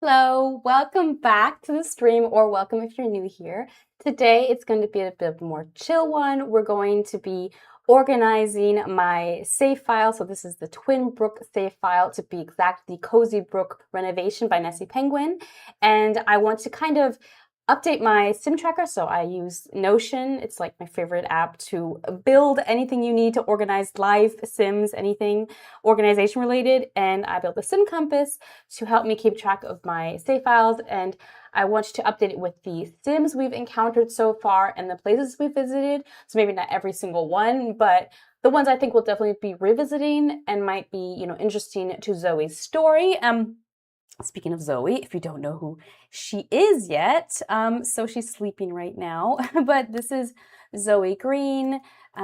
Hello, welcome back to the stream, or welcome if you're new here. Today it's going to be a bit more chill one. We're going to be organizing my save file. So this is the Twinbrook save file, to be exact, the Cozy Brook renovation by Nessie Penguin. And I want to kind of update my sim tracker. So I use Notion. It's like my favorite app to build anything you need to organize live sims, anything organization related. And I built a sim compass to help me keep track of my save files. And I want you to update it with the sims we've encountered so far and the places we visited. So maybe not every single one, but the ones I think we'll definitely be revisiting and might be, interesting to Zoey's story. Speaking of Zoey, if you don't know who she is yet, so she's sleeping right now, but this is Zoey Green.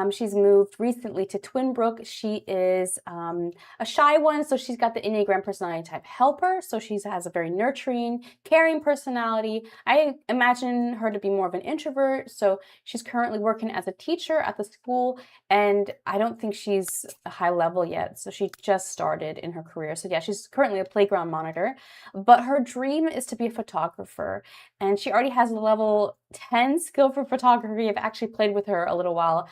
She's moved recently to Twinbrook. She is a shy one, so she's got the Enneagram personality type helper, so she has a very nurturing, caring personality. I imagine her to be more of an introvert, so she's currently working as a teacher at the school, and I don't think she's a high level yet, so she just started in her career. So yeah, she's currently a playground monitor, but her dream is to be a photographer, and she already has a level 10 skill for photography. I've actually played with her a little while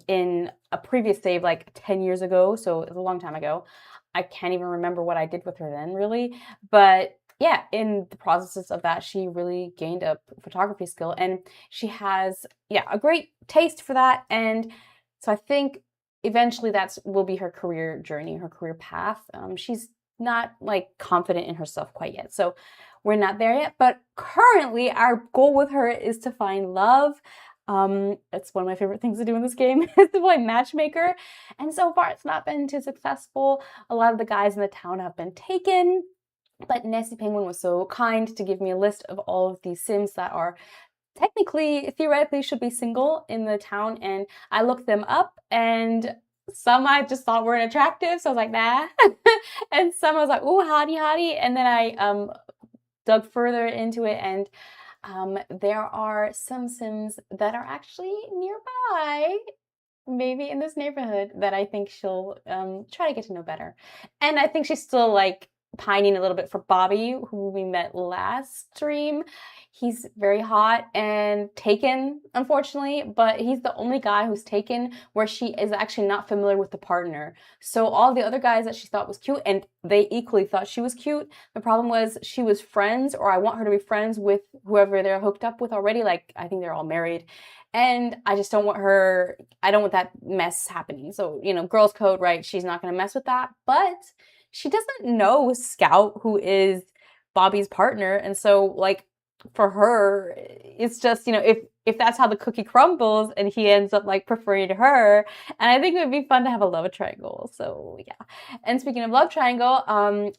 in a previous save like 10 years ago, so it was a long time ago. I can't even remember what I did with her then, really, but yeah, in the process of that, she really gained a photography skill, and she has, a great taste for that. And so I think eventually that will be her career journey, her career path. She's not like confident in herself quite yet, so we're not there yet. But currently, our goal with her is to find love. It's one of my favorite things to do in this game is to play matchmaker, and so far it's not been too successful. A lot of the guys in the town have been taken, but Nessie Penguin was so kind to give me a list of all of these sims that are technically, theoretically, should be single in the town, and I looked them up, and some I just thought weren't attractive, so I was like, nah. And some I was like, ooh, hottie, hottie. And then I dug further into it, and there are some sims that are actually nearby, maybe in this neighborhood, that I think she'll try to get to know better. And I think she's still like pining a little bit for Bobby, who we met last stream. He's very hot and taken, unfortunately, but he's the only guy who's taken where she is actually not familiar with the partner. So all the other guys that she thought was cute, and they equally thought she was cute, the problem was she was friends, or I want her to be friends with whoever they're hooked up with already. Like, I think they're all married. And I just don't want her, I don't want that mess happening. So, girls code, right? She's not going to mess with that. But she doesn't know Scout, who is Bobby's partner. And so, like, for her, it's just, if that's how the cookie crumbles and he ends up like preferring her, and I think it would be fun to have a love triangle. So yeah. And speaking of love triangle,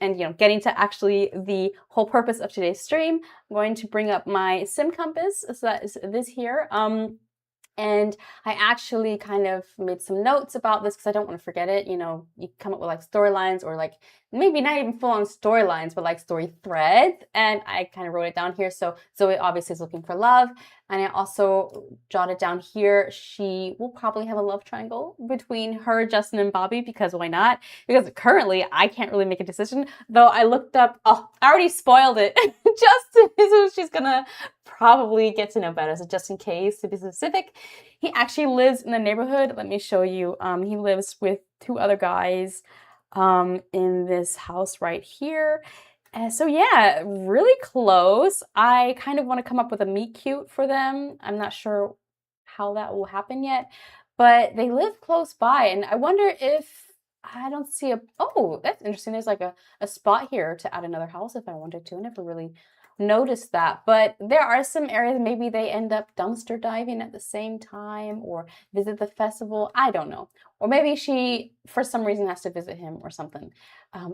and getting to actually the whole purpose of today's stream, I'm going to bring up my sim compass. So that is this here. And I actually kind of made some notes about this because I don't want to forget it. You come up with like storylines, or like maybe not even full on storylines, but like story threads. And I kind of wrote it down here. So Zoey obviously is looking for love. And I also jotted down here, she will probably have a love triangle between her, Justin, and Bobby, because why not? Because currently I can't really make a decision, though I looked up, I already spoiled it. Justin is who she's gonna probably get to know better. So just in case, to be specific, he actually lives in the neighborhood. Let me show you. He lives with two other guys in this house right here. So yeah, really close. I kind of want to come up with a meet cute for them. I'm not sure how that will happen yet, but they live close by, and I wonder if I don't see oh, that's interesting. There's like a spot here to add another house if I wanted to. I never really noticed that, but there are some areas maybe they end up dumpster diving at the same time or visit the festival. I don't know. Or maybe she, for some reason, has to visit him or something.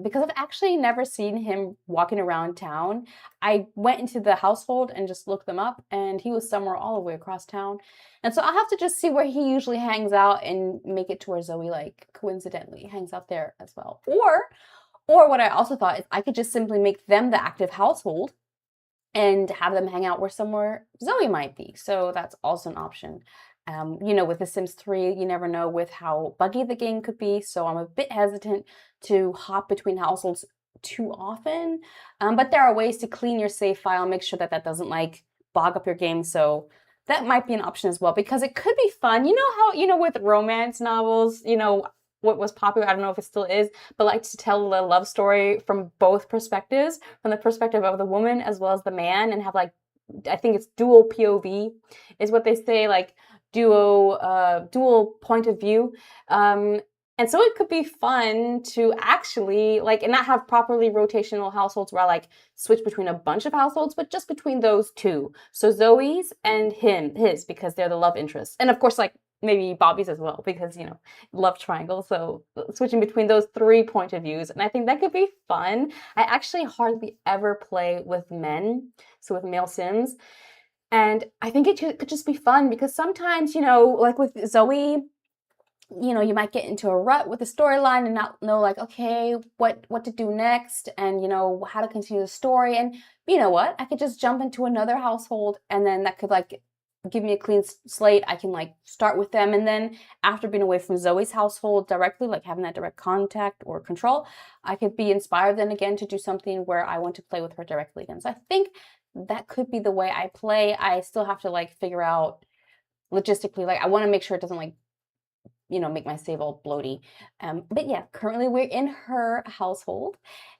Because I've actually never seen him walking around town. I went into the household and just looked them up, and he was somewhere all the way across town. And so I'll have to just see where he usually hangs out and make it to where Zoey, like, coincidentally hangs out there as well. Or what I also thought is I could just simply make them the active household and have them hang out where somewhere Zoey might be. So that's also an option. With The Sims 3, you never know with how buggy the game could be, so I'm a bit hesitant to hop between households too often. But there are ways to clean your save file, make sure that that doesn't like bog up your game. So that might be an option as well, because it could be fun. You know how, with romance novels, what was popular, I don't know if it still is, but like to tell the love story from both perspectives, from the perspective of the woman as well as the man, and have like, I think it's dual POV is what they say, like dual point of view. And so it could be fun to actually like, and not have properly rotational households where I like switch between a bunch of households, but just between those two. So Zoe's and his, because they're the love interests. And of course, like maybe Bobby's as well, because, love triangle. So switching between those three point of views. And I think that could be fun. I actually hardly ever play with men, so with male Sims. And I think it could just be fun because sometimes, like with Zoey, you might get into a rut with the storyline and not know like, okay, what to do next, and how to continue the story. And you know what? I could just jump into another household, and then that could like give me a clean slate. I can like start with them, and then after being away from Zoe's household directly, like having that direct contact or control, I could be inspired then again to do something where I want to play with her directly again. So I think that could be the way I play. I still have to like figure out logistically, like I want to make sure it doesn't like make my save all bloaty. But yeah, currently we're in her household,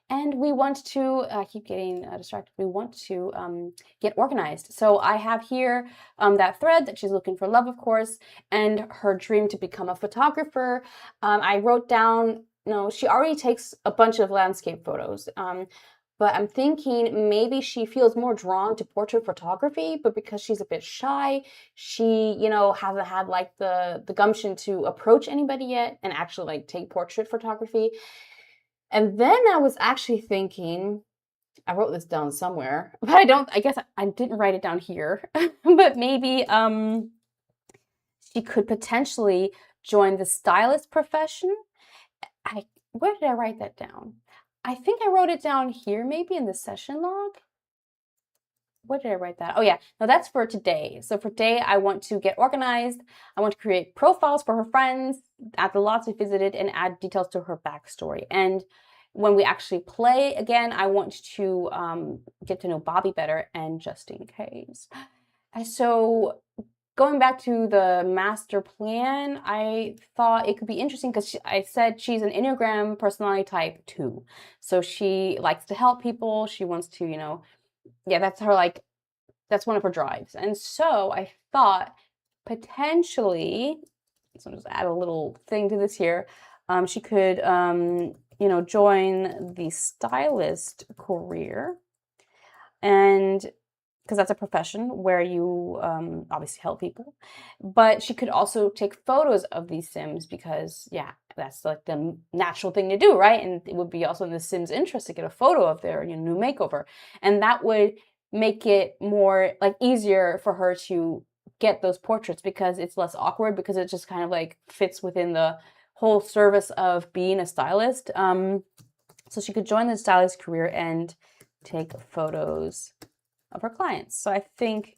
and we want to, I keep getting distracted, we want to get organized. So I have here that thread that she's looking for love, of course, and her dream to become a photographer. I wrote down, she already takes a bunch of landscape photos. But I'm thinking maybe she feels more drawn to portrait photography, but because she's a bit shy, she, hasn't had like the gumption to approach anybody yet and actually like take portrait photography. And then I was actually thinking, I wrote this down somewhere, but I guess I didn't write it down here, but maybe she could potentially join the stylist profession. Where did I write that down? I think I wrote it down here, maybe in the session log. What did I write that? Oh yeah, no, that's for today. So for today, I want to get organized. I want to create profiles for her friends, add the lots we visited, and add details to her backstory. And when we actually play again, I want to get to know Bobby better, and just in case. So going back to the master plan, I thought it could be interesting because I said she's an Enneagram personality type 2. So she likes to help people. She wants to, that's her, like, that's one of her drives. And so I thought potentially, so I'll just add a little thing to this here, she could, join the stylist career. And because that's a profession where you obviously help people. But she could also take photos of these Sims because, yeah, that's like the natural thing to do, right? And it would be also in the Sims' interest to get a photo of their new makeover. And that would make it more like easier for her to get those portraits because it's less awkward, because it just kind of like fits within the whole service of being a stylist. So she could join the stylist career and take photos of her clients. So I think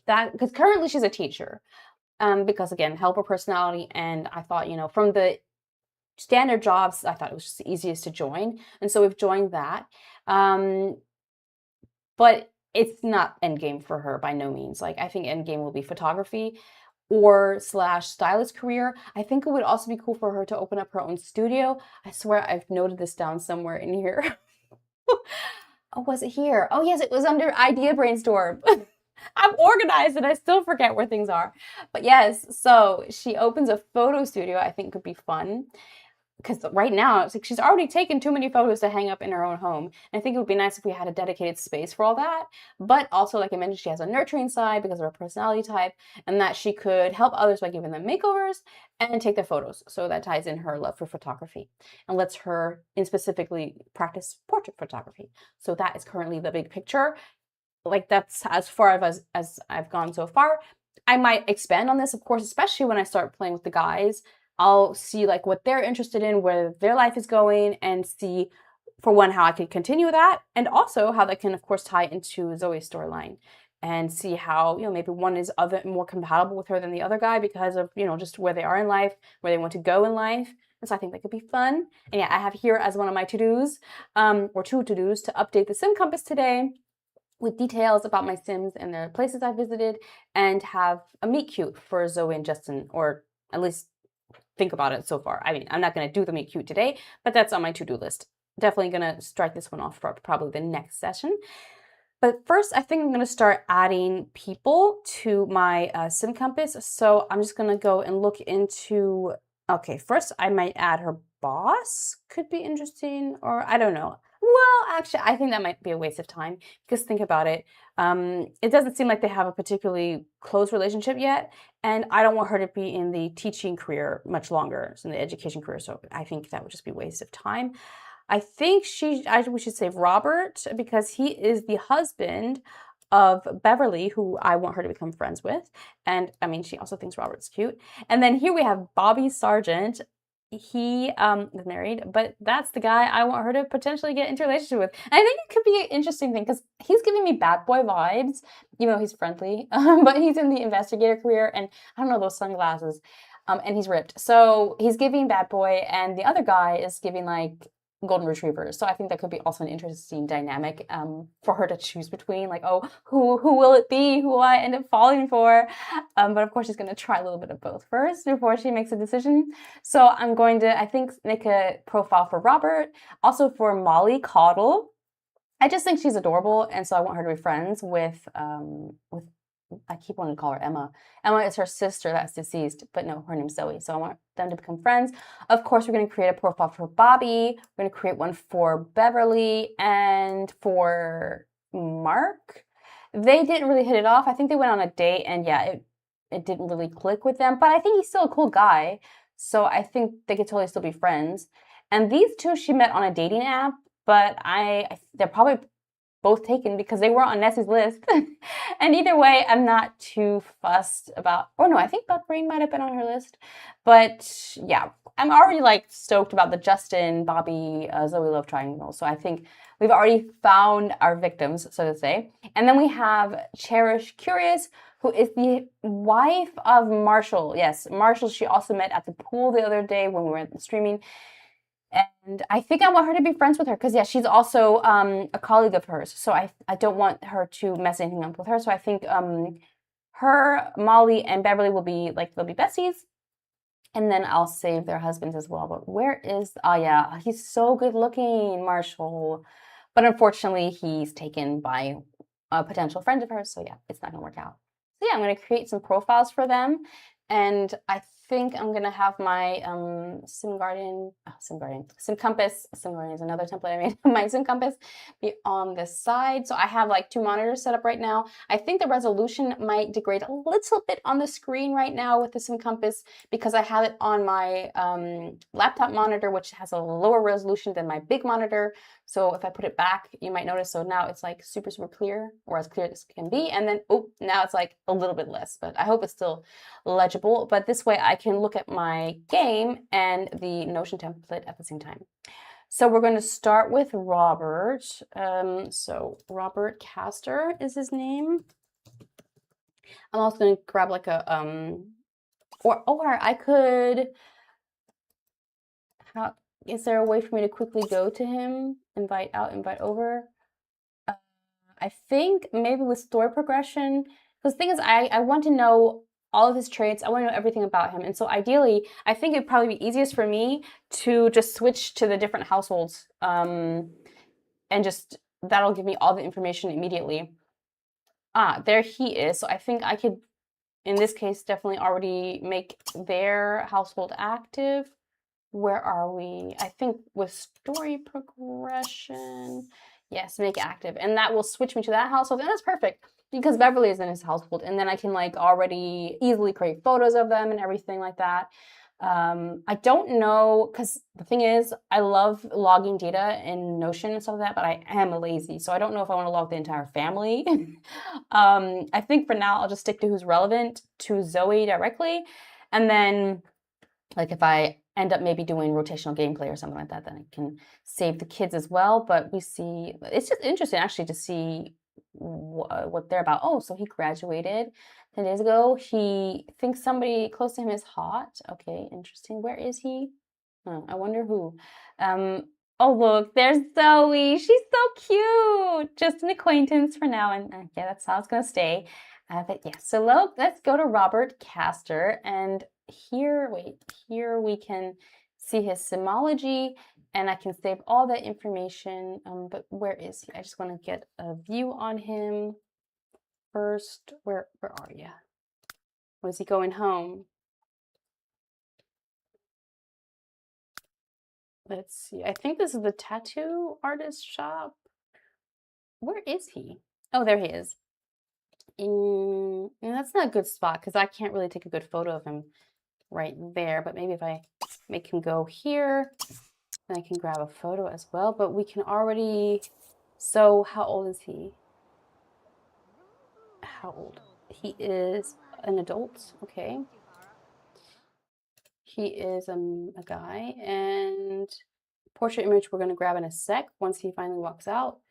that, because currently she's a teacher, because again, helper personality, and I thought, from the standard jobs, I thought it was just the easiest to join, and so we've joined that. But it's not endgame for her by no means. Like, I think endgame will be photography or / stylist career. I think it would also be cool for her to open up her own studio. I swear I've noted this down somewhere in here. Oh, was it here? Oh, yes, it was under idea brainstorm. I'm organized and I still forget where things are. But yes, so she opens a photo studio. I think could be fun. Because right now, it's like she's already taken too many photos to hang up in her own home. And I think it would be nice if we had a dedicated space for all that. But also, like I mentioned, she has a nurturing side because of her personality type, and that she could help others by giving them makeovers and take their photos. So that ties in her love for photography and lets her specifically practice portrait photography. So that is currently the big picture. Like, that's as far as I've gone so far. I might expand on this, of course, especially when I start playing with the guys. I'll see like what they're interested in, where their life is going, and see, for one, how I can continue that, and also how that can, of course, tie into Zoe's storyline, and see how, maybe one is more compatible with her than the other guy because of, just where they are in life, where they want to go in life. And so I think that could be fun. And yeah, I have here as one of my to-dos, or two to-dos, to update the Sim Compass today with details about my Sims and the places I visited, and have a meet cute for Zoey and Justin, or at least think about it so far. I mean, I'm not going to do the meet cute today, but that's on my to-do list. Definitely going to strike this one off for probably the next session. But first, I think I'm going to start adding people to my Sim Compass. So I'm just going to go and look into, okay, first I might add her boss. Could be interesting, or I don't know. Well, actually, I think that might be a waste of time, because think about it. It doesn't seem like they have a particularly close relationship yet, and I don't want her to be in the teaching career much longer, so in the education career. So I think that would just be a waste of time. I think we should save Robert, because he is the husband of Beverly, who I want her to become friends with. And I mean, she also thinks Robert's cute. And then here we have Bobby Sargent. He is married, but that's the guy I want her to potentially get into a relationship with. And I think it could be an interesting thing, because he's giving me bad boy vibes, even though he's friendly, but he's in the investigator career, and I don't know, those sunglasses, and he's ripped. So he's giving bad boy, and the other guy is giving like golden retrievers. So I think that could be also an interesting dynamic for her to choose between, like, oh, who will it be? Who will I end up falling for? But of course, she's going to try a little bit of both first before she makes a decision. So I'm going to, I think, make a profile for Robert, also for Molly Caudle. I just think she's adorable, and so I want her to be friends with I keep wanting to call her Emma. Emma is her sister that's deceased, but no, her name's Zoey. So I want them to become friends. Of course, we're going to create a profile for Bobby. We're going to create one for Beverly and for Mark. They didn't really hit it off. I think they went on a date, and yeah, it didn't really click with them. But I think he's still a cool guy, so I think they could totally still be friends. And these two she met on a dating app, but they're probably both taken because they were on Nessie's list. And either way, I'm not too fussed about, oh no, I think Buck Brain might have been on her list. But yeah, I'm already like stoked about the Justin, Bobby, Zoey love triangle. So I think we've already found our victims, so to say. And then we have Cherish Curious, who is the wife of Marshall. Yes, Marshall, she also met at the pool the other day when we were streaming. And I think I want her to be friends with her, because yeah, she's also a colleague of hers. So I don't want her to mess anything up with her. So I think her, Molly, and Beverly will be like, they'll be besties. And then I'll save their husbands as well. But where is, oh yeah, he's so good looking, Marshall. But unfortunately, he's taken by a potential friend of hers. So yeah, it's not gonna work out. So yeah, I'm gonna create some profiles for them. And I think I'm gonna have my Sim Compass. Sim Guardian is another template I made. My Sim Compass be on this side. So I have like 2 monitors set up right now. I think the resolution might degrade a little bit on the screen right now with the Sim Compass, because I have it on my laptop monitor, which has a lower resolution than my big monitor. So if I put it back, you might notice, so now it's like super, super clear, or as clear as it can be. And then, oh, now it's like a little bit less, but I hope it's still legible. But this way I can look at my game and the Notion template at the same time. So we're going to start with Robert. So Robert Castor is his name. I'm also going to grab like a, or I could, is there a way for me to quickly go to him? Invite out, invite over. I think maybe with story progression, because the thing is, I want to know all of his traits. I want to know everything about him. And so ideally, I think it'd probably be easiest for me to just switch to the different households. And just, that'll give me all the information immediately. Ah, there he is. So I think I could, in this case, definitely already make their household active. Where are we? I think with story progression, yes, make active. And that will switch me to that household. And that's perfect, because Beverly is in his household. And then I can like already easily create photos of them and everything like that. I don't know, because the thing is, I love logging data in Notion and stuff like that, but I am lazy. So I don't know if I want to log the entire family. I think for now, I'll just stick to who's relevant to Zoey directly. And then like if I end up maybe doing rotational gameplay or something like that, then I can save the kids as well. But we see, it's just interesting actually to see what they're about. Oh, so he graduated 10 days ago. He thinks somebody close to him is hot. Okay, interesting. Where is he? I wonder who. Oh, look, there's Zoey. She's so cute. Just an acquaintance for now. And yeah, that's how it's going to stay. But yeah, so let's go to Robert Castor. And here, wait, here we can see his Simology. And I can save all that information. But where is he? I just want to get a view on him first. Where are you? Was he going home? Let's see. I think this is the tattoo artist shop. Where is he? Oh, there he is. And that's not a good spot because I can't really take a good photo of him right there. But maybe if I make him go here, then I can grab a photo as well. But we can already... So how old is he? How old? He is an adult. Okay. He is a guy. And portrait image we're going to grab in a sec once he finally walks out.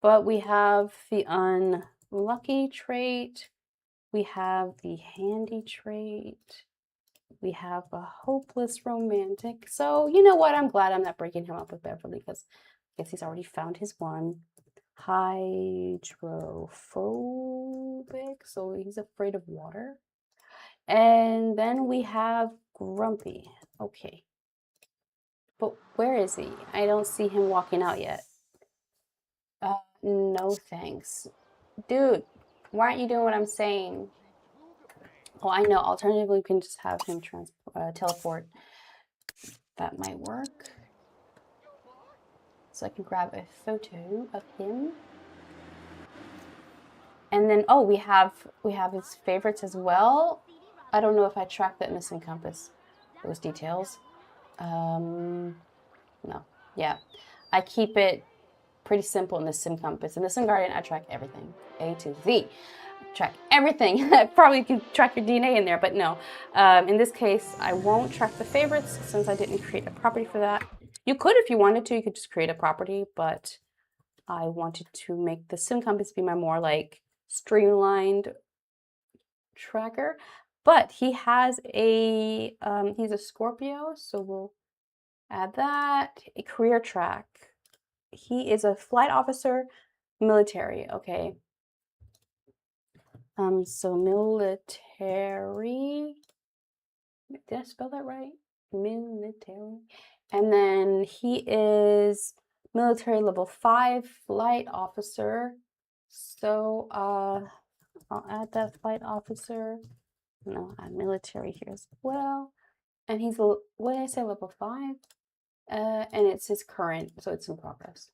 But we have the unlucky trait. We have the handy trait. We have a hopeless romantic. So you know what? I'm glad I'm not breaking him up with Beverly because I guess he's already found his one. Hydrophobic. So he's afraid of water. And then we have grumpy. Okay. But where is he? I don't see him walking out yet. No thanks. Dude, why aren't you doing what I'm saying? Oh, I know. Alternatively, we can just have him teleport. That might work. So I can grab a photo of him. And then, oh, we have his favorites as well. I don't know if I tracked that in the Sim Compass, those details. No. Yeah. I keep it pretty simple in the Sim Compass. In the Sim Guardian, I track everything, A to Z. Track everything. Probably can track your DNA in there, but no. In this case, I won't track the favorites since I didn't create a property for that. You could if you wanted to. You could just create a property, but I wanted to make the Sim Compass be my more like streamlined tracker. But he has a he's a Scorpio, so we'll add that. A career track. He is a flight officer, military. Okay. So military. Did I spell that right? Military. And then he is military level 5 flight officer. So I'll add that flight officer. No, add military here as well. And he's, what did I say, level 5? And it's his current, so it's in progress.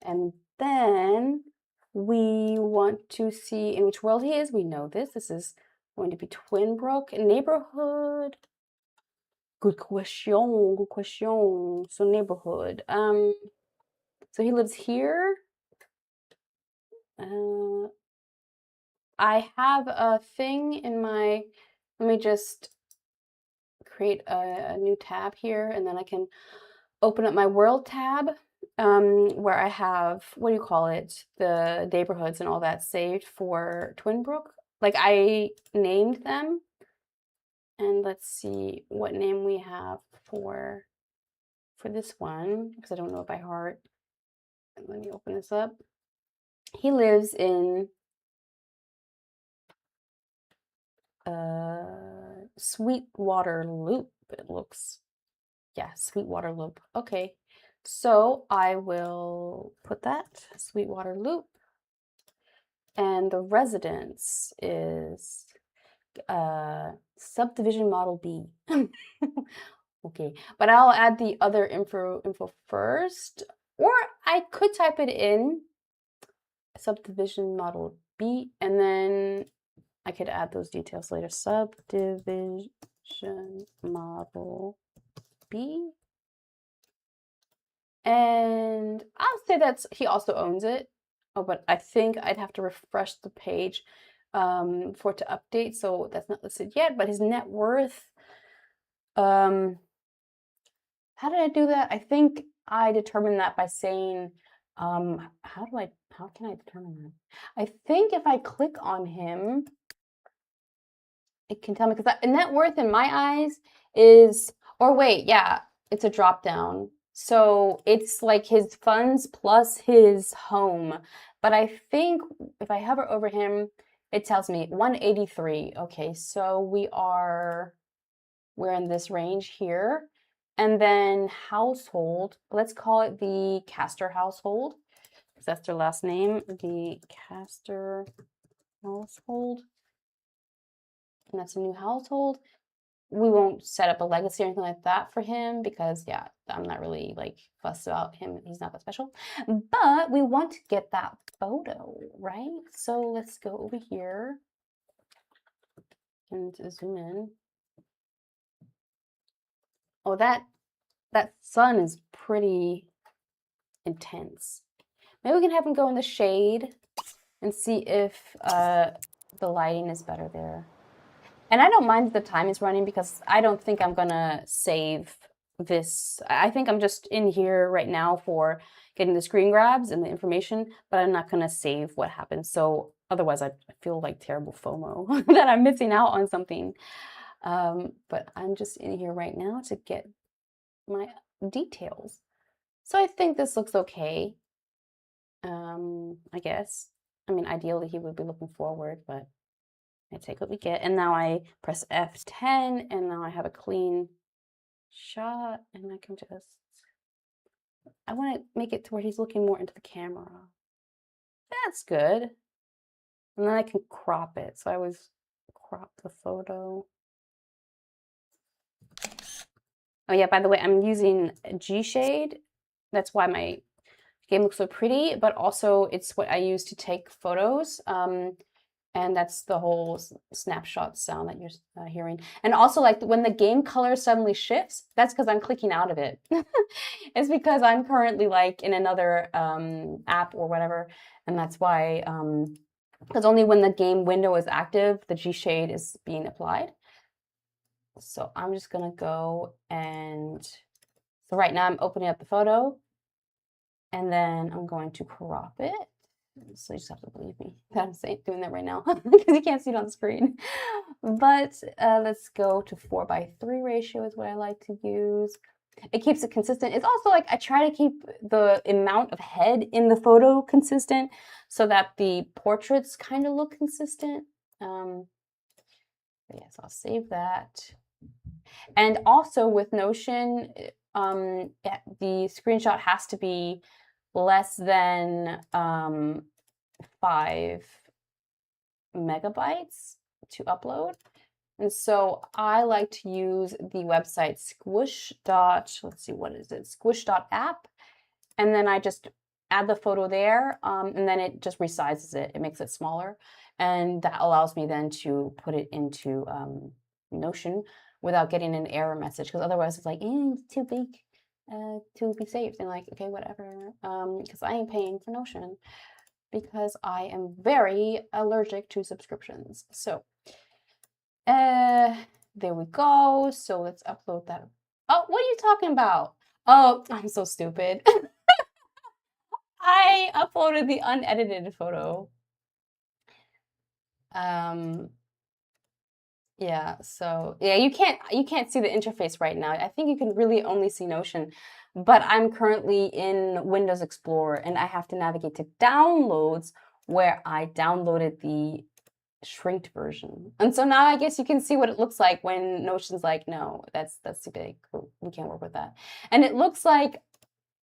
And then we want to see in which world he is. We know this. This is going to be Twinbrook neighborhood. Good question. Good question. So neighborhood. So he lives here. I have a thing in my. Let me just create a new tab here, and then I can open up my world tab. Where I have, what do you call it, the neighborhoods and all that saved for Twinbrook. Like I named them, and let's see what name we have for this one because I don't know it by heart. Let me open this up. He lives in Sweetwater Loop. It looks, yeah, Sweetwater Loop. Okay. So I will put that, Sweetwater Loop. And the residence is subdivision model B. Okay, but I'll add the other info first. Or I could type it in, subdivision model B, and then I could add those details later. Subdivision model B. And I'll say that's, he also owns it. Oh, but I think I'd have to refresh the page for it to update. So that's not listed yet, but his net worth, how did I do that? I think I determined that by saying, how can I determine that? I think if I click on him, it can tell me, because net worth in my eyes is, or wait, yeah, It's a drop down. So it's like his funds plus his home. But I think if I hover over him, it tells me 183. Okay, so we're in this range here. And then household, let's call it the Castor household, because that's their last name, the Castor household. And that's a new household. We won't set up a legacy or anything like that for him because, yeah, I'm not really like fussed about him. He's not that special. But we want to get that photo, right? So let's go over here and zoom in. Oh, that sun is pretty intense. Maybe we can have him go in the shade and see if the lighting is better there. And I don't mind the time is running because I don't think I'm gonna save this. I think I'm just in here right now for getting the screen grabs and the information, but I'm not gonna save what happens. So otherwise I feel like terrible FOMO that I'm missing out on something. But I'm just in here right now to get my details. So I think this looks okay. I guess. I mean, ideally he would be looking forward, but I take what we get. And now I press F10 and now I have a clean shot and I can just, I want to make it to where he's looking more into the camera. That's good. And then I can crop it. So I always crop the photo. Oh yeah, by the way, I'm using G shade. That's why my game looks so pretty, but also it's what I use to take photos. And that's the whole snapshot sound that you're hearing. And also, like, when the game color suddenly shifts, that's because I'm clicking out of it. It's because I'm currently, like, in another app or whatever. And that's why, because only when the game window is active, the G shade is being applied. So I'm just going to go and, so right now I'm opening up the photo. And then I'm going to crop it. So you just have to believe me that I'm doing that right now because you can't see it on the screen. But let's go to 4:3 ratio is what I like to use. It keeps it consistent. It's also like I try to keep the amount of head in the photo consistent so that the portraits kind of look consistent. Yes, I'll save that. And also with Notion, the screenshot has to be less than 5 megabytes to upload. And so I like to use the website squish.app. And then I just add the photo there, and then it just resizes it. It makes it smaller. And that allows me then to put it into Notion without getting an error message. Because otherwise it's like, it's too big to be saved. And like, okay, whatever. Because I ain't paying for Notion. Because I am very allergic to subscriptions. So, there we go. So let's upload that. Oh, what are you talking about? Oh, I'm so stupid. I uploaded the unedited photo. Yeah, so yeah, you can't see the interface right now. I think you can really only see Notion, but I'm currently in Windows Explorer and I have to navigate to downloads where I downloaded the shrinked version. And so now I guess you can see what it looks like when Notion's like, no, that's too big. We can't work with that. And it looks like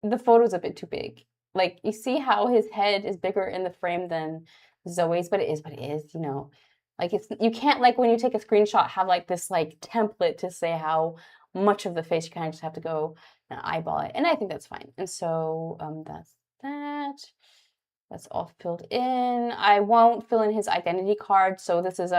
the photo's a bit too big. Like you see how his head is bigger in the frame than Zoe's, but it is what it is, you know. Like you can't like when you take a screenshot have like this like template to say how much of the face. You kind of just have to go and eyeball it. And I think that's fine. And so that's that. That's all filled in. I won't fill in his identity card. So this is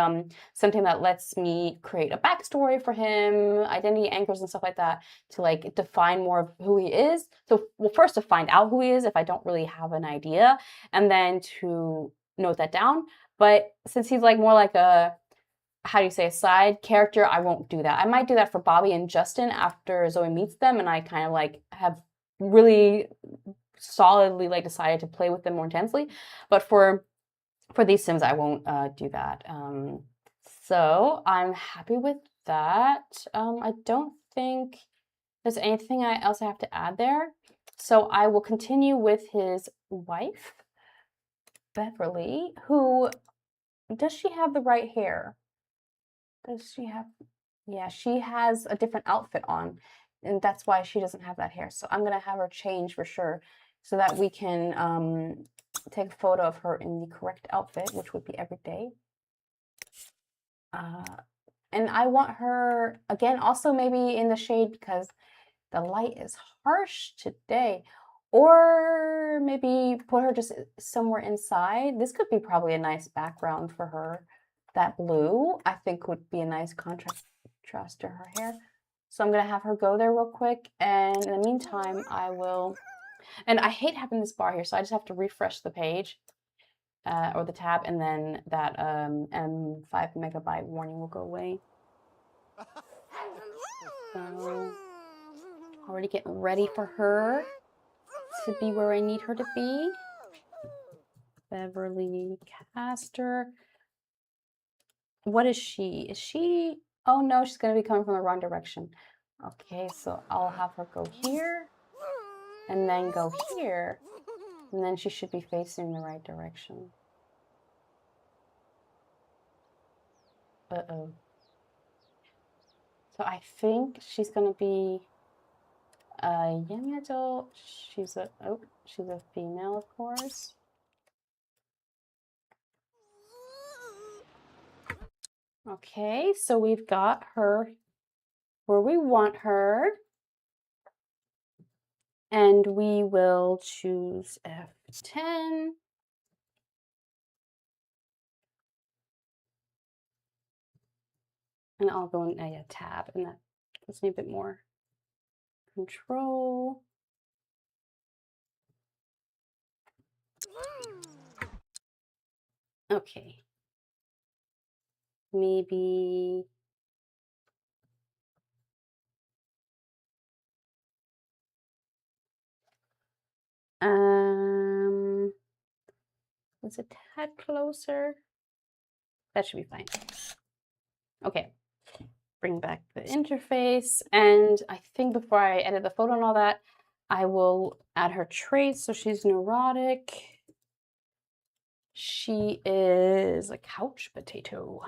something that lets me create a backstory for him, identity anchors and stuff like that to like define more of who he is. So well, first to find out who he is if I don't really have an idea, and then to note that down. But since he's like more like a, how do you say, a side character, I won't do that. I might do that for Bobby and Justin after Zoey meets them and I kind of like have really solidly like decided to play with them more intensely. But for these Sims, I won't do that. So I'm happy with that. I don't think there's anything else I have to add there. So I will continue with his wife, Beverly, who, does she have the right hair? Does she have, yeah, she has a different outfit on, and that's why she doesn't have that hair. So I'm gonna have her change for sure so that we can take a photo of her in the correct outfit, which would be every day. And I want her, again, also maybe in the shade because the light is harsh today. Or maybe put her just somewhere inside. This could be probably a nice background for her. That blue, I think, would be a nice contrast to her hair. So I'm going to have her go there real quick. And in the meantime, I will... And I hate having this bar here, so I just have to refresh the page. Or the tab, and then that 5 megabyte warning will go away. So, already getting ready for her to be where I need her to be. Beverly Castor. What is she? Is she... Oh no, she's going to be coming from the wrong direction. Okay, so I'll have her go here, and then go here, and then she should be facing the right direction. Uh-oh. So I think she's going to be a young adult. She's a female, of course. Okay, so we've got her where we want her. And we will choose F10. And I'll go in a tab, and that gives me a bit more control. Okay. Maybe it's a tad closer. That should be fine. Okay. Bring back the interface, and I think before I edit the photo and all that, I will add her traits. So she's neurotic. She is a couch potato.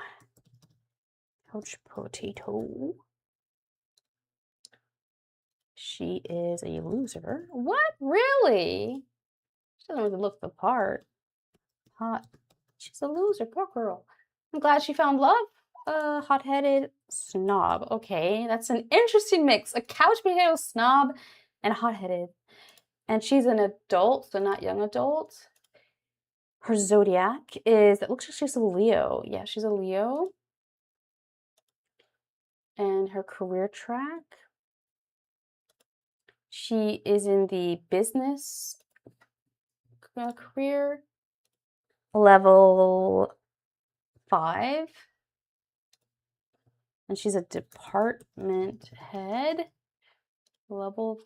Couch potato. She is a loser. What? Really? She doesn't really look the part. Hot. She's a loser. Poor girl. I'm glad she found love. Hot-headed snob. Okay, that's an interesting mix. A couch potato snob and hot-headed. And she's an adult, so not young adult. Her zodiac is, it looks like she's a Leo. Yeah, she's a Leo. And her career track. She is in the business career. Level 5. And she's a department head. Level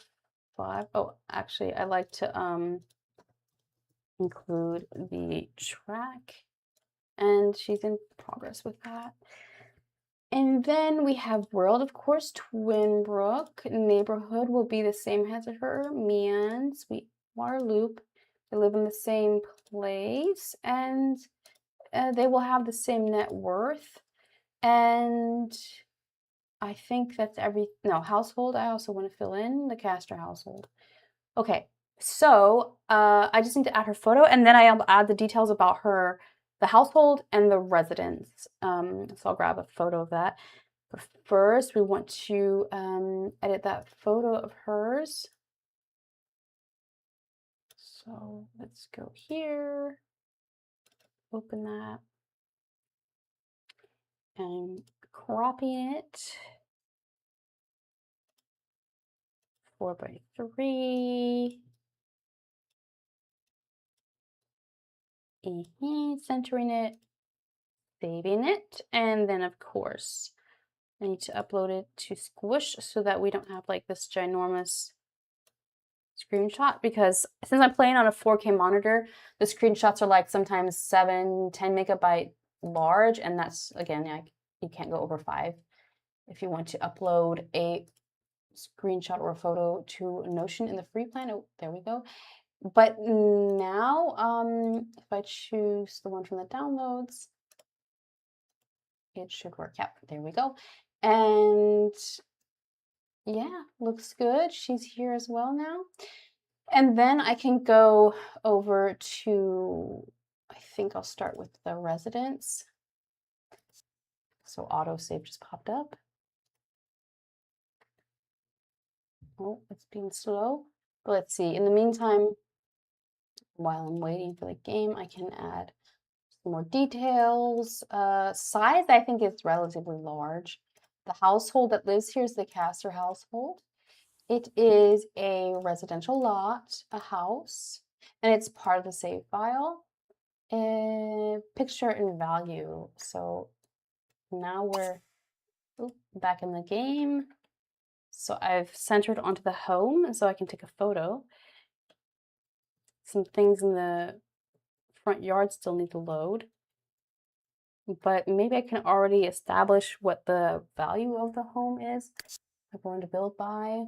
5. Oh, actually, I like to include the track. And she's in progress with that. And then we have world, of course, Twinbrook. Neighborhood will be the same as her. Mian, Sweetwater Loop. They live in the same place. And they will have the same net worth. And I think that's household. I also want to fill in the Castor household. Okay, so I just need to add her photo, and then I'll add the details about her, the household and the residence. So I'll grab a photo of that. But first, we want to edit that photo of hers. So let's go here, open that, and cropping it 4:3. Centering it, saving it, and then of course I need to upload it to Squish so that we don't have like this ginormous screenshot, because since I'm playing on a 4K monitor, the screenshots are like sometimes 7-10 megabyte large, and that's, again, you can't go over 5 if you want to upload a screenshot or a photo to Notion in the free plan. Oh, there we go. But now, if I choose the one from the downloads, it should work. Yep, there we go. And yeah, looks good. She's here as well now. And then I can go over to, I think I'll start with the residence. So autosave just popped up. Oh, it's being slow. But let's see. In the meantime, while I'm waiting for the game, I can add some more details. Size, I think, is relatively large. The household that lives here is the Castor household. It is a residential lot, a house, and it's part of the save file. Picture and value. So now we're back in the game. So I've centered onto the home, so I can take a photo. Some things in the front yard still need to load, but maybe I can already establish what the value of the home is. I'm going to build by.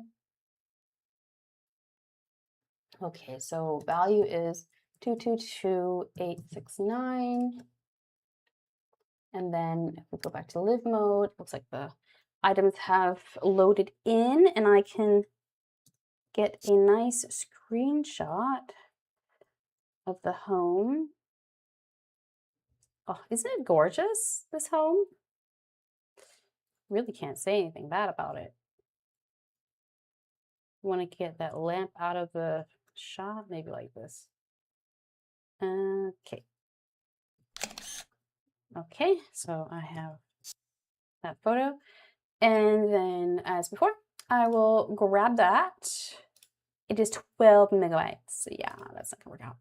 Okay, so value is 222,869. And then if we go back to live mode, it looks like the items have loaded in, and I can get a nice screenshot of the home. Oh, isn't it gorgeous, this home? Really can't say anything bad about it. Want to get that lamp out of the shot, maybe like this. Okay. Okay, so I have that photo. And then, as before, I will grab that. It is 12 megabytes. Yeah, that's not gonna work out.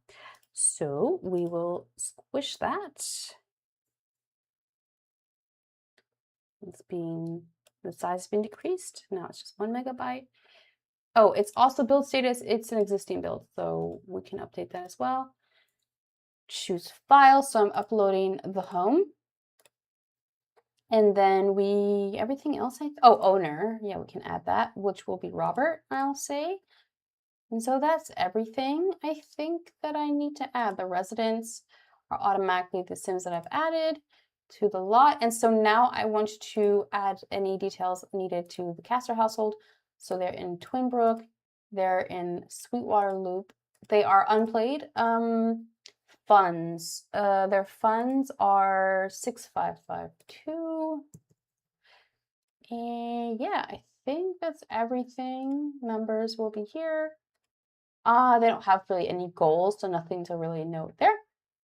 So we will squish that. The size has been decreased. Now it's just 1 megabyte. Oh, it's also build status. It's an existing build, so we can update that as well. Choose file, so I'm uploading the home. And then everything else, owner. Yeah, we can add that, which will be Robert, I'll say. And so that's everything I think that I need to add. The residents are automatically the Sims that I've added to the lot. And so now I want to add any details needed to the Castor household. So they're in Twinbrook, they're in Sweetwater Loop. They are unplayed. Funds. Their funds are 6552. And yeah, I think that's everything. Members will be here. They don't have really any goals, so nothing to really note there.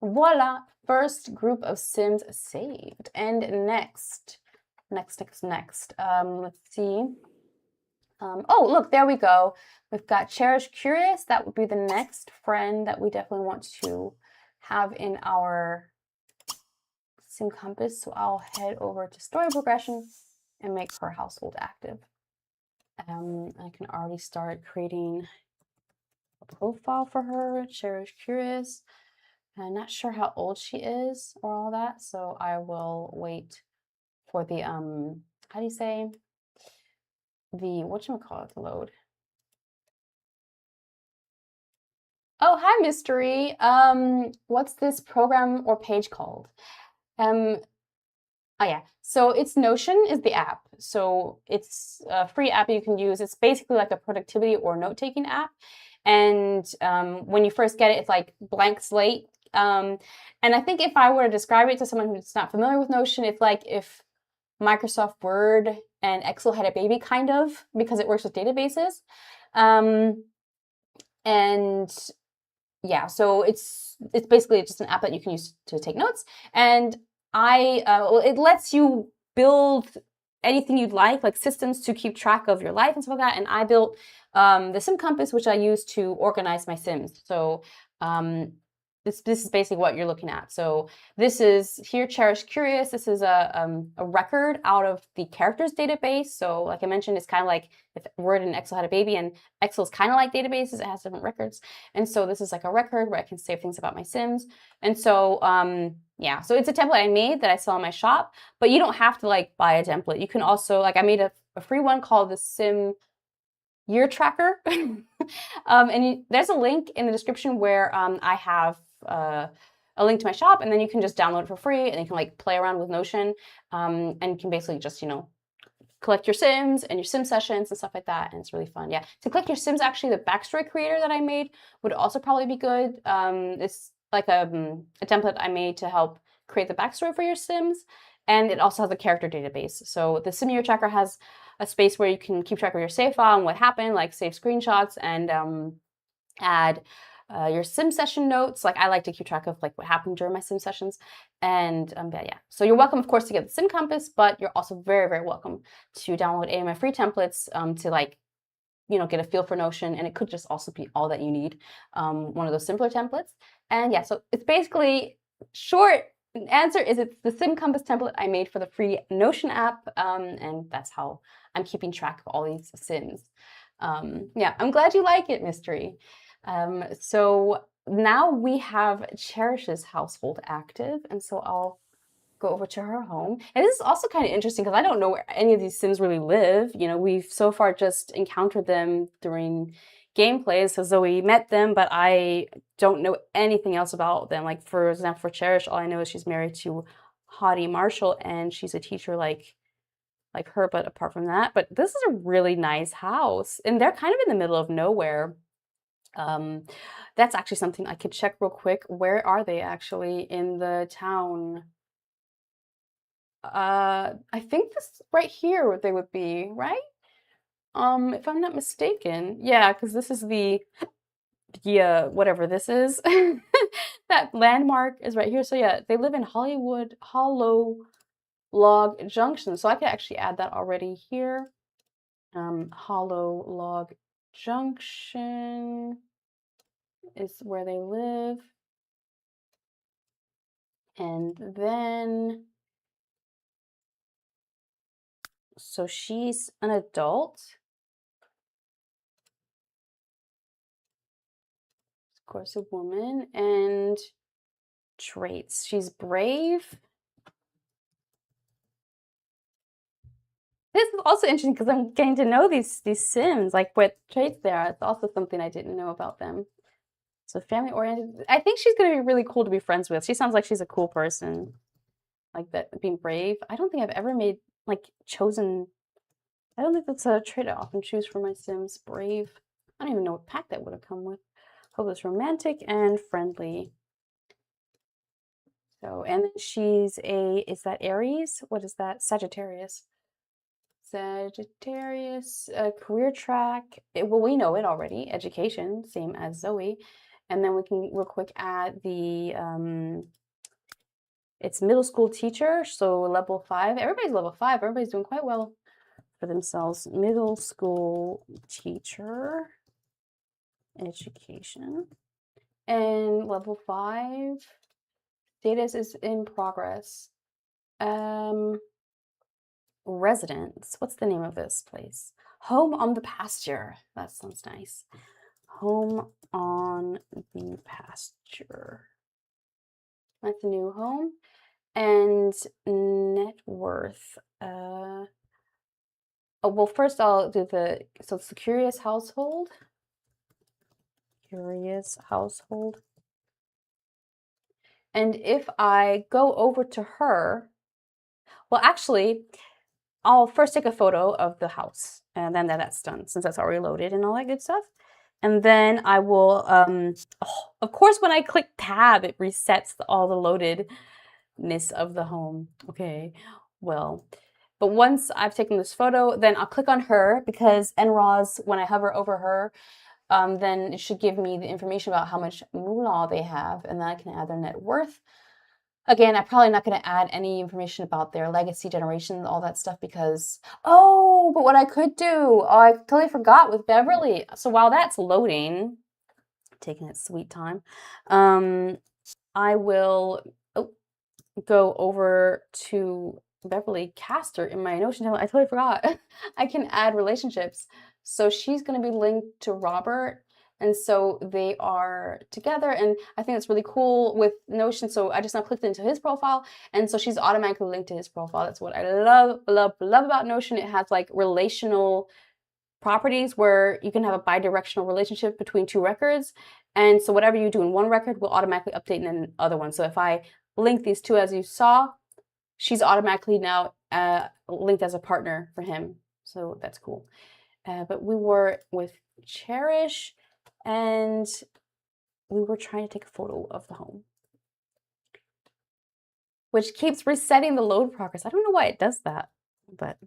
Voila, first group of Sims saved. And next. Let's see. Oh, look, there we go. We've got Cherish Curious. That would be the next friend that we definitely want to have in our Sim Compass. So I'll head over to Story Progression and make her household active. I can already start creating a profile for her, Cherish Curious. I'm not sure how old she is or all that, so I will wait for the, how do you say? The, whatchamacallit, to load. Oh, hi, Mystery. What's this program or page called? Oh yeah, so it's Notion is the app. So it's a free app you can use. It's basically like a productivity or note-taking app. And when you first get it, it's like blank slate. And I think if I were to describe it to someone who's not familiar with Notion, it's like if Microsoft Word and Excel had a baby, kind of, because it works with databases. And yeah, so it's basically just an app that you can use to take notes. And it lets you build anything you'd like systems to keep track of your life and stuff like that. And I built the Sim Compass, which I use to organize my Sims. So this is basically what you're looking at. So this is here, Cherish Curious. This is a record out of the characters database. So like I mentioned, it's kind of like if Word and Excel had a baby, and Excel is kind of like databases. It has different records. And so this is like a record where I can save things about my Sims. And so, yeah, so it's a template I made that I sell in my shop, but you don't have to buy a template. You can also, I made a free one called the Sim year tracker. There's a link in the description where I have a link to my shop, and then you can just download it for free, and you can like play around with Notion, and you can basically just, you know, collect your Sims and your Sim sessions and stuff like that, and it's really fun. Yeah, to collect your Sims, actually, the backstory creator that I made would also probably be good. It's like a template I made to help create the backstory for your Sims, and it also has a character database. So the Sim Year Tracker has a space where you can keep track of your save file and what happened, like save screenshots and add your sim session notes. Like I like to keep track of like what happened during my sim sessions. And yeah. So you're welcome, of course, to get the Sim Compass, but you're also very, very welcome to download any of my free templates to like, you know, get a feel for Notion. And it could just also be all that you need. One of those simpler templates. And yeah, so it's basically short answer is it's the Sim Compass template I made for the free Notion app. And that's how I'm keeping track of all these Sims. Yeah, I'm glad you like it, Mystery. So now we have Cherish's household active, and so I'll go over to her home. And this is also kind of interesting because I don't know where any of these Sims really live. You know, we've so far just encountered them during gameplays. So Zoey met them, but I don't know anything else about them. Like, for example, for Cherish, all I know is she's married to Hottie Marshall, and she's a teacher like her, but apart from that. But this is a really nice house, and they're kind of in the middle of nowhere. That's actually something I could check real quick. Where are they actually in the town? I think this right here what they would be, right? If I'm not mistaken. Yeah, because this is the whatever this is. That landmark is right here. So yeah, they live in Hollow Log Junction. So I could actually add that already here. Hollow Log Junction is where they live. And then, so she's an adult. Of course, a woman. And traits. She's brave. This is also interesting because I'm getting to know these Sims, like what traits they are. It's also something I didn't know about them. So family oriented. I think she's gonna be really cool to be friends with. She sounds like she's a cool person. Like that, being brave. I don't think I've ever made chosen. I don't think that's a trait I often choose for my Sims. Brave. I don't even know what pack that would have come with. Hopeless, romantic, and friendly. So, and then she's is that Aries? What is that? Sagittarius. Sagittarius, career track. Well, we know it already. Education, same as Zoey. And then we can real quick add the, it's middle school teacher, so level 5. Everybody's level 5. Everybody's doing quite well for themselves. Middle school teacher, education. And level 5, status is in progress. Residence. What's the name of this place? Home on the Pasture. That sounds nice. Home on the Pasture. That's a new home. And net worth. Oh, well, first I'll do so it's the Curious Household. Curious Household. And if I go over to her, well, actually, I'll first take a photo of the house, and then that's done, since that's already loaded and all that good stuff. And then I will, of course, when I click tab, it resets all the loadedness of the home. Okay, well, but once I've taken this photo, then I'll click on her, because NRAWs, when I hover over her, then it should give me the information about how much moolah they have, and then I can add their net worth. Again, I'm probably not going to add any information about their legacy, generation, all that stuff, because, oh, but what I could do, I totally forgot with Beverly. So while that's loading, taking its sweet time, I will go over to Beverly Caster in my Notion template. I totally forgot. I can add relationships. So she's going to be linked to Robert. And so they are together, and I think that's really cool with Notion. So I just now clicked into his profile, and so she's automatically linked to his profile. That's what I love about Notion. It has like relational properties where you can have a bidirectional relationship between two records. And so whatever you do in one record will automatically update in the other one. So if I link these two, as you saw, she's automatically now linked as a partner for him. So that's cool. But we were with Cherish and we were trying to take a photo of the home, which keeps resetting the load progress. I don't know why it does that, but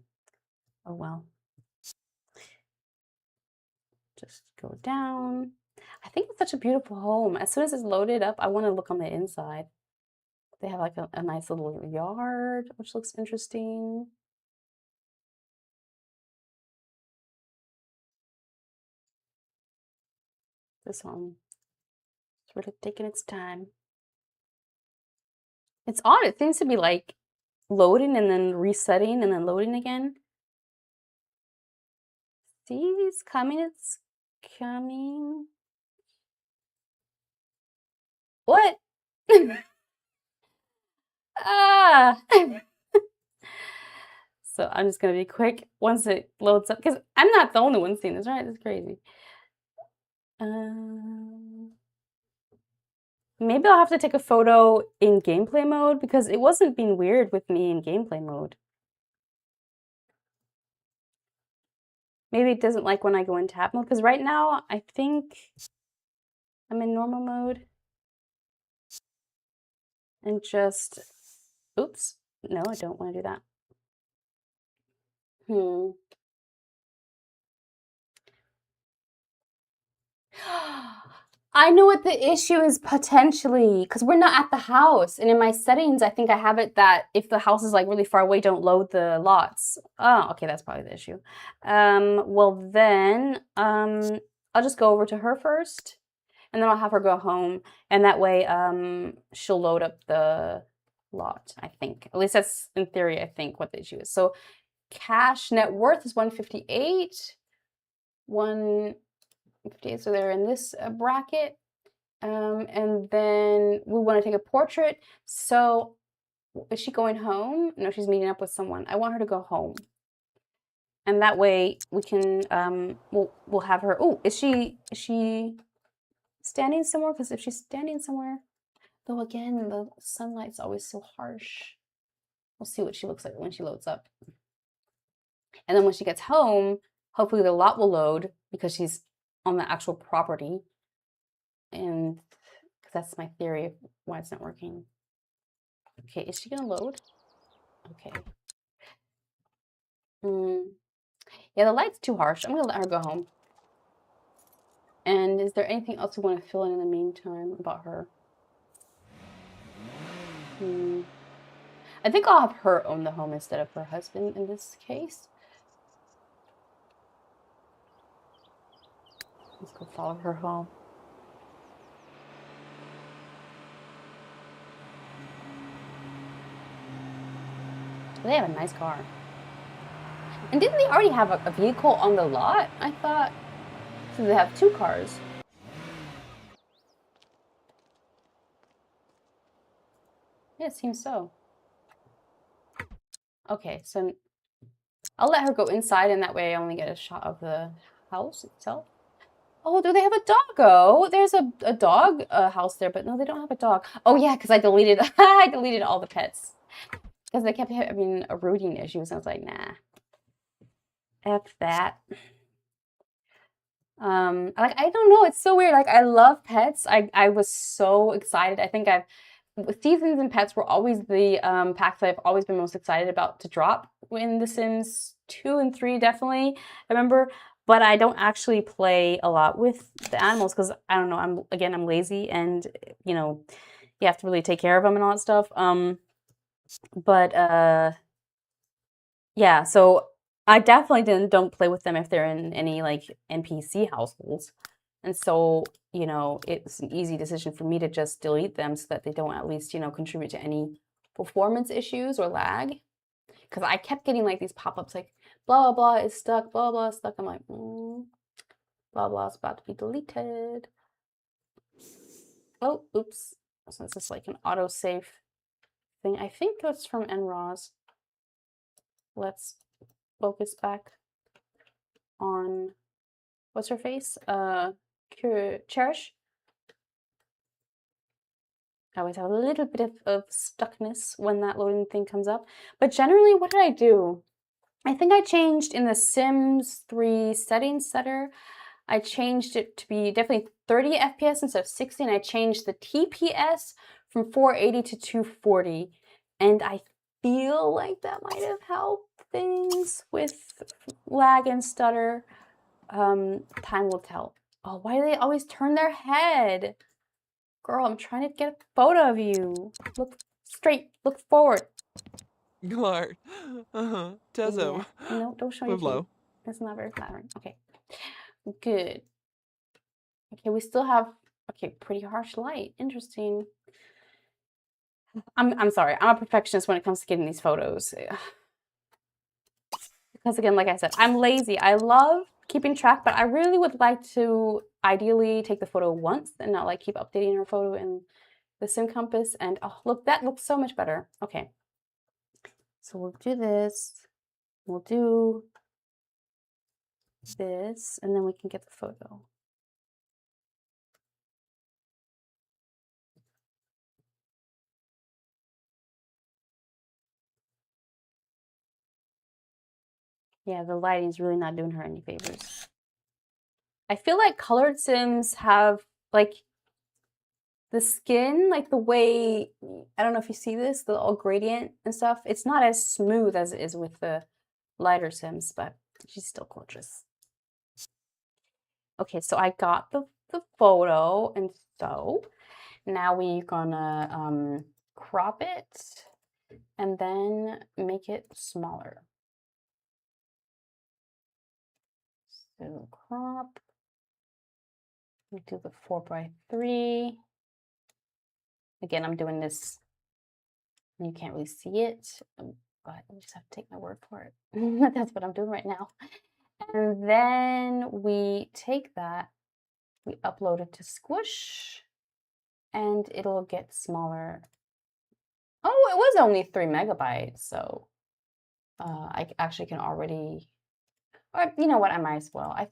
oh well. Just go down. I think it's such a beautiful home. As soon as it's loaded up, I want to look on the inside. They have like a nice little yard, which looks interesting. This home is really taking its time. It's odd. It seems to be like loading and then resetting and then loading again. See, it's coming. It's coming. What? Ah. So I'm just gonna be quick once it loads up because I'm not the only one seeing this, right? It's crazy. Maybe I'll have to take a photo in gameplay mode because it wasn't being weird with me in gameplay mode. Maybe it doesn't like when I go in tab mode because right now I think I'm in normal mode. And just, oops, no, I don't want to do that. I know what the issue is potentially because we're not at the house. And in my settings, I think I have it that if the house is like really far away, don't load the lots. Oh, okay, that's probably the issue. Well then, I'll just go over to her first and then I'll have her go home. And that way, she'll load up the lot, I think. At least that's in theory, I think, what the issue is. So cash net worth is 158. 158, so they're in this bracket. And then we want to take a portrait. So is she going home? No, she's meeting up with someone. I want her to go home. And that way we can, we'll have her, oh, is she standing somewhere? Because if she's standing somewhere, though again, the sunlight's always so harsh. We'll see what she looks like when she loads up. And then when she gets home, hopefully the lot will load because she's on the actual property. And because that's my theory of why it's not working. Okay, is she gonna load? Okay. Yeah, the light's too harsh. I'm gonna let her go home. And is there anything else we want to fill in the meantime about her? I think I'll have her own the home instead of her husband in this case. Let's go follow her home. They have a nice car. And didn't they already have a vehicle on the lot? I thought, so they have two cars. Yeah, it seems so. Okay, so I'll let her go inside and that way I only get a shot of the house itself. Oh, do they have a doggo? There's a dog house there, but no, they don't have a dog. Oh yeah, because I deleted I deleted all the pets. Because they kept having a rooting issues. I was like, nah. F that. Like I don't know, it's so weird. Like I love pets. I was so excited. I think seasons and pets were always the packs that I've always been most excited about to drop in The Sims 2 and 3, definitely. I remember, but I don't actually play a lot with the animals because I don't know, I'm lazy and you know, you have to really take care of them and all that stuff. But yeah, so I definitely don't play with them if they're in any like NPC households. And so, you know, it's an easy decision for me to just delete them so that they don't at least, you know, contribute to any performance issues or lag. Because I kept getting like these pop-ups like, blah, blah, blah is stuck, blah, blah is stuck. I'm like, blah, blah is about to be deleted. Oh, oops. So this is like an autosave thing. I think that's from NROS. Let's focus back on, what's her face? Cherish. I always have a little bit of stuckness when that loading thing comes up. But generally, what did I do? I think I changed in the Sims 3 settings setter. I changed it to be definitely 30 FPS instead of 60, and I changed the TPS from 480 to 240. And I feel like that might have helped things with lag and stutter. Time will tell. Oh, why do they always turn their head? Girl, I'm trying to get a photo of you. Look straight, look forward. Glad. Tezo. Yeah. No, don't show your teeth. That's not very flattering. Okay. Good. Okay, we still have, okay, pretty harsh light. Interesting. I'm sorry. I'm a perfectionist when it comes to getting these photos. Because again, like I said, I'm lazy. I love keeping track, but I really would like to ideally take the photo once and not like keep updating her photo in the Sim Compass. And oh, look, that looks so much better. Okay. So we'll do this. We'll do this, and then we can get the photo. Yeah, the lighting's really not doing her any favors. I feel like colored Sims have, like, the skin, like the way, I don't know if you see this, the all gradient and stuff, it's not as smooth as it is with the lighter Sims, but she's still gorgeous. Okay, so I got the photo, and so now we're gonna crop it and then make it smaller. So crop, we do the 4:3. Again, I'm doing this, you can't really see it, but you just have to take my word for it. That's what I'm doing right now. And then we take that, we upload it to Squish, and it'll get smaller. Oh, it was only 3 megabytes, so I actually can already, or you know what, I might as well. I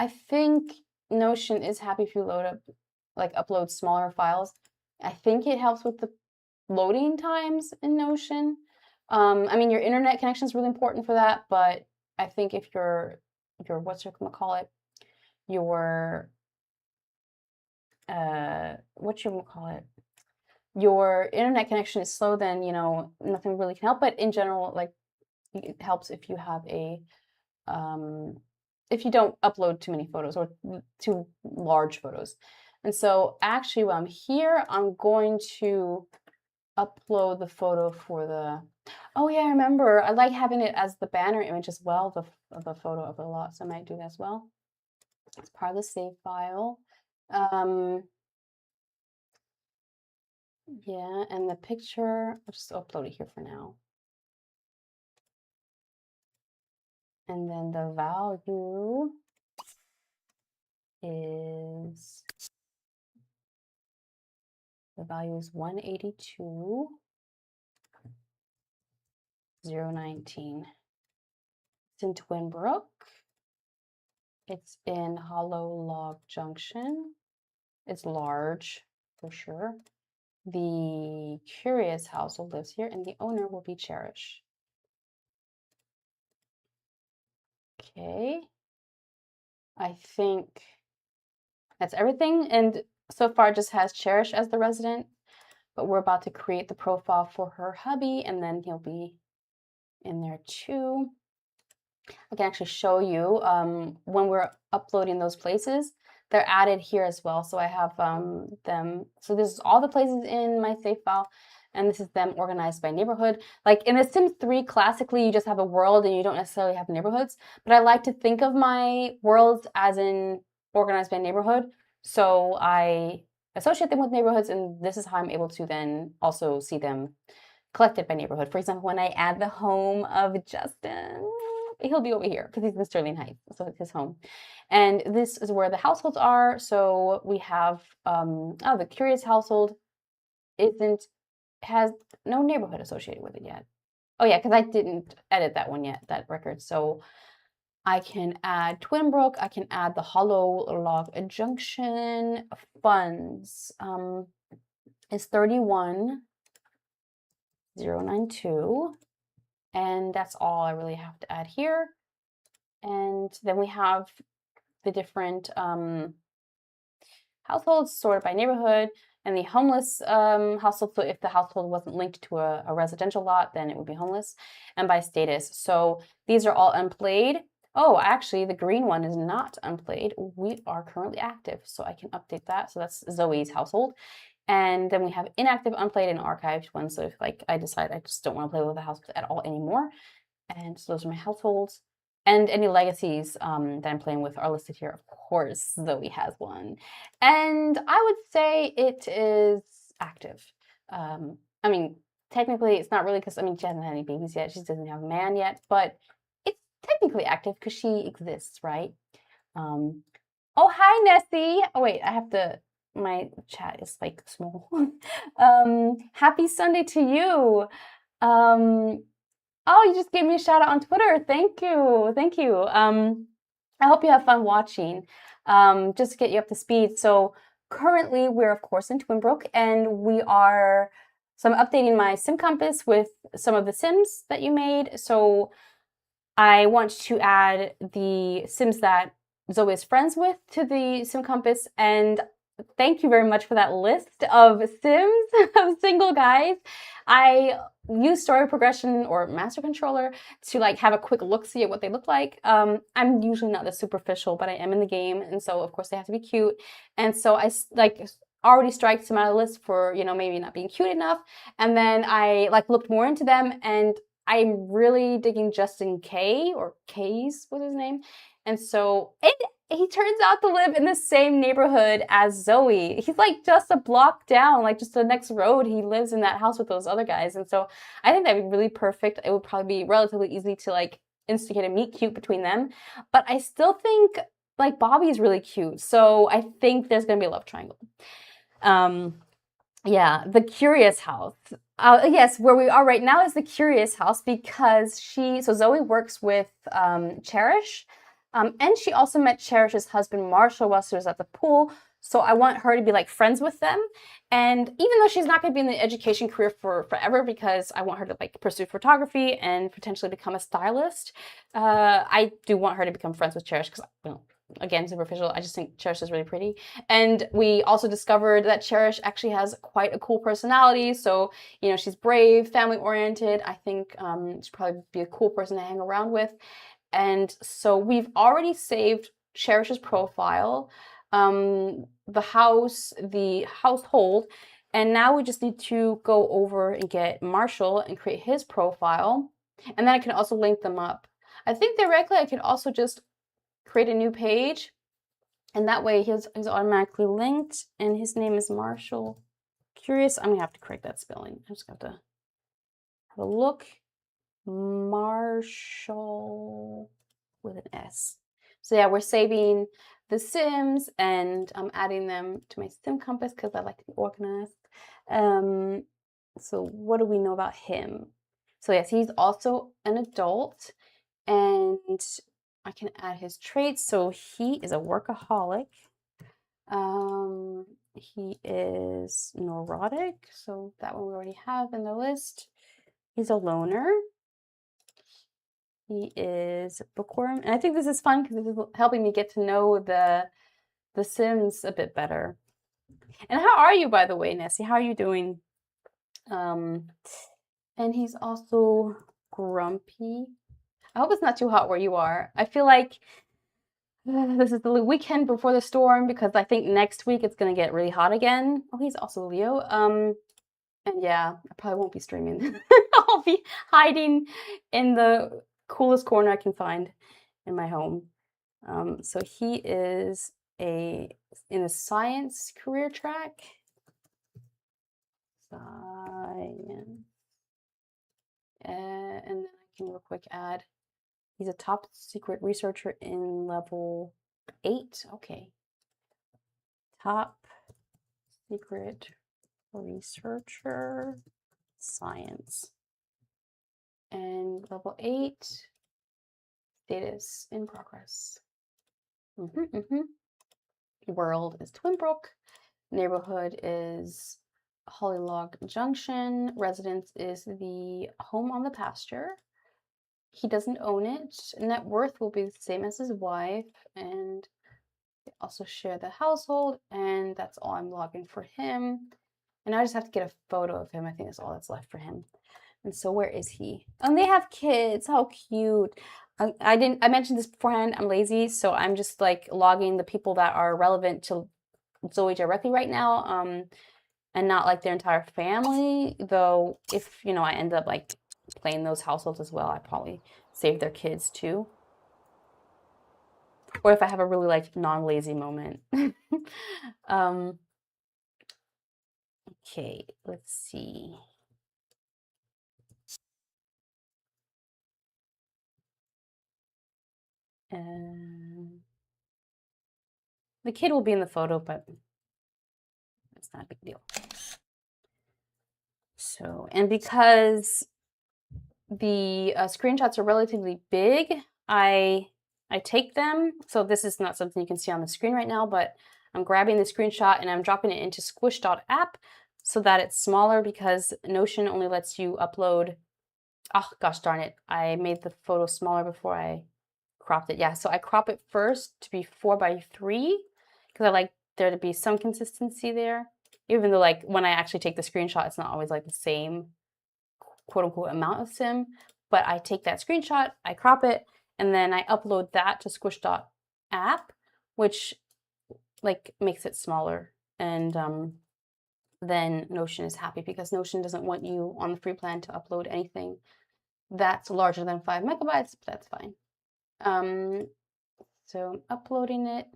think Notion is happy if you load up, like upload smaller files. I think it helps with the loading times in Notion. I mean, your internet connection is really important for that, but I think if your what's your gonna call it, your what you call it, your internet connection is slow, then you know nothing really can help. But in general, like it helps if you have a if you don't upload too many photos or too large photos. And so actually while I'm here, I'm going to upload the photo for the, oh yeah, I remember, I like having it as the banner image as well, the photo of the lot, so I might do that as well. It's part of the save file. Yeah, and the picture, I'll just upload it here for now. And then the value is, 182,019. It's in Twinbrook. It's in Hollow Log Junction. It's large for sure. The Curious household lives here, and the owner will be Cherish. Okay. I think that's everything. And so far it just has Cherish as the resident, but we're about to create the profile for her hubby, and then he'll be in there too. I can actually show you when we're uploading those places, they're added here as well. So I have them, so this is all the places in my save file, and this is them organized by neighborhood. Like in The Sims 3, classically, you just have a world and you don't necessarily have neighborhoods, but I like to think of my worlds as in organized by neighborhood. So I associate them with neighborhoods, and this is how I'm able to then also see them collected by neighborhood. For example, when I add the home of Justin, he'll be over here because he's in Sterling Heights, so it's his home. And this is where the households are. So we have, oh, the Curious household has no neighborhood associated with it yet. Oh yeah, because I didn't edit that one yet, that record. So I can add Twinbrook. I can add the hollow log junction. Funds is 31,092. And that's all I really have to add here. And then we have the different households sorted by neighborhood, and the homeless household. So if the household wasn't linked to a residential lot, then it would be homeless, and by status. So these are all unplayed. Oh, actually, the green one is not unplayed. We are currently active, so I can update that. So that's Zoey's household. And then we have inactive, unplayed, and archived ones. So if like I decide I just don't want to play with the house at all anymore. And so those are my households. And any legacies that I'm playing with are listed here. Of course, Zoey has one. And I would say it is active. I mean, technically, it's not really because, I mean, she hasn't had any babies yet. She doesn't have a man yet. But it's technically active because she exists, right? Oh, hi, Nessie. Oh, wait, I have to, my chat is like small. Happy Sunday to you. Oh, you just gave me a shout out on Twitter. Thank you. Thank you. I hope you have fun watching. Just to get you up to speed. So currently we're of course in Twinbrook, and so I'm updating my sim compass with some of the sims that you made. So I want to add the sims that Zoe is friends with to the sim compass, and thank you very much for that list of sims of single guys. I use story progression or master controller to like have a quick look-see at what they look like. I'm usually not this superficial, but I am in the game, and so of course they have to be cute. And so I like already striked some out of the list for, you know, maybe not being cute enough. And then I like looked more into them, and I'm really digging Justin K, or K's was his name. And so he turns out to live in the same neighborhood as Zoey. He's like just a block down, like just the next road. He lives in that house with those other guys. And so I think that'd be really perfect. It would probably be relatively easy to like instigate a meet cute between them. But I still think like Bobby's really cute. So I think there's gonna be a love triangle. Yeah, the Curious House. Yes, where we are right now is the Curious House because so Zoey works with Cherish. And she also met Cherish's husband, Marshall, while she was at the pool. So I want her to be like friends with them. And even though she's not going to be in the education career for forever, because I want her to like pursue photography and potentially become a stylist, I do want her to become friends with Cherish because, well, again, superficial, I just think Cherish is really pretty. And we also discovered that Cherish actually has quite a cool personality. So, you know, she's brave, family oriented. I think she'd probably be a cool person to hang around with. And so we've already saved Cherish's profile, the house, the household, and now we just need to go over and get Marshall and create his profile. And then I can also link them up. I think theoretically I could also just create a new page, and that way he's automatically linked, and his name is Marshall Curious. I'm gonna have to correct that spelling. I just have to have a look. Marshall with an S. So yeah, we're saving the Sims, and I'm adding them to my Sim Compass because I like to be organized. So what do we know about him? So yes, he's also an adult, and I can add his traits. So he is a workaholic. He is neurotic, so that one we already have in the list. He's a loner. He is bookworm, and I think this is fun because this is helping me get to know the Sims a bit better. And how are you, by the way, Nessie? How are you doing? And he's also grumpy. I hope it's not too hot where you are. I feel like this is the weekend before the storm because I think next week it's gonna get really hot again. Oh, he's also Leo. And yeah, I probably won't be streaming. I'll be hiding in the coolest corner I can find in my home. So he is in a science career track. Science. And then I can real quick add, he's a top secret researcher in level 8. Okay. Top secret researcher, science. And level 8, Status in progress. World is Twinbrook. Neighborhood is Hollylog Junction. Residence is the home on the pasture. He doesn't own it. Net worth will be the same as his wife, and they also share the household, and that's all I'm logging for him. And I just have to get a photo of him. I think that's all that's left for him. And so where is he? And they have kids. How cute. I mentioned this beforehand. I'm lazy, so I'm just like logging the people that are relevant to Zoey directly right now, and not like their entire family. Though if I end up like playing those households as well, I probably save their kids too. Or if I have a really like non-lazy moment. Okay, let's see. The kid will be in the photo, but it's not a big deal. So, and because the screenshots are relatively big, I take them. So this is not something you can see on the screen right now, but I'm grabbing the screenshot and I'm dropping it into squish.app so that it's smaller, because Notion only lets you upload. Oh gosh darn it, I made the photo smaller before I cropped it. Yeah, so I crop it first to be 4:3 because I like there to be some consistency there, even though like when I actually take the screenshot, it's not always like the same quote unquote amount of sim. But I take that screenshot, I crop it, and then I upload that to squish.app, which like makes it smaller. And then Notion is happy, because Notion doesn't want you on the free plan to upload anything that's larger than 5 megabytes, but that's fine. So I'm uploading it,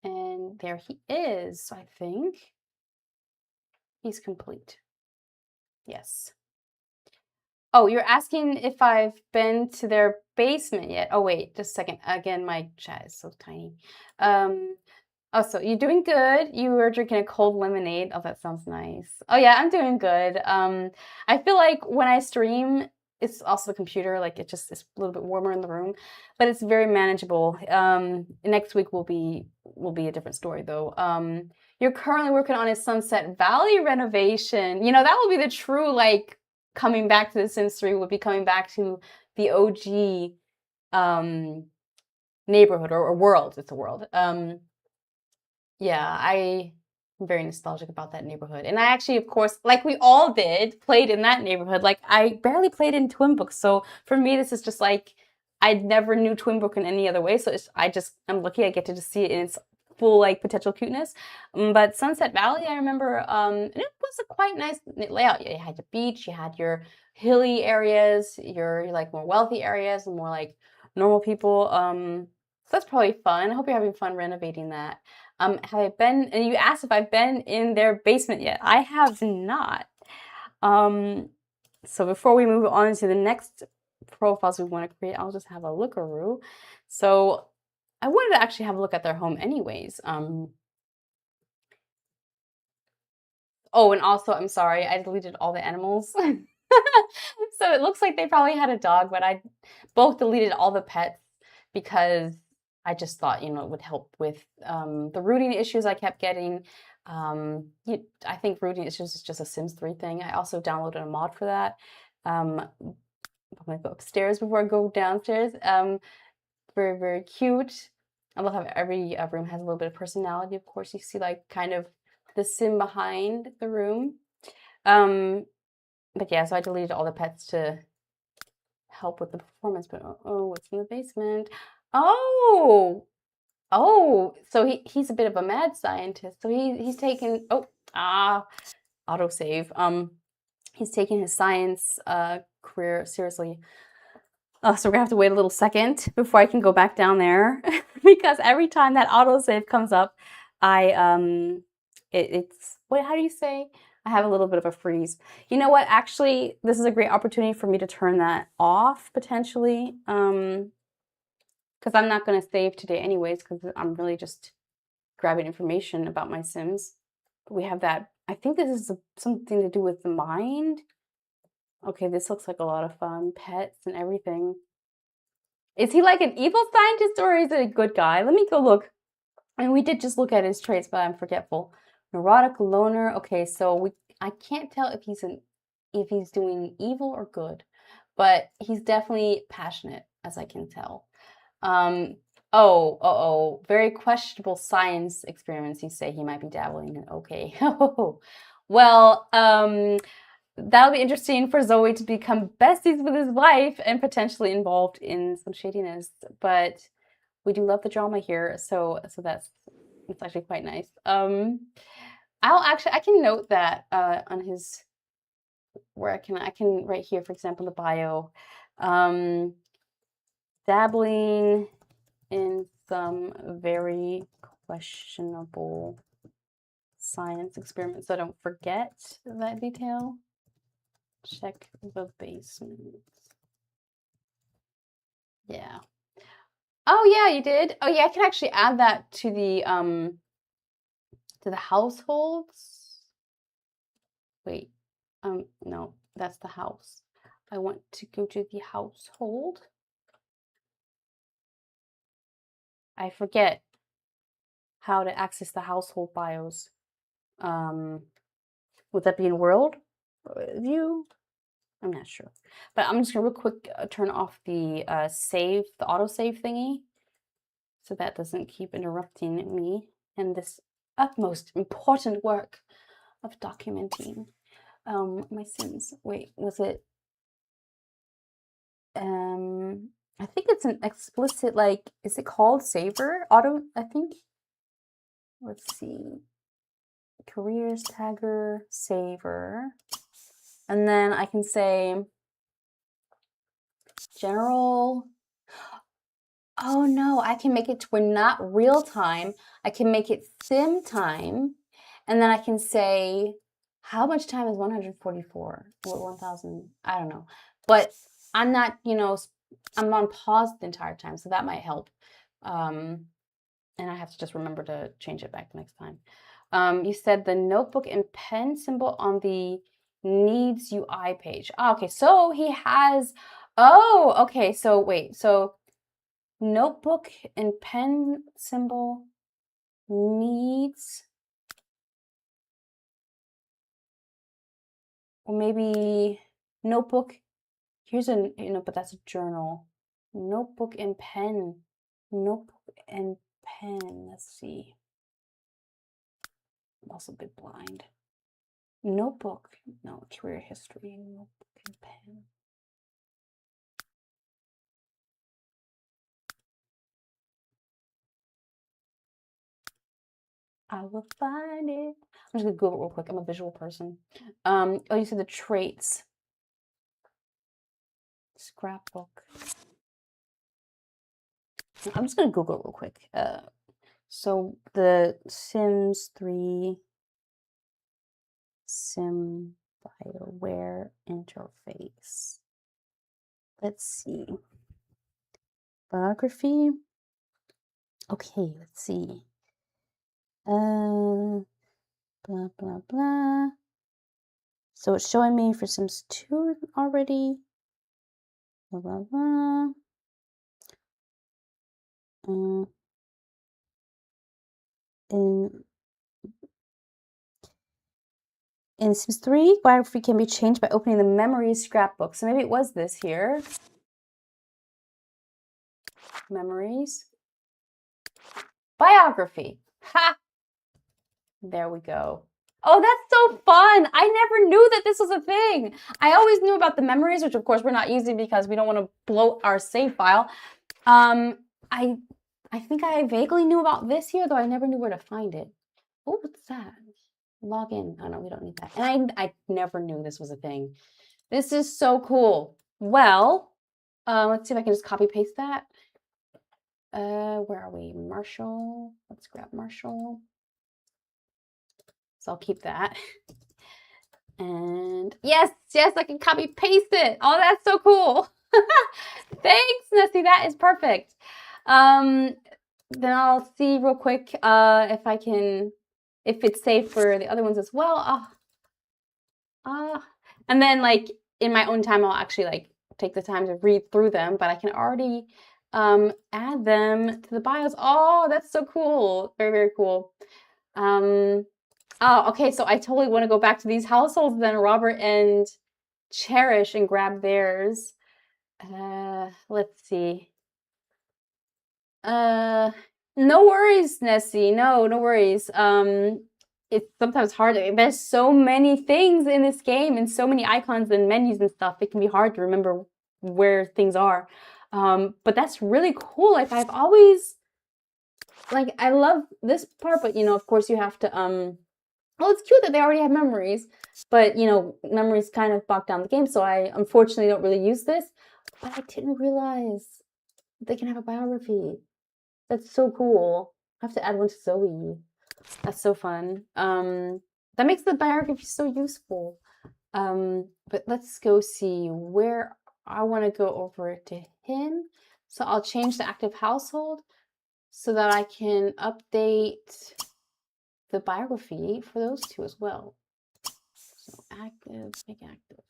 and there he is. So I think he's complete. Yes. Oh, you're asking if I've been to their basement yet. Oh, wait, just a second. Again, my chat is so tiny. Oh, so you're doing good. You were drinking a cold lemonade. Oh, that sounds nice. Oh yeah, I'm doing good. I feel like when I stream, it's also the computer, like it just is a little bit warmer in the room, but it's very manageable. Next week will be a different story though. You're currently working on a Sunset Valley renovation. That will be the true like coming back to The Sims 3, would be coming back to the OG neighborhood or world. It's a world. Yeah, I'm very nostalgic about that neighborhood. And I actually, of course, like we all did, played in that neighborhood. Like I barely played in Twinbrook. So for me, this is just like, I never knew Twinbrook in any other way. So I'm lucky I get to just see it in its full like potential cuteness. But Sunset Valley, I remember, and it was a quite nice layout. You had your beach, you had your hilly areas, your like more wealthy areas, and more like normal people. So that's probably fun. I hope you're having fun renovating that. Have I been, and you asked if I've been in their basement yet. I have not. So before we move on to the next profiles we want to create, I'll just have a lookaroo. So I wanted to actually have a look at their home anyways. Oh, and also, I'm sorry, I deleted all the animals. So it looks like they probably had a dog, but I both deleted all the pets because I just thought, it would help with the rooting issues I kept getting. I think rooting issues is just a Sims 3 thing. I also downloaded a mod for that. I'm gonna go upstairs before I go downstairs. Very, very cute. I love how every room has a little bit of personality. Of course, you see like kind of the Sim behind the room. But yeah, so I deleted all the pets to help with the performance. But oh, what's in the basement? Oh, so he's a bit of a mad scientist. So he's taken autosave. He's taking his science career seriously. So we're gonna have to wait a little second before I can go back down there because every time that autosave comes up, it's wait, how do you say? I have a little bit of a freeze. You know what? Actually, this is a great opportunity for me to turn that off potentially. Because I'm not going to save today anyways, because I'm really just grabbing information about my Sims. But we have that. I think this is something to do with the mind. Okay, this looks like a lot of fun. Pets and everything. Is he like an evil scientist or is he a good guy? Let me go look. And we did just look at his traits, but I'm forgetful. Neurotic loner. Okay, so I can't tell if he's doing evil or good, but he's definitely passionate, as I can tell. Very questionable science experiments. You say he might be dabbling in. Okay. Well, that'll be interesting for Zoey to become besties with his wife and potentially involved in some shadiness. But we do love the drama here, so it's actually quite nice. I can note that on his where I can right here, for example, the bio, dabbling in some very questionable science experiments. So I don't forget that detail. Check the basement. Yeah. Oh yeah, you did. Oh yeah, I can actually add that to the households. Wait. No, that's the house. I want to go to the household. I forget how to access the household bios. Would that be in world view? I'm not sure, but I'm just gonna real quick turn off the the autosave thingy, so that doesn't keep interrupting me in this utmost important work of documenting my sins. Wait, was it? I think it's an explicit, like, is it called saver? Auto, I think. Let's see. Careers, tagger, saver. And then I can say general. Oh no, I can make it to where not real time. I can make it sim time. And then I can say, how much time is 144? What 1000? I don't know. But I'm not, I'm on pause the entire time, so that might help. And I have to just remember to change it back the next time. You said the notebook and pen symbol on the needs UI page. Oh, okay, so he has, okay, so wait, so notebook and pen symbol needs, or maybe notebook, here's but that's a journal. Notebook and pen, notebook and pen, let's see. I'm also a bit blind. Notebook, no, career history, notebook and pen. I will find it. I'm just gonna Google it real quick. I'm a visual person. Oh, you said the traits. Scrapbook. I'm just gonna Google it real quick. So the Sims 3 Sim Bioware interface. Let's see. Biography. Okay, let's see. Blah blah blah. So it's showing me for Sims 2 already. Blah blah blah. In Sims 3, biography can be changed by opening the memories scrapbook. So maybe it was this here. Memories. Biography. Ha! There we go. Oh, that's so fun. I never knew that this was a thing. I always knew about the memories, which of course we're not using because we don't want to bloat our save file. I think I vaguely knew about this here, though I never knew where to find it. Oh, what's that? Log in. Oh no, we don't need that. And I never knew this was a thing. This is so cool. Well, let's see if I can just copy paste that. Where are we? Marshall. Let's grab Marshall. So I'll keep that. And yes, I can copy paste it. Oh, that's so cool. Thanks, Nessie. That is perfect. Then I'll see real quick if it's safe for the other ones as well. And then like in my own time, I'll actually like take the time to read through them, but I can already add them to the bios. Oh, that's so cool. Very, very cool. Oh, okay, so I totally want to go back to these households then, Robert and Cherish, and grab theirs. Let's see. No worries, Nessie. No worries. It's sometimes hard. There's so many things in this game and so many icons and menus and stuff. It can be hard to remember where things are. But that's really cool. Like I've always, like, I love this part, but of course you have to, well, it's cute that they already have memories, but memories kind of bog down the game. So I unfortunately don't really use this, but I didn't realize they can have a biography. That's so cool. I have to add one to Zoey. That's so fun. That makes the biography so useful. But let's go see where I want to go over to him. So I'll change the active household so that I can update the biography for those two as well. So active, make active.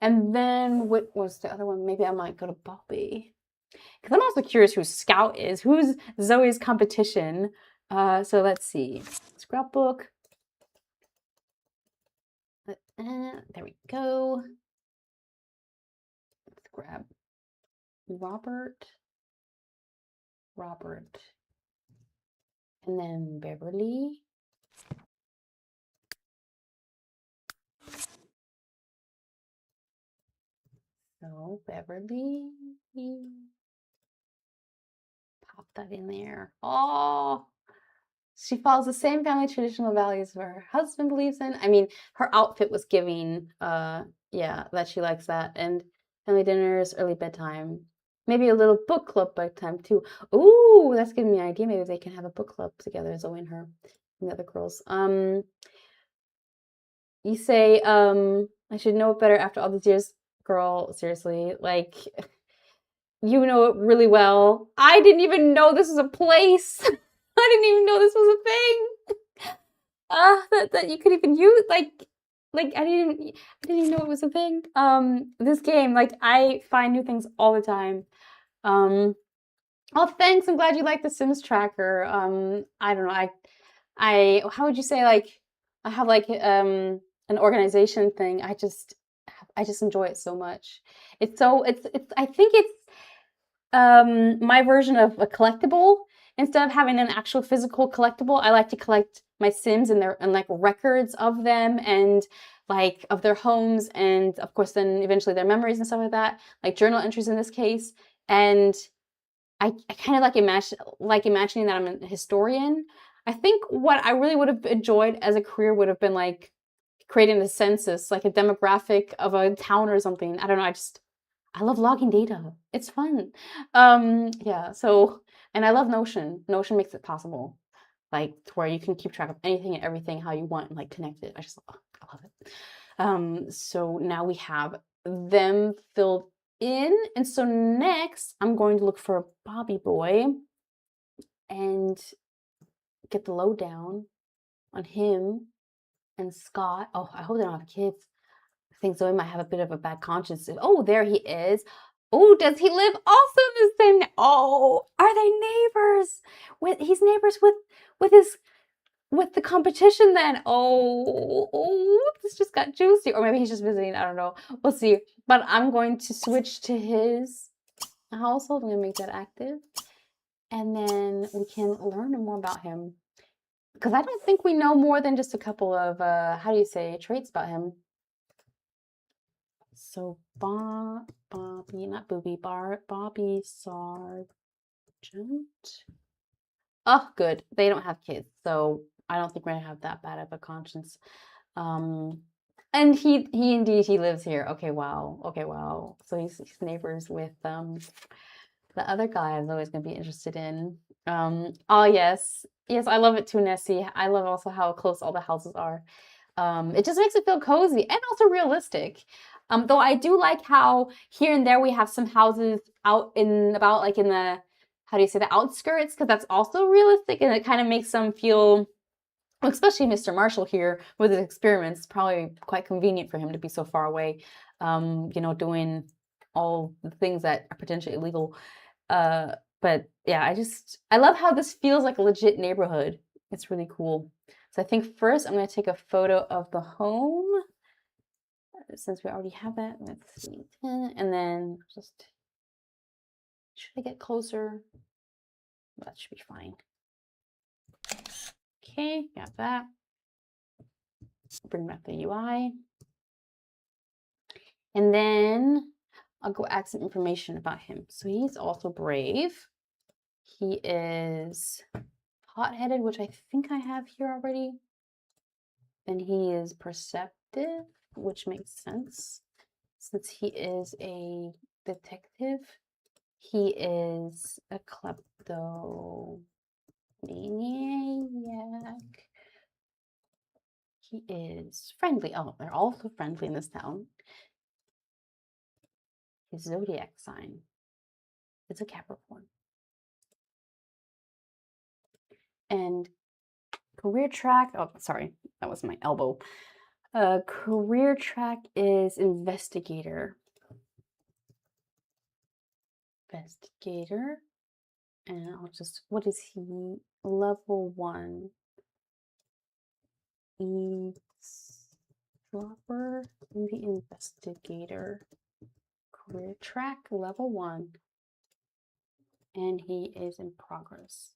And then what was the other one? Maybe I might go to Bobby. Because I'm also curious who Scout is. Who's Zoey's competition? So let's see. Scrapbook. There we go. Let's grab Robert. And then Beverly. So Beverly. Pop that in there. Oh, she follows the same family traditional values her husband believes in. I mean, her outfit was giving, yeah, that she likes that. And family dinners, early bedtime. Maybe a little book club bedtime too. Ooh, that's giving me an idea. Maybe they can have a book club together, Zoe and her and the other girls. You say, I should know it better after all these years. Girl, seriously, like, you know it really well. I didn't even know this was a place. I didn't even know this was a thing. That you could even use, like I didn't even know it was a thing. This game, like, I find new things all the time. Oh, thanks. I'm glad you like the Sims tracker. I don't know. How would you say, like, I have like an organization thing. I just enjoy it so much. It's I think it's my version of a collectible. Instead of having an actual physical collectible, I like to collect my Sims and like records of them and like of their homes, and of course then eventually their memories and stuff like that, like journal entries in this case. And I kind of like imagining that I'm a historian. I think what I really would have enjoyed as a career would have been like creating a census, like a demographic of a town or something. I don't know. I love logging data. It's fun. Yeah. So, and I love Notion. Notion makes it possible, like to where you can keep track of anything and everything how you want and like connect it. I love it. So now we have them filled in, and so next I'm going to look for Bobby Boy and get the lowdown on him and Scott. Oh, I hope they don't have kids. I think Zoe might have a bit of a bad conscience. Oh, there he is. Oh, does he live also in the same? Oh, are they neighbors? He's neighbors with the competition then. Oh, this just got juicy. Or maybe he's just visiting. I don't know. We'll see. But I'm going to switch to his household. I'm going to make that active. And then we can learn more about him. Because I don't think we know more than just a couple of, how do you say, traits about him. So Bobby, not Booby, Bobby Sargent. Oh, good. They don't have kids, so I don't think we're gonna have that bad of a conscience. And he indeed he lives here. Okay, wow. Okay, wow. So he's neighbors with the other guy I was always gonna be interested in. Oh yes. Yes, I love it too, Nessie. I love also how close all the houses are. It just makes it feel cozy and also realistic. Though I do like how here and there we have some houses out in about like in the, how do you say, the outskirts, because that's also realistic and it kind of makes them feel, especially Mr. Marshall here with his experiments, it's probably quite convenient for him to be so far away, doing all the things that are potentially illegal. But yeah, I love how this feels like a legit neighborhood. It's really cool. So I think first I'm going to take a photo of the home. Since we already have that, let's see. And then just, should I get closer? That should be fine. Okay, got that. Bring back the UI. And then I'll go add some information about him. So he's also brave. He is hot-headed, which I think I have here already. Then he is perceptive, which makes sense since he is a detective. He is a kleptomaniac. He is friendly. Oh, they're also friendly in this town. His zodiac sign is a Capricorn. And career track, oh, sorry, that was my elbow. Career track is investigator. Investigator. And I'll just, what is he? Level 1. Eavesdropper, the investigator. Career track, level 1. And he is in progress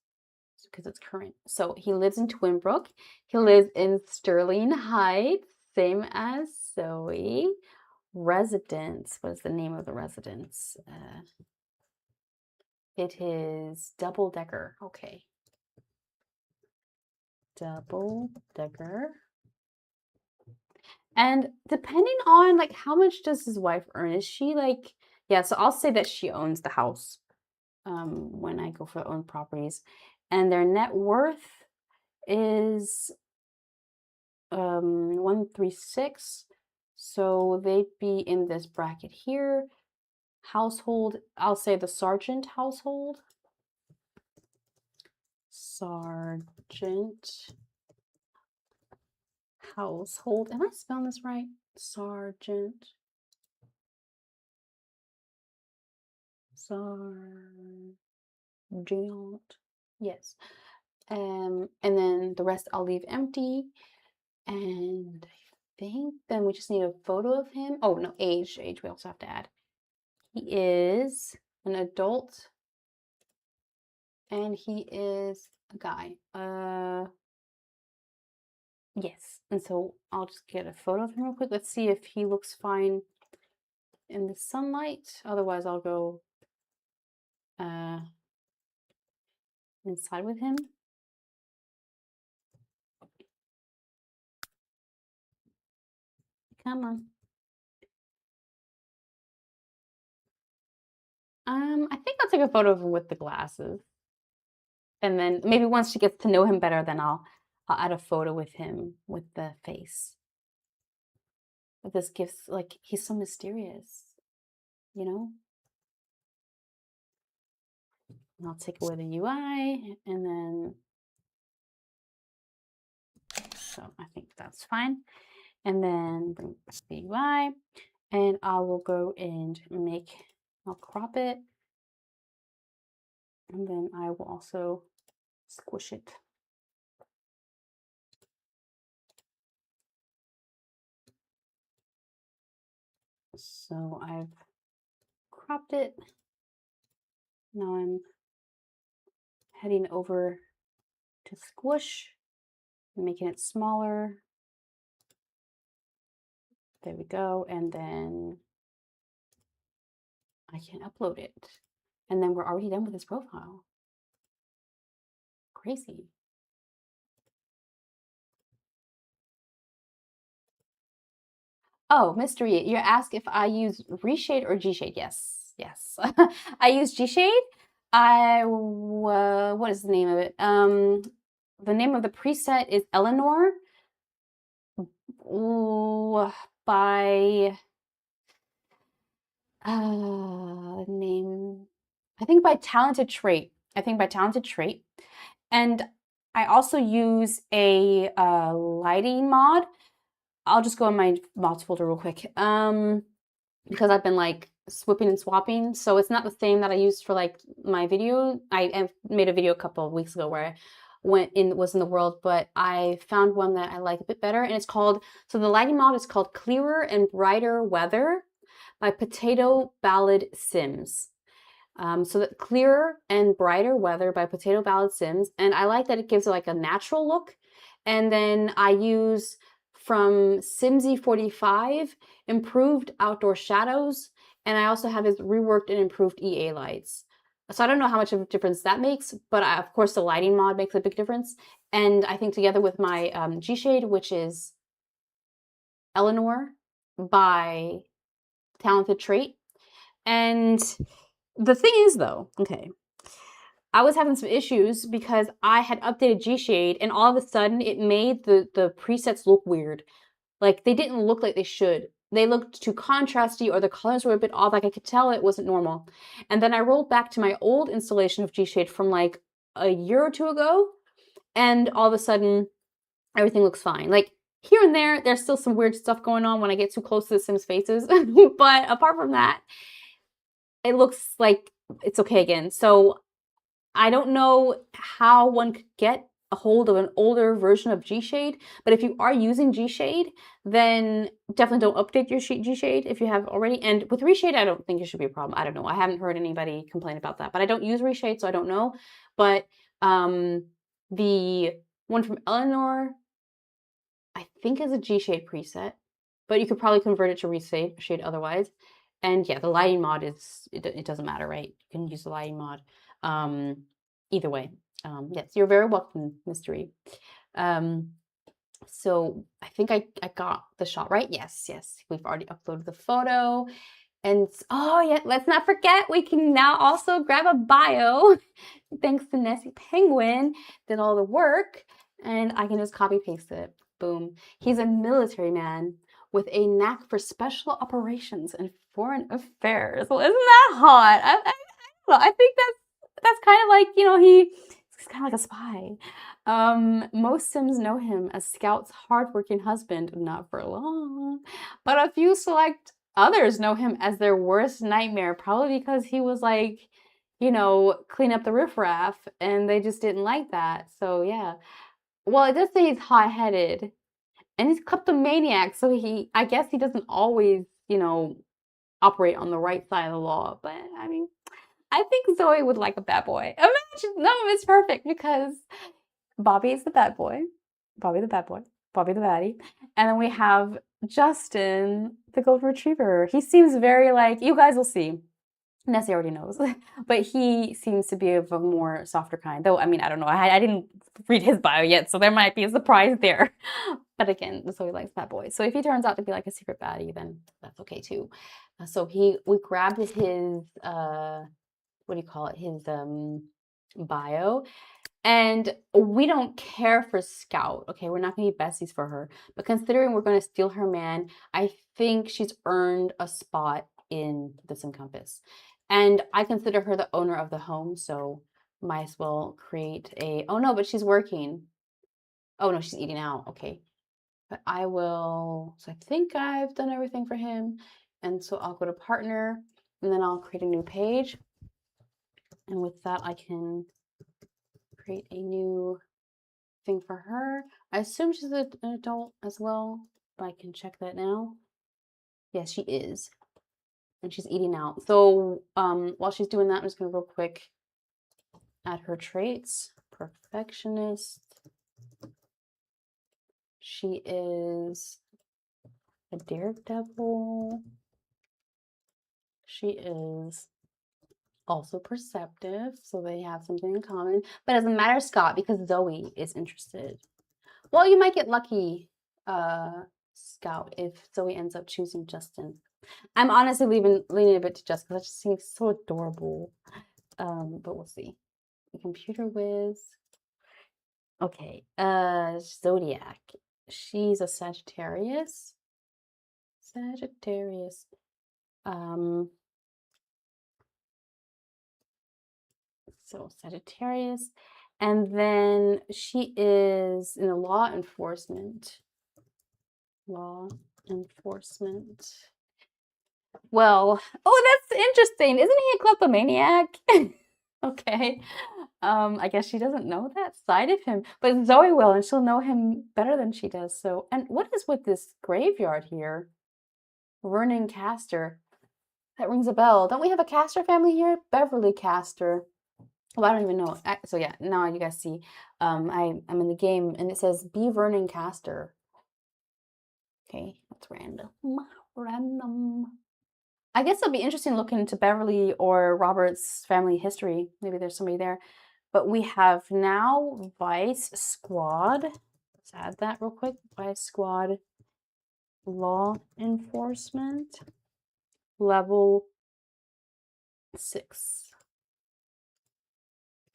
because it's current. So he lives in Twinbrook. He lives in Sterling Heights, same as Zoey. Residence, what is the name of the residence? It is double decker. Okay. Double decker. And depending on like how much does his wife earn? Is she like, yeah, so I'll say that she owns the house when I go for own properties. And their net worth is 136. So they'd be in this bracket here. Household, I'll say the sergeant household. Sergeant household. Am I spelling this right? Sergeant. Sergeant. Yes. And then the rest I'll leave empty. And I think then we just need a photo of him. Oh, no, age. Age we also have to add. He is an adult. And he is a guy. Yes. And so I'll just get a photo of him real quick. Let's see if he looks fine in the sunlight. Otherwise, I'll go inside with him. Come on. I think I'll take a photo of him with the glasses. And then maybe once she gets to know him better, then I'll add a photo with him with the face. But this gives, like, he's so mysterious, you know? And I'll take away the UI, and then, so I think that's fine. And then bring back the UI, and I will go and I'll crop it. And then I will also squish it. So I've cropped it. Now I'm heading over to squish, making it smaller. There we go. And then I can upload it. And then we're already done with this profile. Crazy. Oh, mystery. You ask if I use Reshade or G-Shade. Yes, yes. I use G-Shade. What is the name of it? The name of the preset is Eleanor. By name, I think by Talented Trait. And I also use a lighting mod. I'll just go in my mods folder real quick. Because I've been like swapping and swapping. So it's not the same that I used for like my video. I made a video a couple of weeks ago where I was in the world, but I found one that I like a bit better, and it's called, so the lighting mod is called Clearer and Brighter Weather by Potato Ballad Sims. So that Clearer and Brighter Weather by Potato Ballad Sims, and I like that it gives it like a natural look. And then I use from Simsy 45 Improved Outdoor Shadows, and I also have his reworked and improved EA lights. So I don't know how much of a difference that makes, but of course the lighting mod makes a big difference. And I think together with my G-Shade, which is Eleanor by Talented Trait. And the thing is though, okay, I was having some issues because I had updated G-Shade and all of a sudden it made the presets look weird. Like they didn't look like they should. They looked too contrasty, or the colors were a bit off. Like I could tell it wasn't normal. And then I rolled back to my old installation of G-Shade from like a year or two ago, and all of a sudden everything looks fine. Like here and there, there's still some weird stuff going on when I get too close to the Sims faces. But apart from that, it looks like it's okay again. So I don't know how one could get a hold of an older version of G-Shade, but if you are using G-Shade, then definitely don't update your G-Shade if you have already. And with Reshade, I don't think it should be a problem. I don't know. I haven't heard anybody complain about that, but I don't use Reshade, so I don't know. But the one from Eleanor, I think is a G-Shade preset, but you could probably convert it to Reshade otherwise. And yeah, the lighting mod is, it doesn't matter, right? You can use the lighting mod. Either way. Yes, you're very welcome, Mystery. So I think I got the shot right. Yes, we've already uploaded the photo. And oh yeah, let's not forget, we can now also grab a bio. Thanks to Nessie Penguin, did all the work, and I can just copy paste it. Boom. He's a military man with a knack for special operations and foreign affairs. Well, isn't that hot? I don't know. I think that's kind of like, you know, he's kind of like a spy. Most Sims know him as Scout's hardworking husband, not for long, but a few select others know him as their worst nightmare, probably because he was like, you know, clean up the riffraff, and they just didn't like that. So yeah. Well, it does say he's hot-headed, and he's kleptomaniac, so I guess he doesn't always, you know, operate on the right side of the law. But I mean, I think Zoey would like a bad boy. Imagine, no, it's perfect because Bobby is the bad boy. Bobby the bad boy. Bobby the baddie. And then we have Justin, the golden retriever. He seems very like, you guys will see. Nessie already knows, but he seems to be of a more softer kind. Though, I mean, I don't know. I didn't read his bio yet, so there might be a surprise there. But again, Zoey likes bad boys. So if he turns out to be like a secret baddie, then that's okay too. So we grabbed his what do you call it? His bio. And we don't care for Scout, okay? We're not gonna be besties for her. But considering we're gonna steal her man, I think she's earned a spot in the Sim Compass. And I consider her the owner of the home, so might as well create a, oh no, but she's working. Oh no, she's eating out, okay. But I will, so I think I've done everything for him. And so I'll go to partner, and then I'll create a new page. And with that, I can create a new thing for her. I assume she's an adult as well, but I can check that now. Yes, she is. And she's eating out. So while she's doing that, I'm just going to real quick add her traits. Perfectionist. She is a daredevil. She is also perceptive, so they have something in common. But it doesn't matter, Scott, because Zoey is interested. Well, you might get lucky, Scout, if Zoey ends up choosing Justin. I'm honestly leaning a bit to Justin because that just seems so adorable. But we'll see. Computer whiz. Okay, Zodiac. She's a Sagittarius. Sagittarius. So Sagittarius. And then she is in the law enforcement. Law enforcement. Well, oh, that's interesting. Isn't he a kleptomaniac? Okay. I guess she doesn't know that side of him, but Zoey will, and she'll know him better than she does. So, and what is with this graveyard here? Vernon Castor. That rings a bell. Don't we have a Castor family here? Beverly Castor. Well, I don't even know. So yeah, now you guys see, I'm in the game, and it says B. Vernon Castor. Okay, that's random. Random. I guess it'll be interesting looking into Beverly or Robert's family history. Maybe there's somebody there. But we have now Vice Squad. Let's add that real quick. Vice Squad Law Enforcement Level 6.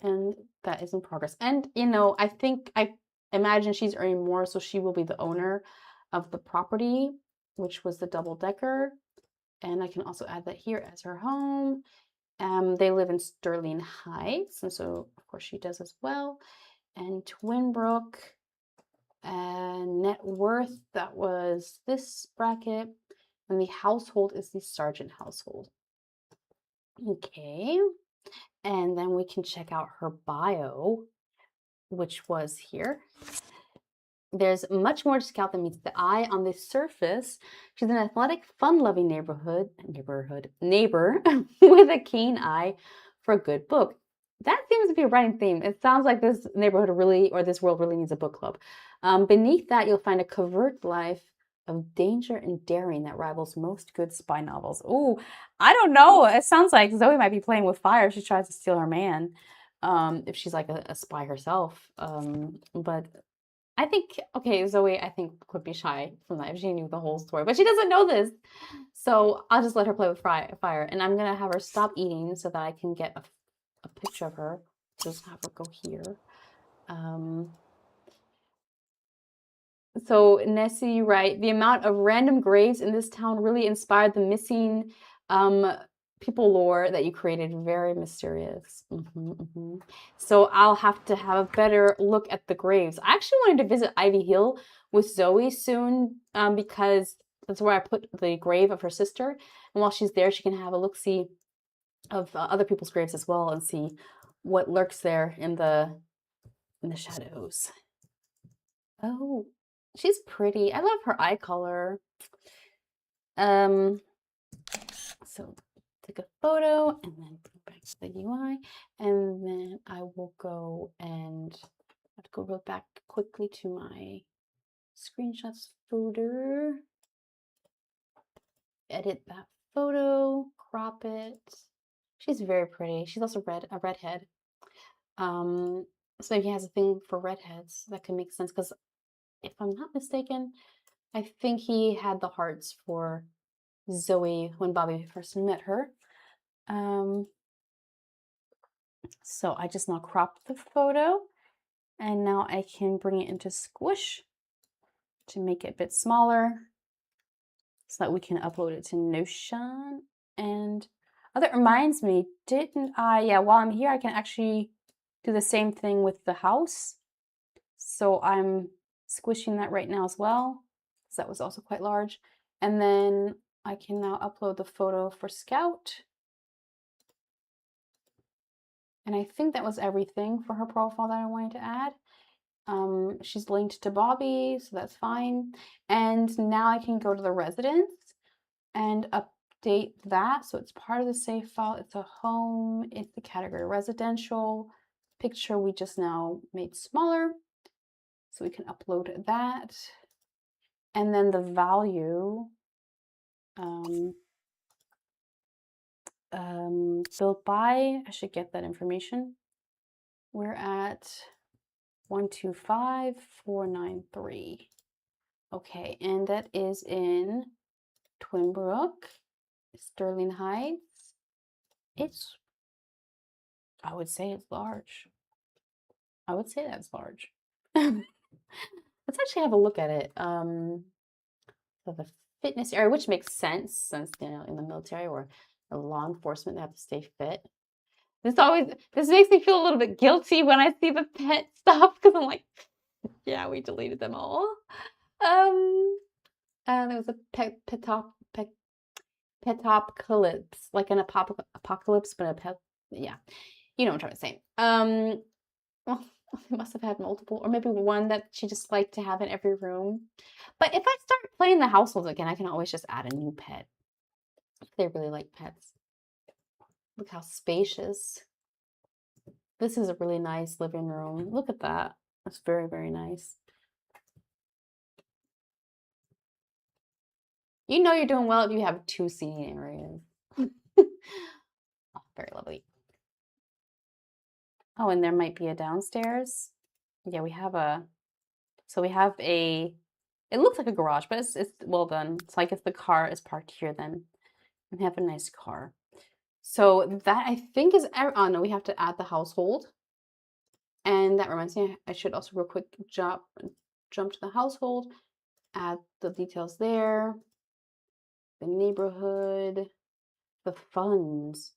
And that is in progress. And, you know, I imagine she's earning more, so she will be the owner of the property, which was the double-decker. And I can also add that here as her home. They live in Sterling Heights, and so, of course, she does as well. And Twinbrook, net worth, that was this bracket. And the household is the Sargent household. Okay. And then we can check out her bio, which was here. There's much more to scout than meets the eye. On the surface, she's an athletic, fun-loving neighbor with a keen eye for a good book. That seems to be a running theme. It sounds like this neighborhood really, or this world really needs a book club. Beneath that, you'll find a covert life of danger and daring that rivals most good spy novels. Ooh, I don't know. It sounds like Zoey might be playing with fire if she tries to steal her man. If she's like a spy herself. But I think, okay, Zoey, I think could be shy from that if she knew the whole story, but she doesn't know this. So I'll just let her play with fire, and I'm gonna have her stop eating so that I can get a picture of her. Just have her go here. So Nessie, right? The amount of random graves in this town really inspired the missing people lore that you created. Very mysterious. So I'll have to have a better look at the graves. I actually wanted to visit Ivy Hill with Zoey soon because that's where I put the grave of her sister. And while she's there, she can have a look-see of other people's graves as well and see what lurks there in the shadows. Oh, she's pretty. I love her eye color. So take a photo and then bring back to the UI, and then I will go and I have to go back quickly to my screenshots folder. Edit that photo, crop it. She's very pretty. She's also a redhead. So maybe he has a thing for redheads. That could make sense because if I'm not mistaken, I think he had the hearts for Zoey when Bobby first met her. So I just now cropped the photo, and now I can bring it into Squish to make it a bit smaller so that we can upload it to Notion. And oh, that reminds me, didn't I? Yeah, while I'm here, I can actually do the same thing with the house. So I'm squishing that right now as well, because that was also quite large. And then I can now upload the photo for Scout. And I think that was everything for her profile that I wanted to add. She's linked to Bobby, so that's fine. And now I can go to the residence and update that. So it's part of the save file. It's a home. It's the category residential. Picture we just now made smaller. So we can upload that. And then the value, built by, I should get that information. We're at 125,493. Okay, and that is in Twinbrook, Sterling Heights. I would say it's large. I would say that's large. Let's actually have a look at it. So the fitness area, which makes sense since, you know, in the military or the law enforcement, they have to stay fit. This makes me feel a little bit guilty when I see the pet stuff because I'm like, yeah, we deleted them all. There was a petopocalypse, like an apocalypse, but a pet. Yeah, you know what I'm trying to say. Well, they must have had multiple, or maybe one that she just liked to have in every room. But if I start playing the household again, I can always just add a new pet. If they really like pets. Look how spacious. This is a really nice living room. Look at that. That's very, very nice. You know you're doing well if you have 2 seating areas. Oh, very lovely. Oh, and there might be a downstairs. Yeah, we have a, so we have a, it looks like a garage, but it's well done. So I guess the car is parked here then. We have a nice car. So that I think is, oh no, we have to add the household. And that reminds me, I should also real quick jump to the household, add the details there, the neighborhood, the funds.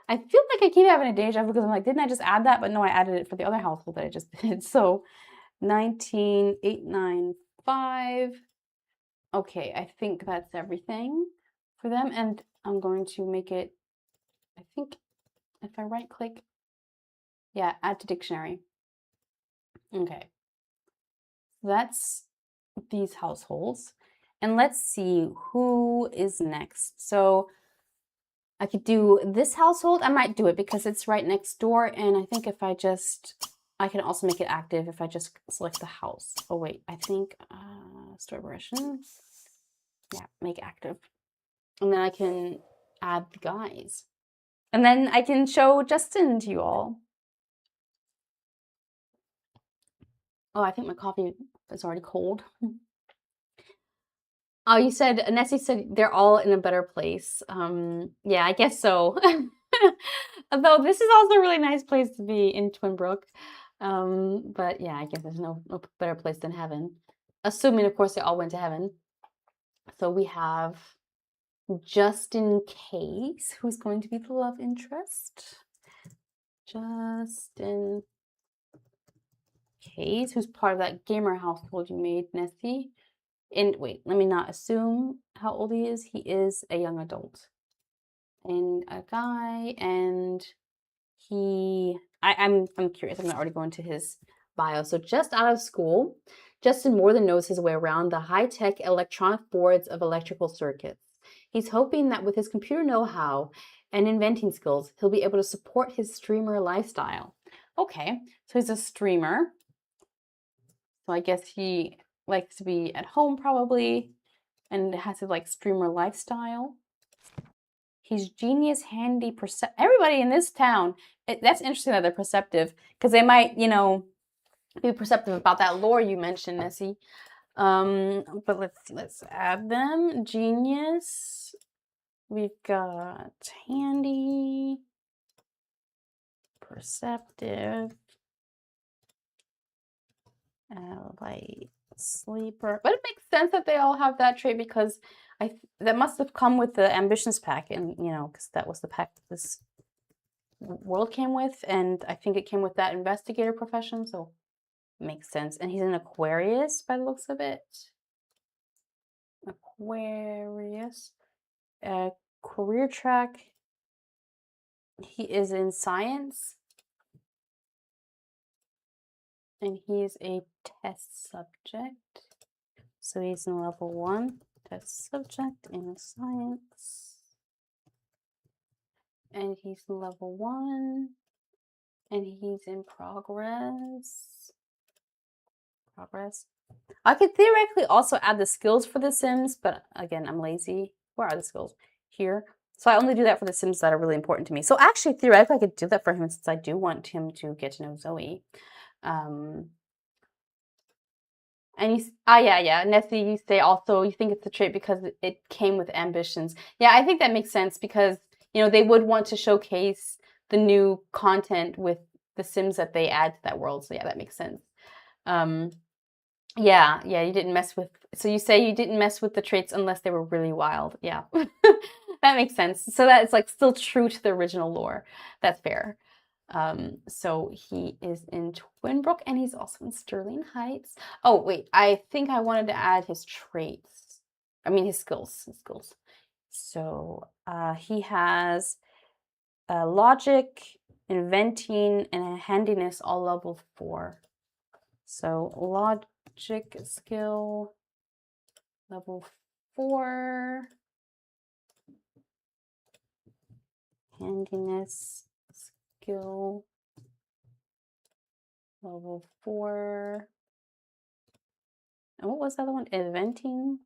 I feel like I keep having a deja vu because I'm like, didn't I just add that? But no, I added it for the other household that I just did. So 19,895. Okay, I think that's everything for them. And I'm going to make it, I think if I right click, yeah, add to dictionary. Okay, that's these households. And let's see who is next. So I could do this household. I might do it because it's right next door. And I think if I just, I can also make it active if I just select the house. Oh wait, I think store version. Yeah, make active. And then I can add the guys. And then I can show Justin to you all. Oh, I think my coffee is already cold. Oh, you said, Nessie said they're all in a better place. Yeah, I guess so. Although this is also a really nice place to be in Twinbrook. But yeah, I guess there's no better place than heaven. Assuming, of course, they all went to heaven. So we have Justin Case, who's going to be the love interest. Justin Case, who's part of that gamer household you made, Nessie. And wait, let me not assume how old he is. He is a young adult. And a guy, and I'm curious. I'm not already going to his bio. So just out of school, Justin more than knows his way around the high-tech electronic boards of electrical circuits. He's hoping that with his computer know-how and inventing skills, he'll be able to support his streamer lifestyle. Okay, so he's a streamer. So I guess he likes to be at home probably and has a like streamer lifestyle. He's genius, handy, everybody in this town, that's interesting that they're perceptive because they might, you know, be perceptive about that lore you mentioned, Nessie. But let's add them. Genius. We've got handy, perceptive, light sleeper. But it makes sense that they all have that trait because that must have come with the ambitions pack, and you know, because that was the pack that this world came with, and I think it came with that investigator profession, so it makes sense. And he's an Aquarius by the looks of it. Aquarius. Career track. He is in science. And he's a test subject. So he's in level 1, test subject in science. And he's in level 1. And he's in progress. I could theoretically also add the skills for the Sims, but again, I'm lazy. Where are the skills? Here. So I only do that for the Sims that are really important to me. So actually, theoretically, I could do that for him since I do want him to get to know Zoey. And he's, yeah. Nessie, you say also you think it's a trait because it came with ambitions. Yeah, I think that makes sense because, you know, they would want to showcase the new content with the Sims that they add to that world. So yeah, that makes sense. Yeah, you didn't mess with, so you say you didn't mess with the traits unless they were really wild. Yeah, that makes sense. So that it's like still true to the original lore. That's fair. So he is in Twinbrook and he's also in Sterling Heights. Oh, wait, I think I wanted to add his traits. I mean, his skills. So he has logic, inventing, and handiness all level 4. So logic skill level 4, handiness skill level 4. And what was the other one? Inventing?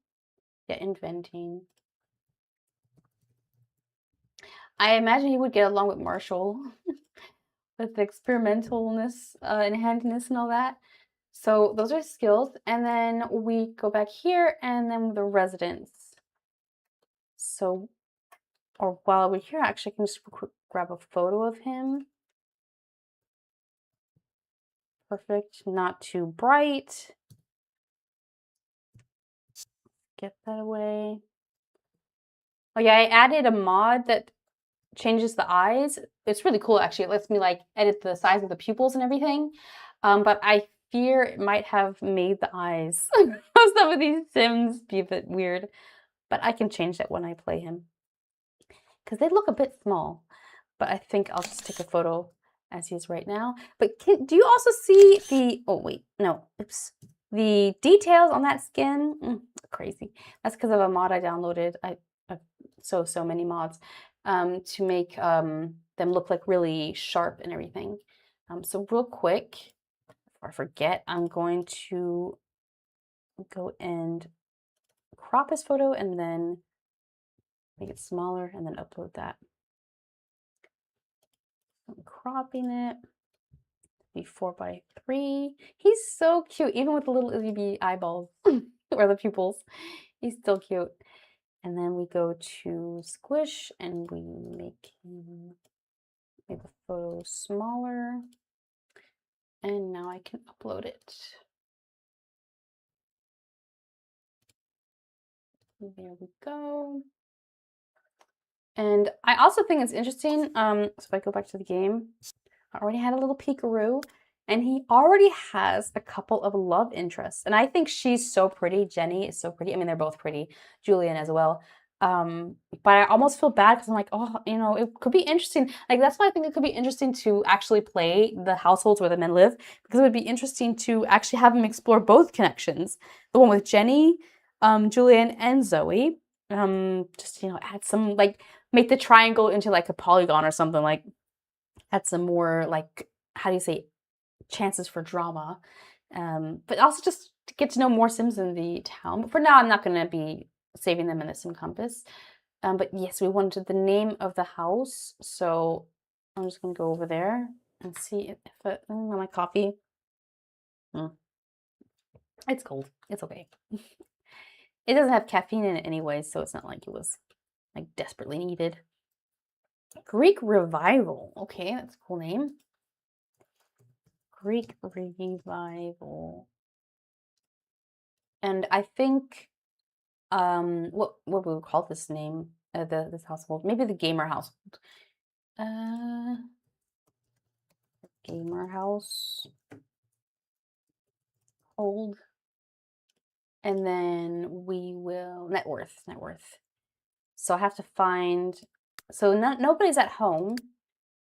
Yeah, inventing. I imagine he would get along with Marshall with the experimentalness and handiness and all that. So those are skills. And then we go back here and then the residence. So, or while we're here, actually, I can just grab a photo of him. Perfect. Not too bright. Get that away. Oh yeah, I added a mod that changes the eyes. It's really cool, actually. It lets me like edit the size of the pupils and everything. But I fear it might have made the eyes of some of these Sims be a bit weird. But I can change that when I play him, because they look a bit small. But I think I'll just take a photo as he is right now. But do you also see the, oh wait, no, oops. The details on that skin, crazy. That's because of a mod I downloaded. I so many mods to make them look like really sharp and everything. So real quick, before I forget, I'm going to go and crop his photo and then make it smaller and then upload that. I'm cropping it. Be 4x3. He's so cute, even with the little itty eyeballs or the pupils. He's still cute. And then we go to squish and we make the photo smaller. And now I can upload it. There we go. And I also think it's interesting. So if I go back to the game, I already had a little peekaroo, and he already has a couple of love interests. And I think she's so pretty. Jenny is so pretty. I mean, they're both pretty. Julian as well. But I almost feel bad because I'm like, oh, you know, it could be interesting. Like, that's why I think it could be interesting to actually play the households where the men live, because it would be interesting to actually have them explore both connections. The one with Jenny, Julian, and Zoey. Just, you know, add some, like, make the triangle into like a polygon or something, like add some more, like, how do you say, chances for drama. But also just to get to know more Sims in the town. But for now, I'm not going to be saving them in the Sim Compass. But yes, we wanted the name of the house. So I'm just going to go over there and see if my coffee. It's cold. It's okay. It doesn't have caffeine in it anyway, so it's not like it was like desperately needed. Greek Revival. Okay, that's a cool name. Greek Revival. And I think what would we call this name? This household. Maybe the gamer household. Gamer house hold. And then we will net worth. So I have to find, so nobody's at home,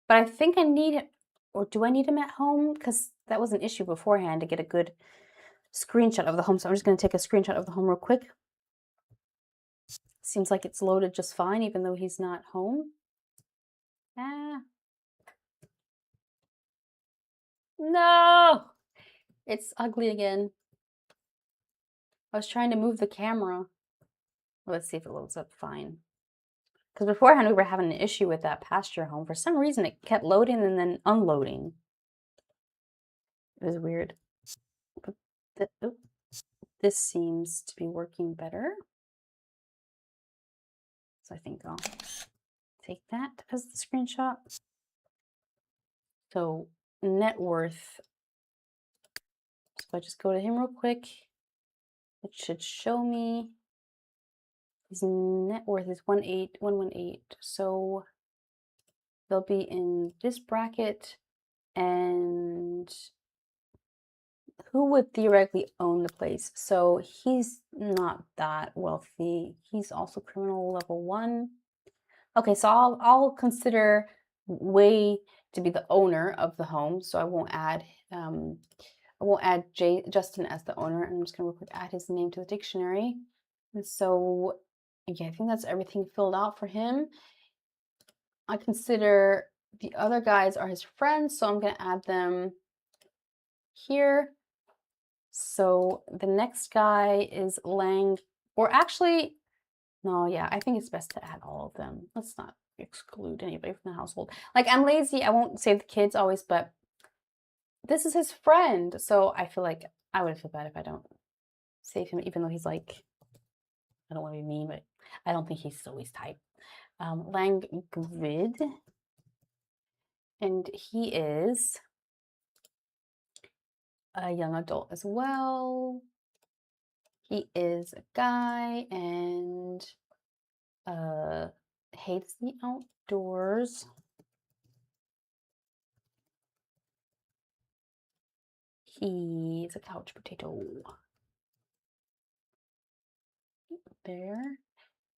but I think I need, or do I need him at home? Because that was an issue beforehand to get a good screenshot of the home. So I'm just going to take a screenshot of the home real quick. Seems like it's loaded just fine, even though he's not home. No! It's ugly again. I was trying to move the camera. Let's see if it loads up fine. Because beforehand we were having an issue with that pasture home. For some reason it kept loading and then unloading. It was weird. But this seems to be working better. So I think I'll take that as the screenshot. So net worth. So if I just go to him real quick, it should show me his net worth is 18118. So they'll be in this bracket. And who would theoretically own the place? So he's not that wealthy. He's also criminal level 1. Okay, so I'll consider Wei to be the owner of the home. So I won't add Justin as the owner. I'm just gonna real quick add his name to the dictionary. And so yeah, I think that's everything filled out for him. I consider the other guys are his friends, so I'm gonna add them here. So the next guy is Lang, or actually, no, yeah, I think it's best to add all of them. Let's not exclude anybody from the household. Like, I'm lazy, I won't save the kids always, but this is his friend. So I feel like I would feel bad if I don't save him, even though he's like, I don't want to be mean, but I don't think he's Zoey's type. Lang Grid, and he is a young adult as well. He is a guy and hates the outdoors. He's a couch potato. There.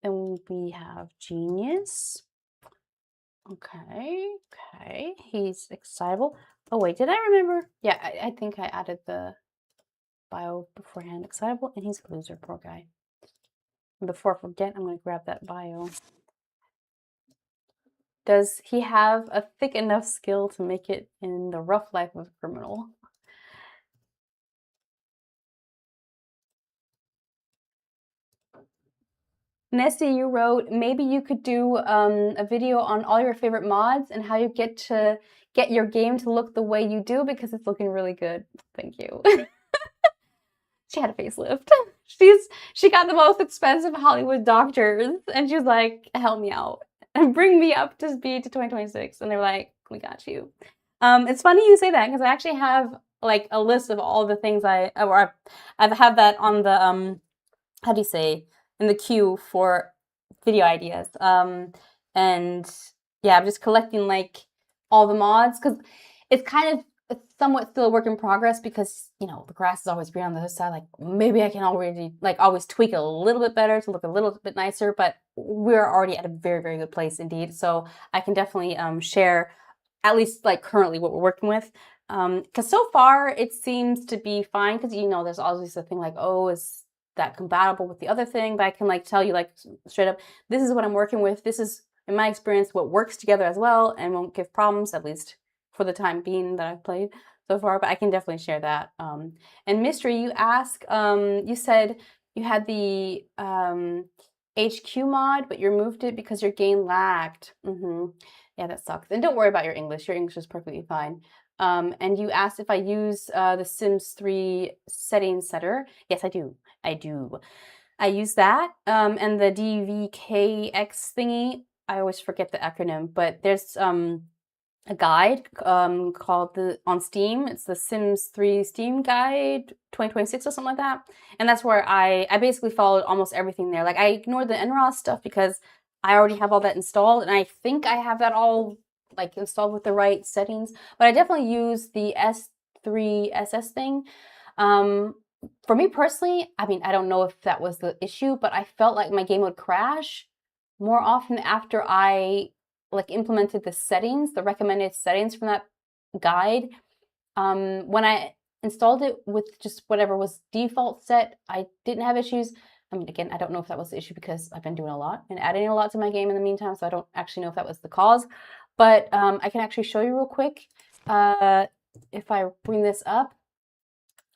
Then we have Genius. Okay. He's excitable. Oh wait, did I remember? Yeah, I think I added the bio beforehand. Excitable, and he's a loser, poor guy. And before I forget, I'm gonna grab that bio. Does he have a thick enough skill to make it in the rough life of a criminal? Nessie, you wrote, maybe you could do a video on all your favorite mods and how you get your game to look the way you do, because it's looking really good. Thank you. She had a facelift. She got the most expensive Hollywood doctors, and she was like, help me out and bring me up to speed to 2026. And they were like, we got you. It's funny you say that, because I actually have like a list of all the things I've had that on the how do you say, in the queue for video ideas. And yeah, I'm just collecting like all the mods, because it's kind of, it's somewhat still a work in progress, because you know the grass is always green on the other side. Like, maybe I can already like always tweak it a little bit better to look a little bit nicer, but we're already at a very, very good place indeed. So I can definitely share at least like currently what we're working with. Because so far it seems to be fine, because you know there's always a thing like, oh, is that compatible with the other thing? But I can like tell you like straight up, this is what I'm working with. This is, in my experience, what works together as well and won't give problems, at least for the time being that I've played so far. But I can definitely share that. And Mystery, you ask, you said you had the HQ mod, but you removed it because your game lagged. Yeah, that sucks. And don't worry about your English. Your English is perfectly fine. And you asked if I use the Sims 3 settings setter. Yes, I do. I use that. And the DVKX thingy, I always forget the acronym, but there's a guide called on Steam. It's the Sims 3 Steam Guide 2026 or something like that. And that's where I basically followed almost everything there. Like, I ignored the NROS stuff because I already have all that installed, and I think I have that all like installed with the right settings. But I definitely use the S3SS thing. For me personally, I mean, I don't know if that was the issue, but I felt like my game would crash more often after I like implemented the settings, the recommended settings from that guide. When I installed it with just whatever was default set, I didn't have issues. I mean, again, I don't know if that was the issue because I've been doing a lot and adding a lot to my game in the meantime, so I don't actually know if that was the cause. But I can actually show you real quick if I bring this up.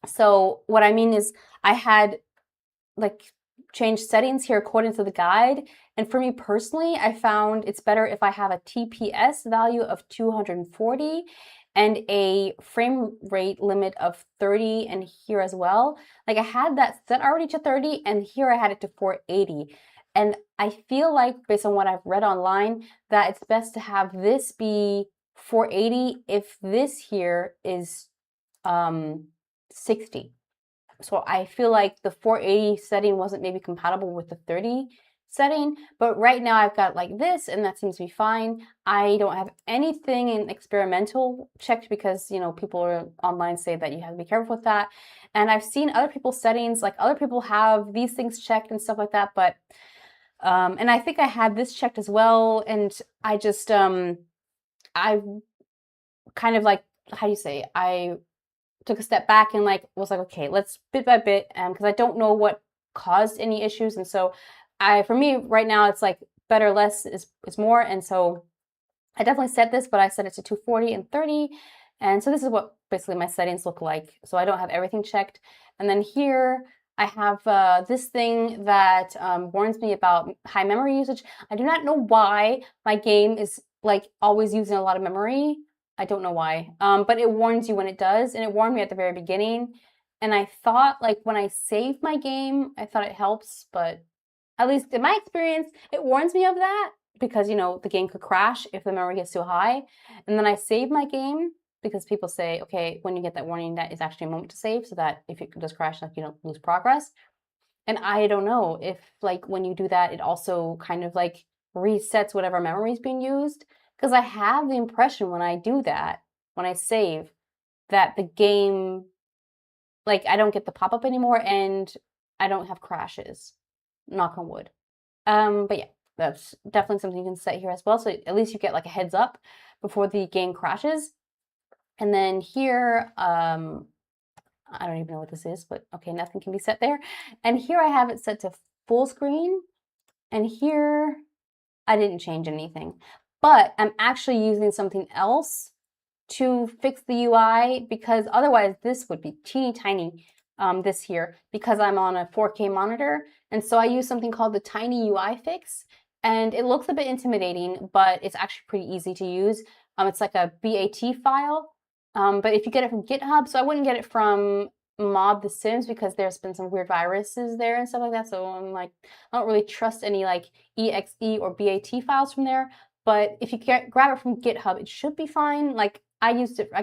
So what I mean is I had like changed settings here according to the guide. And for me personally, I found it's better if I have a TPS value of 240 and a frame rate limit of 30, and here as well. Like, I had that set already to 30, and here I had it to 480. And I feel like, based on what I've read online, that it's best to have this be 480 if this here is 60. So I feel like the 480 setting wasn't maybe compatible with the 30. setting. But right now I've got like this, and that seems to be fine. I don't have anything in experimental checked because, you know, people are online say that you have to be careful with that. And I've seen other people's settings, like other people have these things checked and stuff like that. But and I think I had this checked as well. And I just I kind of like, how do you say, I took a step back and like was like, okay, let's bit by bit, because I don't know what caused any issues. And so for me right now, it's like better less is more. And so I definitely set this, but I set it to 240 and 30. And so this is what basically my settings look like. So I don't have everything checked. And then here I have this thing that warns me about high memory usage. I do not know why my game is like always using a lot of memory. I don't know why, but it warns you when it does, and it warned me at the very beginning. And I thought, like, when I save my game, I thought it helps, but at least in my experience, it warns me of that because, you know, the game could crash if the memory gets too high. And then I save my game because people say, okay, when you get that warning, that is actually a moment to save so that if it does crash, like, you don't lose progress. And I don't know if, like, when you do that, it also kind of like resets whatever memory is being used. Because I have the impression when I do that, when I save, that the game, like, I don't get the pop-up anymore and I don't have crashes. Knock on wood. But yeah, that's definitely something you can set here as well. So at least you get like a heads up before the game crashes. And then here, I don't even know what this is, but okay, nothing can be set there. And here I have it set to full screen. And here I didn't change anything. But I'm actually using something else to fix the UI because otherwise this would be teeny tiny, this here, because I'm on a 4K monitor. And so I use something called the Tiny UI Fix. And it looks a bit intimidating, but it's actually pretty easy to use. It's like a BAT file. But if you get it from GitHub, so I wouldn't get it from Mod The Sims because there's been some weird viruses there and stuff like that. So I'm like, I don't really trust any like EXE or BAT files from there. But if you grab it from GitHub, it should be fine. Like I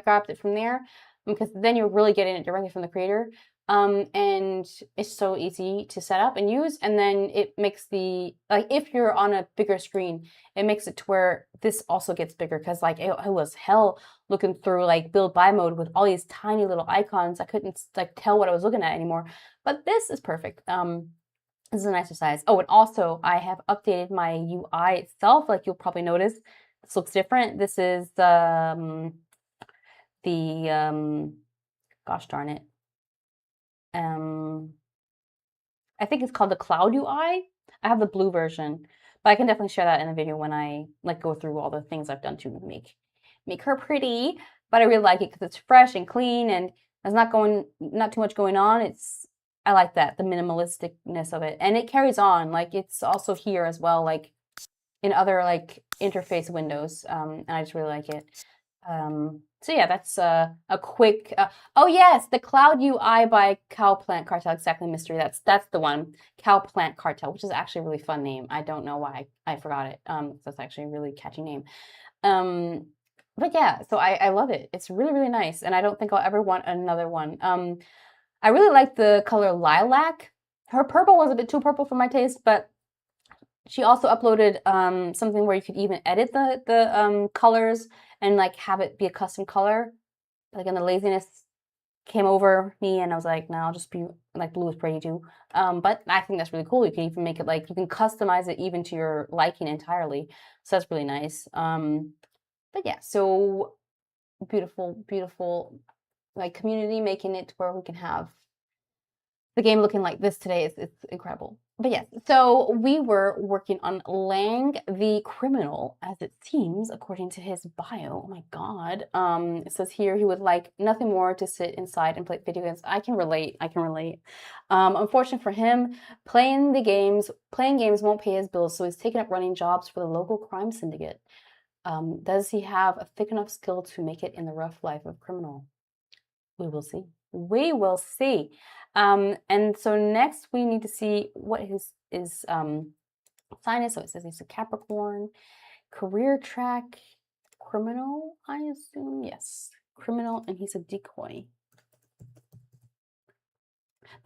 grabbed it from there because then you're really getting it directly from the creator. And it's so easy to set up and use. And then it makes like if you're on a bigger screen, it makes it to where this also gets bigger because like it was hell looking through like build by mode with all these tiny little icons. I couldn't like tell what I was looking at anymore. But this is perfect. This is an exercise. Oh, and also I have updated my UI itself. Like you'll probably notice, this looks different. This is gosh darn it. I think it's called the Cloud UI. I have the blue version, but I can definitely share that in the video when I like go through all the things I've done to make her pretty. But I really like it because it's fresh and clean and there's not too much going on. I like that, the minimalisticness of it. And it carries on, like it's also here as well, like in other like interface windows. And I just really like it. So yeah, that's a quick, oh yes, the Cloud UI by Cow Plant Cartel, exactly, mystery. That's the one, Cow Plant Cartel, which is actually a really fun name. I don't know why I forgot it. That's actually a really catchy name. But yeah, so I love it. It's really, really nice. And I don't think I'll ever want another one. I really like the color lilac. Her purple was a bit too purple for my taste, but she also uploaded something where you could even edit the colors and like have it be a custom color. Like, and the laziness came over me and I was like, no, I'll just be like blue is pretty too. But I think that's really cool. You can even make it like, you can customize it even to your liking entirely. So that's really nice. But yeah, so beautiful, beautiful like community making it to where we can have the game looking like this today. It's incredible. But yes, so we were working on Lang the criminal, as it seems, according to his bio. Oh my god. It says here he would like nothing more to sit inside and play video games. I can relate. I can relate. Unfortunately for him, playing games won't pay his bills, so he's taken up running jobs for the local crime syndicate. Does he have a thick enough skill to make it in the rough life of criminal? We will see. We will see. And so next we need to see what his sign is. So it says he's a Capricorn, career track, criminal, I assume. Yes, criminal, and he's a decoy.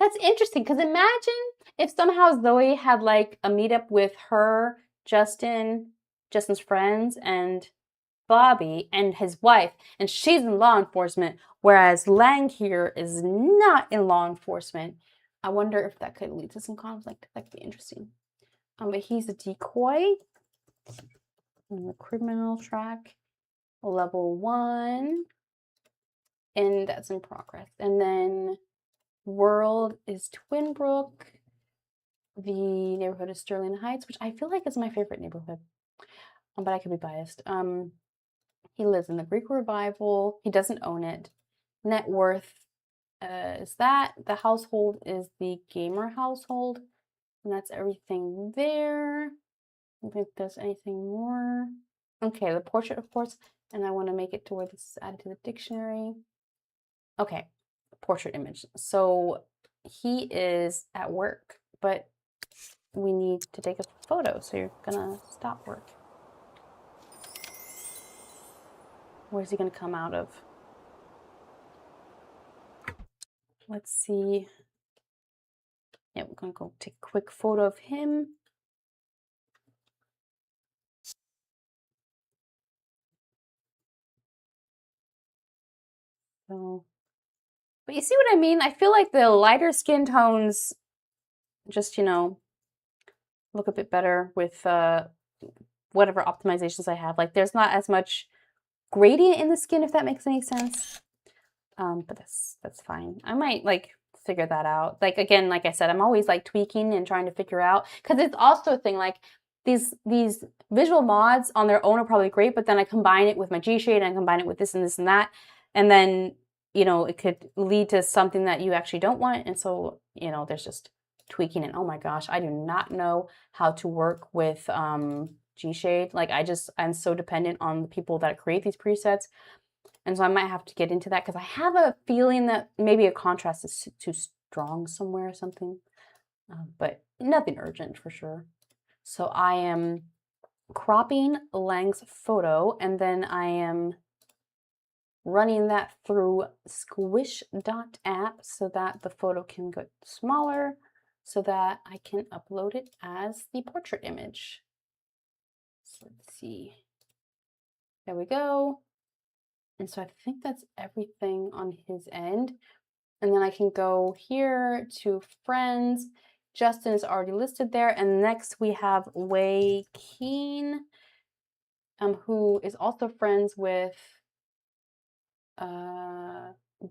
That's interesting because imagine if somehow Zoey had like a meetup with her, Justin's friends, and Bobby and his wife, and she's in law enforcement, whereas Lang here is not in law enforcement. I wonder if that could lead to some conflict. That could be interesting. But he's a decoy in the criminal track, level 1, and that's in progress. And then world is Twinbrook. The neighborhood is Sterling Heights, which I feel like is my favorite neighborhood, but I could be biased. He lives in the Greek Revival. He doesn't own it. Net worth is that. The household is the gamer household, and that's everything there. I don't think there's anything more. Okay, the portrait, of course, and I want to make it to where this is added to the dictionary. Okay, portrait image. So he is at work, but we need to take a photo, so you're gonna stop work. Where's he gonna come out of? Let's see. Yeah, we're gonna go take a quick photo of him. So, but you see what I mean? I feel like the lighter skin tones just, look a bit better with whatever optimizations I have. Like there's not as much gradient in the skin, if that makes any sense. But that's fine. I might like figure that out. Like again, like I said, I'm always like tweaking and trying to figure out, because it's also a thing like these visual mods on their own are probably great, but then I combine it with my G shade and I combine it with this and this and that, and then it could lead to something that you actually don't want. And so there's just tweaking. And oh my gosh, I do not know how to work with G shade. Like I'm so dependent on the people that create these presets. And so I might have to get into that because I have a feeling that maybe a contrast is too strong somewhere or something. But nothing urgent for sure. So I am cropping Lang's photo, and then I am running that through squish.app so that the photo can get smaller so that I can upload it as the portrait image. So let's see. There we go. And so I think that's everything on his end. And then I can go here to friends. Justin is already listed there. And next we have Wei Keen, who is also friends with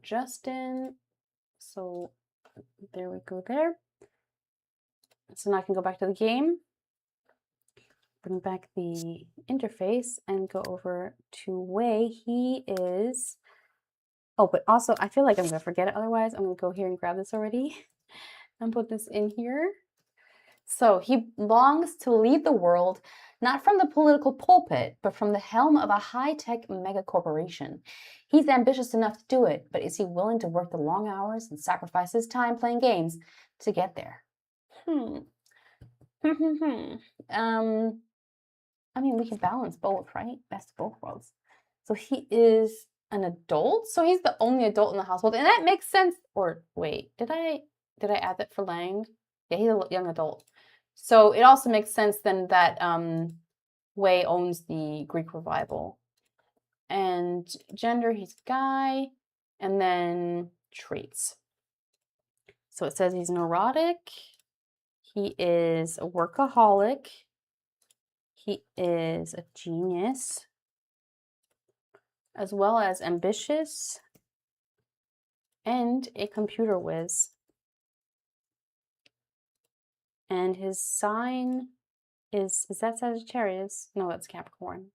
Justin. So there we go there. So now I can go back to the game, bring back the interface, and go over to Wei. He is... Oh, but also, I feel like I'm going to forget it otherwise. I'm going to go here and grab this already and put this in here. So he longs to lead the world, not from the political pulpit, but from the helm of a high-tech mega corporation. He's ambitious enough to do it, but is he willing to work the long hours and sacrifice his time playing games to get there? I mean, we can balance both, right? Best of both worlds. So he is an adult, so he's the only adult in the household, and that makes sense. Or wait, did I add that for Lang? Yeah, he's a young adult. So it also makes sense then that Wei owns the Greek Revival. And gender, he's a guy. And then traits. So it says he's neurotic. He is a workaholic. He is a genius, as well as ambitious and a computer whiz. And his sign is that Sagittarius? No, that's Capricorn.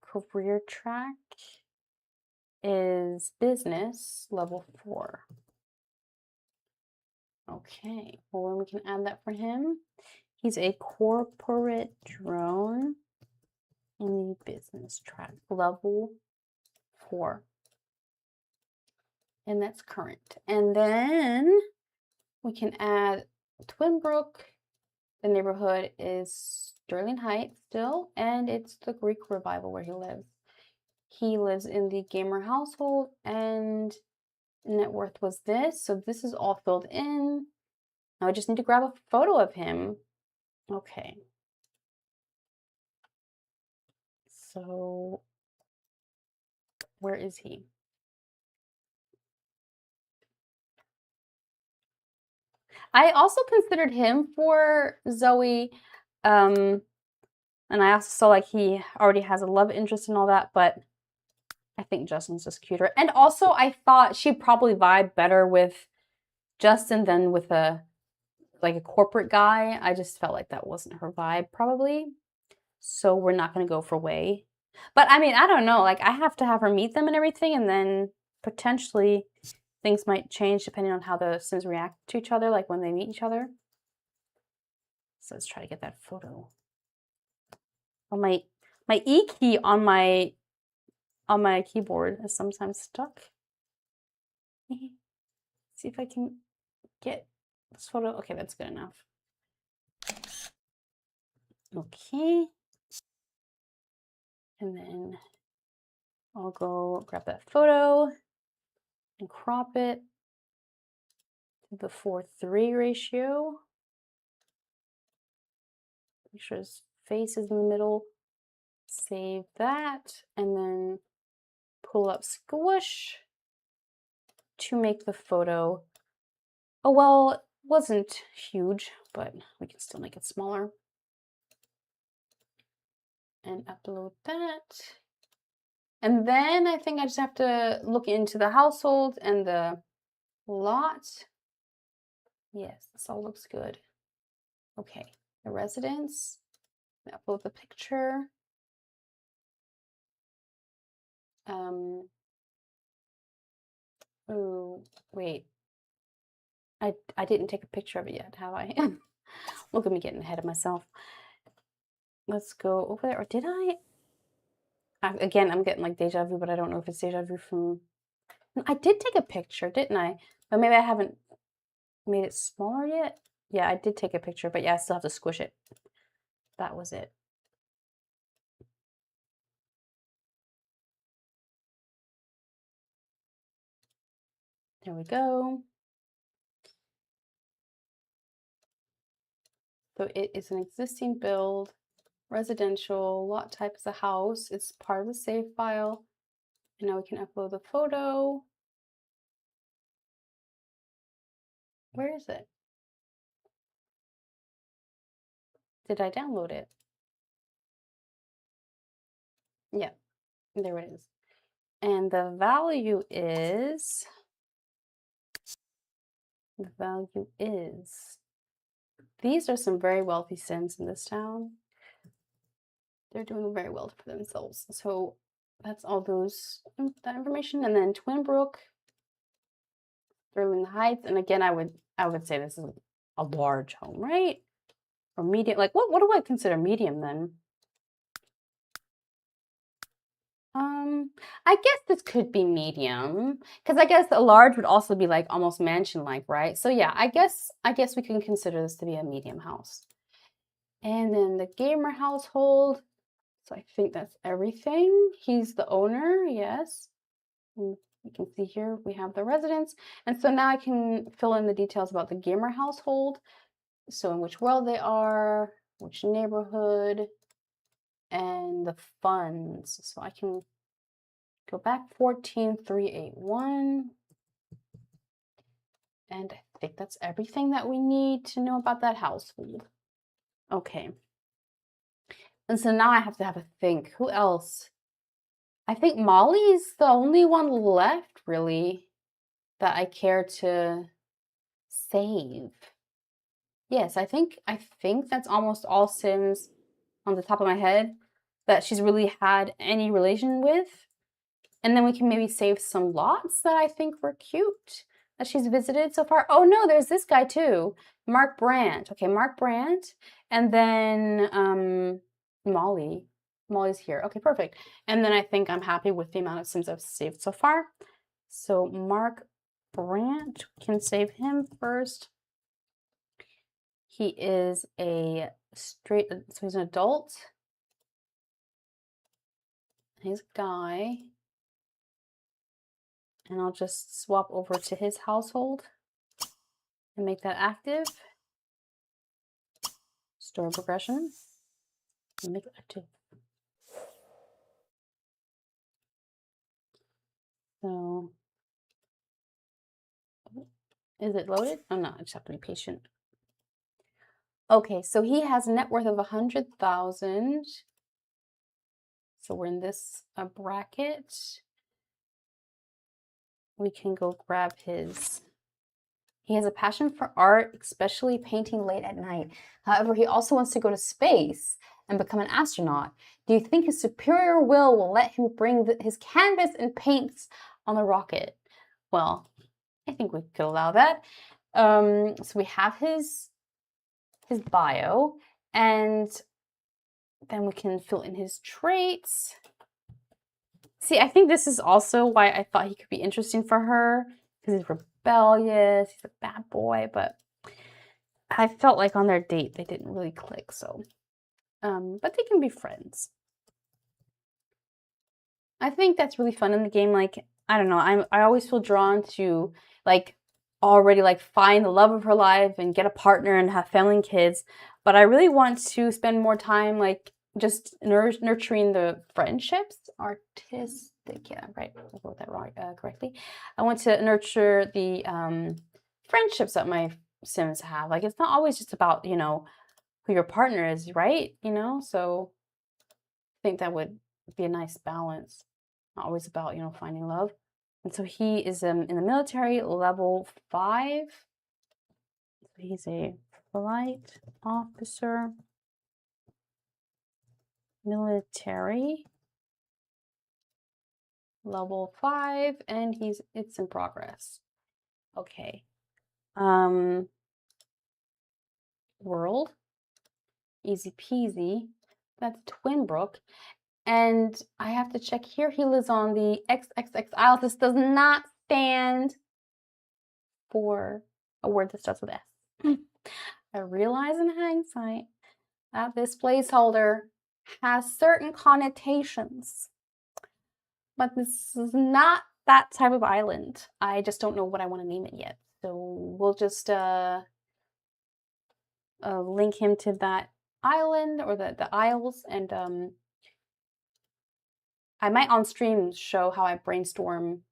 Career track is business, level 4. Okay, well, then we can add that for him. He's a corporate drone in the business track, level 4. And that's current. And then we can add Twinbrook. The neighborhood is Sterling Heights still, and it's the Greek Revival where he lives. He lives in the gamer household, and net worth was this. So this is all filled in. Now I just need to grab a photo of him. Okay. So where is he? I also considered him for Zoey. And I also saw like he already has a love interest and all that, but I think Justin's just cuter. And also I thought she'd probably vibe better with Justin than with a corporate guy. I just felt like that wasn't her vibe probably. So we're not gonna go for Way. But I mean, I don't know. Like I have to have her meet them and everything, and then potentially things might change depending on how the Sims react to each other, like when they meet each other. So let's try to get that photo. Oh, my E key on my keyboard is sometimes stuck. See if I can get this photo. Okay, that's good enough. Okay. And then I'll go grab that photo and crop it to the 4:3 ratio. Make sure his face is in the middle. Save that, and then pull up Squish to make the photo. Oh, well, it wasn't huge, but we can still make it smaller. And upload that. And then I think I just have to look into the household and the lot. Yes, this all looks good. Okay, the residence. Upload the picture. Oh, wait. I didn't take a picture of it yet, have I? Look at me getting ahead of myself. Let's go over there. Or did I? Again, I'm getting like deja vu, but I don't know if it's deja vu from... I did take a picture, didn't I? But maybe I haven't made it smaller yet. Yeah, I did take a picture, but yeah, I still have to squish it. That was it. There we go. So it is an existing build, residential, lot type is a house. It's part of the save file. And now we can upload the photo. Where is it? Did I download it? Yeah, there it is. And the value is, these are some very wealthy Sims in this town. They're doing very well for themselves. So that's all that information. And then Twinbrook, Sterling Heights. And again, I would say this is a large home, right? Or medium. Like what do I consider medium then? I guess this could be medium, because I guess a large would also be like almost mansion-like, right? So yeah, I guess we can consider this to be a medium house. And then the gamer household. So I think that's everything. He's the owner, yes. And you can see here we have the residence. And so now I can fill in the details about the gamer household. So in which world they are, which neighborhood, and the funds. So I can go back 14381. And I think that's everything that we need to know about that household. Okay. And so now I have to have a think. Who else? I think Molly's the only one left, really, that I care to save. Yes, I think that's almost all Sims on the top of my head that she's really had any relation with. And then we can maybe save some lots that I think were cute that she's visited so far. Oh no, there's this guy too. Mark Brandt. Okay, Mark Brandt. And then Molly. Molly's here. Okay, perfect. And then I think I'm happy with the amount of Sims I've saved so far. So Mark Brandt, can save him first. He is so he's an adult. He's a guy. And I'll just swap over to his household and make that active. Store progression. And make it active. So, is it loaded? Oh no, I just have to be patient. Okay, so he has a net worth of 100,000. So we're in this bracket. We can go grab his. He has a passion for art, especially painting late at night. However, he also wants to go to space and become an astronaut. Do you think his superior will let him bring his canvas and paints on the rocket? Well, I think we could allow that. So we have his bio, and then we can fill in his traits. See, I think this is also why I thought he could be interesting for her, because he's rebellious, he's a bad boy, but I felt like on their date they didn't really click, so but they can be friends. I think that's really fun in the game. Like, I don't know, I always feel drawn to like already like find the love of her life and get a partner and have family and kids, but I really want to spend more time like just nurturing the friendships. Artistic, yeah, right, I wrote that wrong correctly. I want to nurture the friendships that my Sims have. Like, it's not always just about, you know, who your partner is, right? You know, so I think that would be a nice balance. Not always about, you know, finding love. And so he is in the military, level 5. So he's a flight officer. Military. Level 5, and it's in progress. Okay. World. Easy peasy. That's Twinbrook. And I have to check here. He lives on the XXX Isle. This does not stand for a word that starts with S. I realize in hindsight that this placeholder has certain connotations, but this is not that type of island. I just don't know what I want to name it yet. So we'll just link him to that island or the isles, and I might on stream show how I brainstorm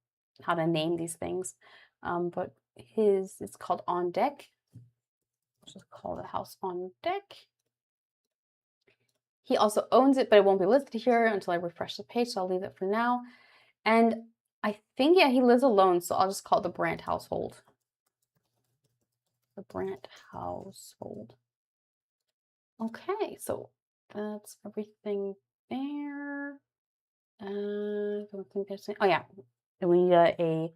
how to name these things. But it's called On Deck. Let's just call the house On Deck. He also owns it, but it won't be listed here until I refresh the page, so I'll leave it for now. And I think, yeah, he lives alone, so I'll just call it the Brandt household. The Brandt household. Okay, so that's everything there. I don't think there's any, oh yeah, and we need a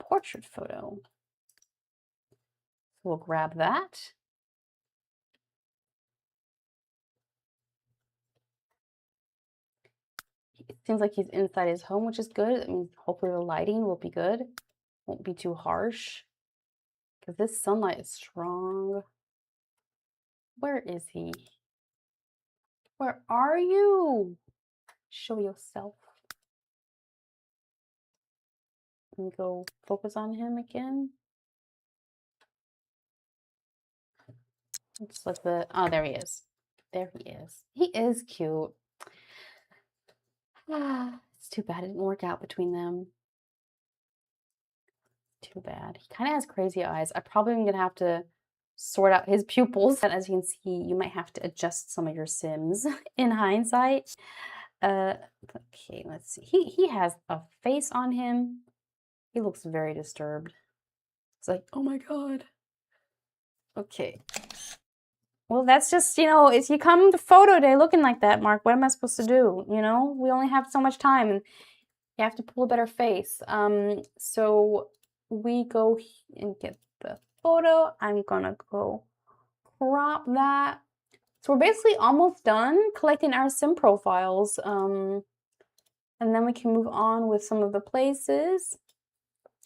portrait photo. So we'll grab that. It seems like he's inside his home, which is good. That means hopefully the lighting will be good. Won't be too harsh. Because this sunlight is strong. Where is he? Where are you? Show yourself. Let me go focus on him again. Just like oh, there he is. There he is. He is cute. It's too bad it didn't work out between them. Too bad. He kind of has crazy eyes. I probably am going to have to sort out his pupils. As you can see, you might have to adjust some of your Sims in hindsight. Okay, let's see. He has a face on him. He looks very disturbed. It's like, oh my god. Okay. Well, that's just, you know, if you come to photo day looking like that, Mark, what am I supposed to do? You know, we only have so much time and you have to pull a better face. So we go and get the photo. I'm gonna go crop that. So we're basically almost done collecting our sim profiles. And then we can move on with some of the places.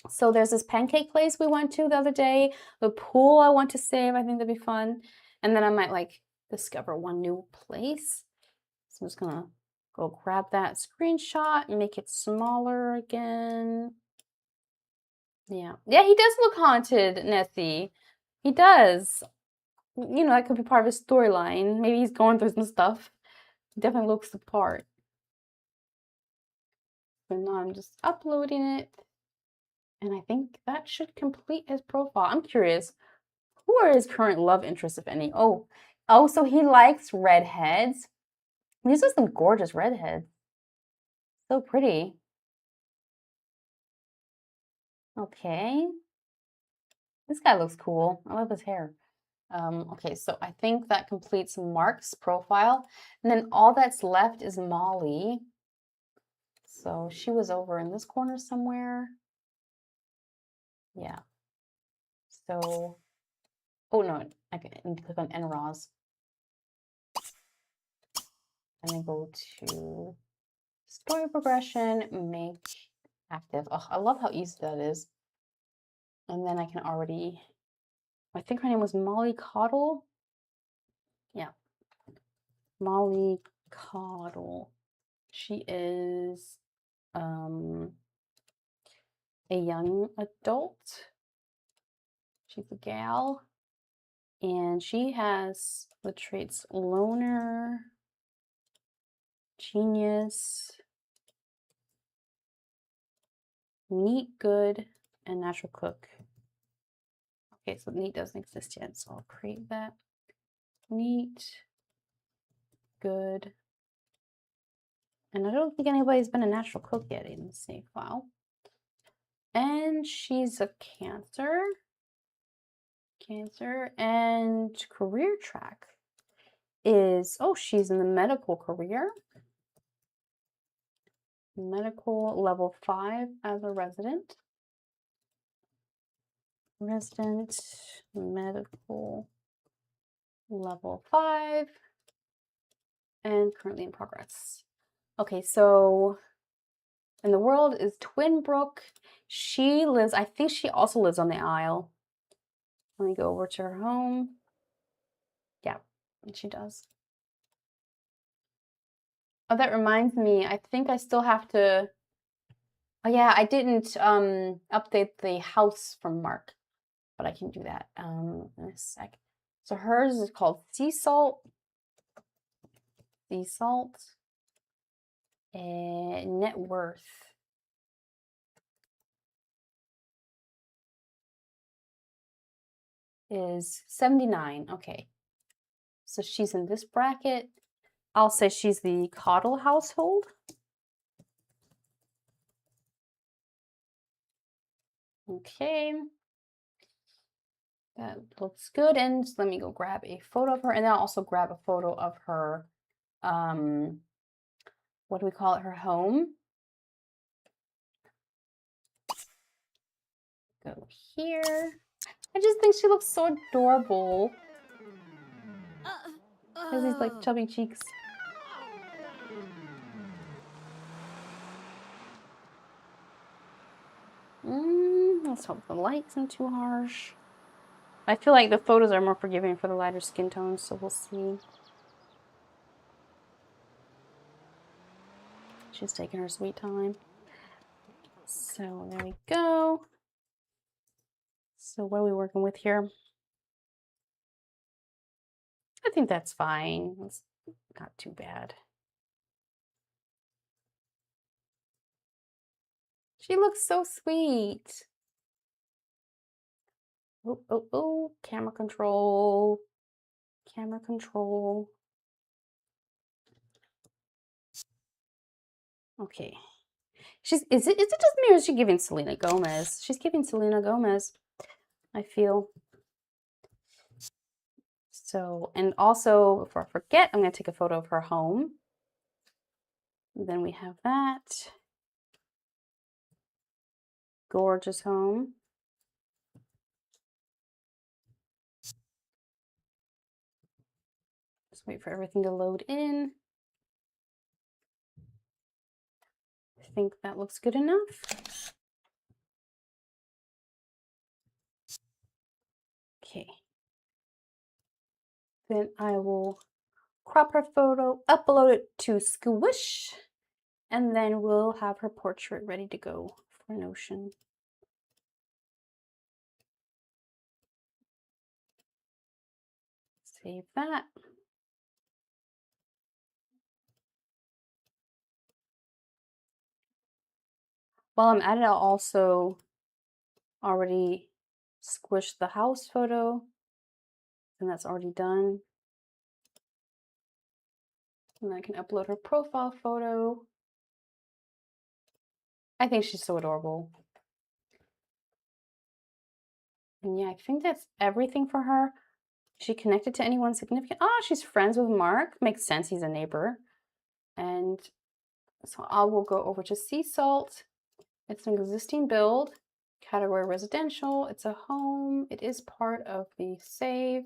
So there's this pancake place we went to the other day. The pool I want to save. I think that'd be fun. And then I might like discover one new place. So I'm just gonna go grab that screenshot and make it smaller again. Yeah. Yeah, he does look haunted, Nessie. He does. You know, that could be part of his storyline. Maybe he's going through some stuff. He definitely looks the part. So now I'm just uploading it. And I think that should complete his profile. I'm curious, who are his current love interests, if any? Oh, so he likes redheads. These are some gorgeous redheads. So pretty. Okay. This guy looks cool. I love his hair. Okay, so I think that completes Mark's profile. And then all that's left is Molly. So she was over in this corner somewhere. Yeah. So, oh no, I can click on NROS. And then go to story progression, make active. Oh, I love how easy that is. And then I can already, I think her name was Molly Coddle. Yeah. Molly Coddle. She is a young adult. She's a gal. And she has the traits loner, genius, neat, good, and natural cook. Okay, so neat doesn't exist yet, so I'll create that. Neat, good. And I don't think anybody's been a natural cook yet in the save file. And she's a Cancer. Cancer. And career track is, oh, she's in the medical career. Medical level 5 as a resident. Resident medical level 5 and currently in progress. Okay, so in the world is Twinbrook. She lives, I think she also lives on the Isle. Let me go over to her home. Yeah, she does. Oh, that reminds me, I think I still have to, oh yeah, I didn't update the house from Mark, but I can do that in a sec. So hers is called Sea Salt. Sea Salt. And net worth is 79. Okay. So she's in this bracket. I'll say she's the Coddle household. Okay. That looks good. And let me go grab a photo of her. And then I'll also grab a photo of her, what do we call it? Her home. Go here. I just think she looks so adorable. Has these like chubby cheeks. Let's hope the light isn't too harsh. I feel like the photos are more forgiving for the lighter skin tones, so we'll see. She's taking her sweet time. So there we go. So what are we working with here? I think that's fine. It's not too bad. She looks so sweet. Oh, oh, oh, camera control. Camera control. Okay. Is it just me or is she giving Selena Gomez? She's giving Selena Gomez, I feel. So, and also, before I forget, I'm going to take a photo of her home. And then we have that. Gorgeous home. Just wait for everything to load in. I think that looks good enough. Okay. Then I will crop her photo, upload it to Squish, and then we'll have her portrait ready to go for Notion. Save that. While I'm at it, I'll also already squish the house photo, and that's already done. And then I can upload her profile photo. I think she's so adorable. And yeah, I think that's everything for her. Is she connected to anyone significant? Oh, she's friends with Mark. Makes sense, he's a neighbor. And so I will go over to sea salt. It's an existing build. Category residential. It's a home. It is part of the save.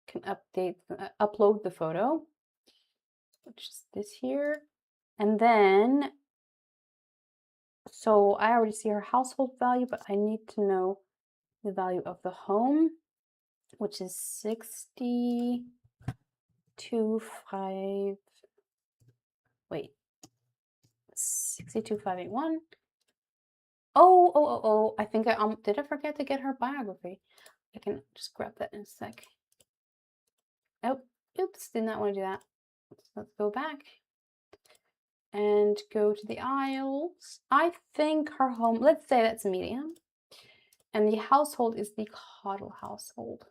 Can upload the photo, which is this here. And then, so I already see her household value, but I need to know the value of the home, which is 62,581. Oh, I think did I forget to get her biography? I can just grab that in a sec. Oh, oops, did not want to do that. So let's go back and go to the aisles. I think her home, let's say that's medium. And the household is the Coddle household.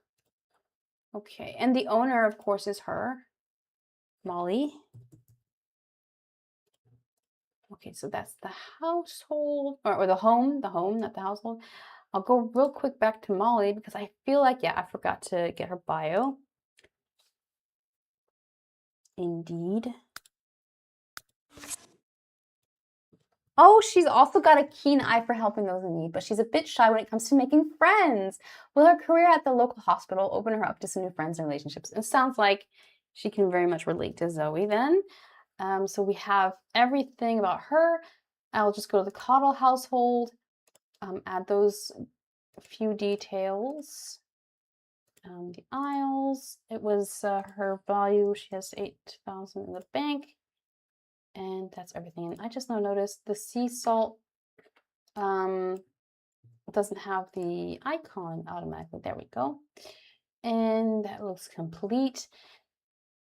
Okay, and the owner, of course, is her, Molly. Okay, so that's the household, or the home, not the household. I'll go real quick back to Molly because I feel like, yeah, I forgot to get her bio. Indeed. Oh, she's also got a keen eye for helping those in need, but she's a bit shy when it comes to making friends. Will her career at the local hospital open her up to some new friends and relationships? It sounds like she can very much relate to Zoey then. So we have everything about her. I'll just go to the Coddle household, add those few details. The aisles, it was her value. She has 8,000 in the bank. And that's everything. And I just now noticed the sea salt doesn't have the icon automatically. There we go. And that looks complete.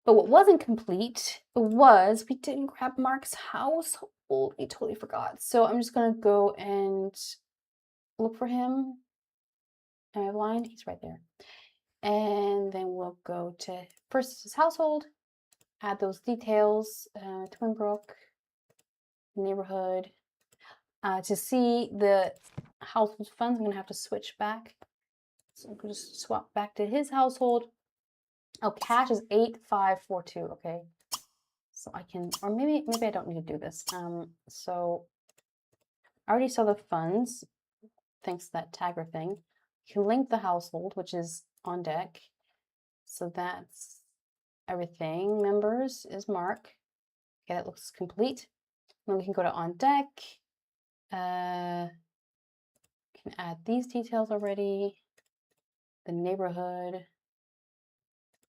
But what wasn't complete was we didn't grab Mark's household. We totally forgot. So I'm just going to go and look for him. Am I blind? He's right there. And then we'll go to first his household, add those details, Twinbrook, neighborhood. To see the household funds, I'm going to have to switch back. So I'm going to just swap back to his household. Oh, cash is 8542. Okay. So I can, or maybe I don't need to do this. So I already saw the funds, thanks to that tagger thing. You can link the household, which is on deck. So that's everything. Members is Mark. Okay, that looks complete. Then we can go to on deck. Can add these details already. The neighborhood.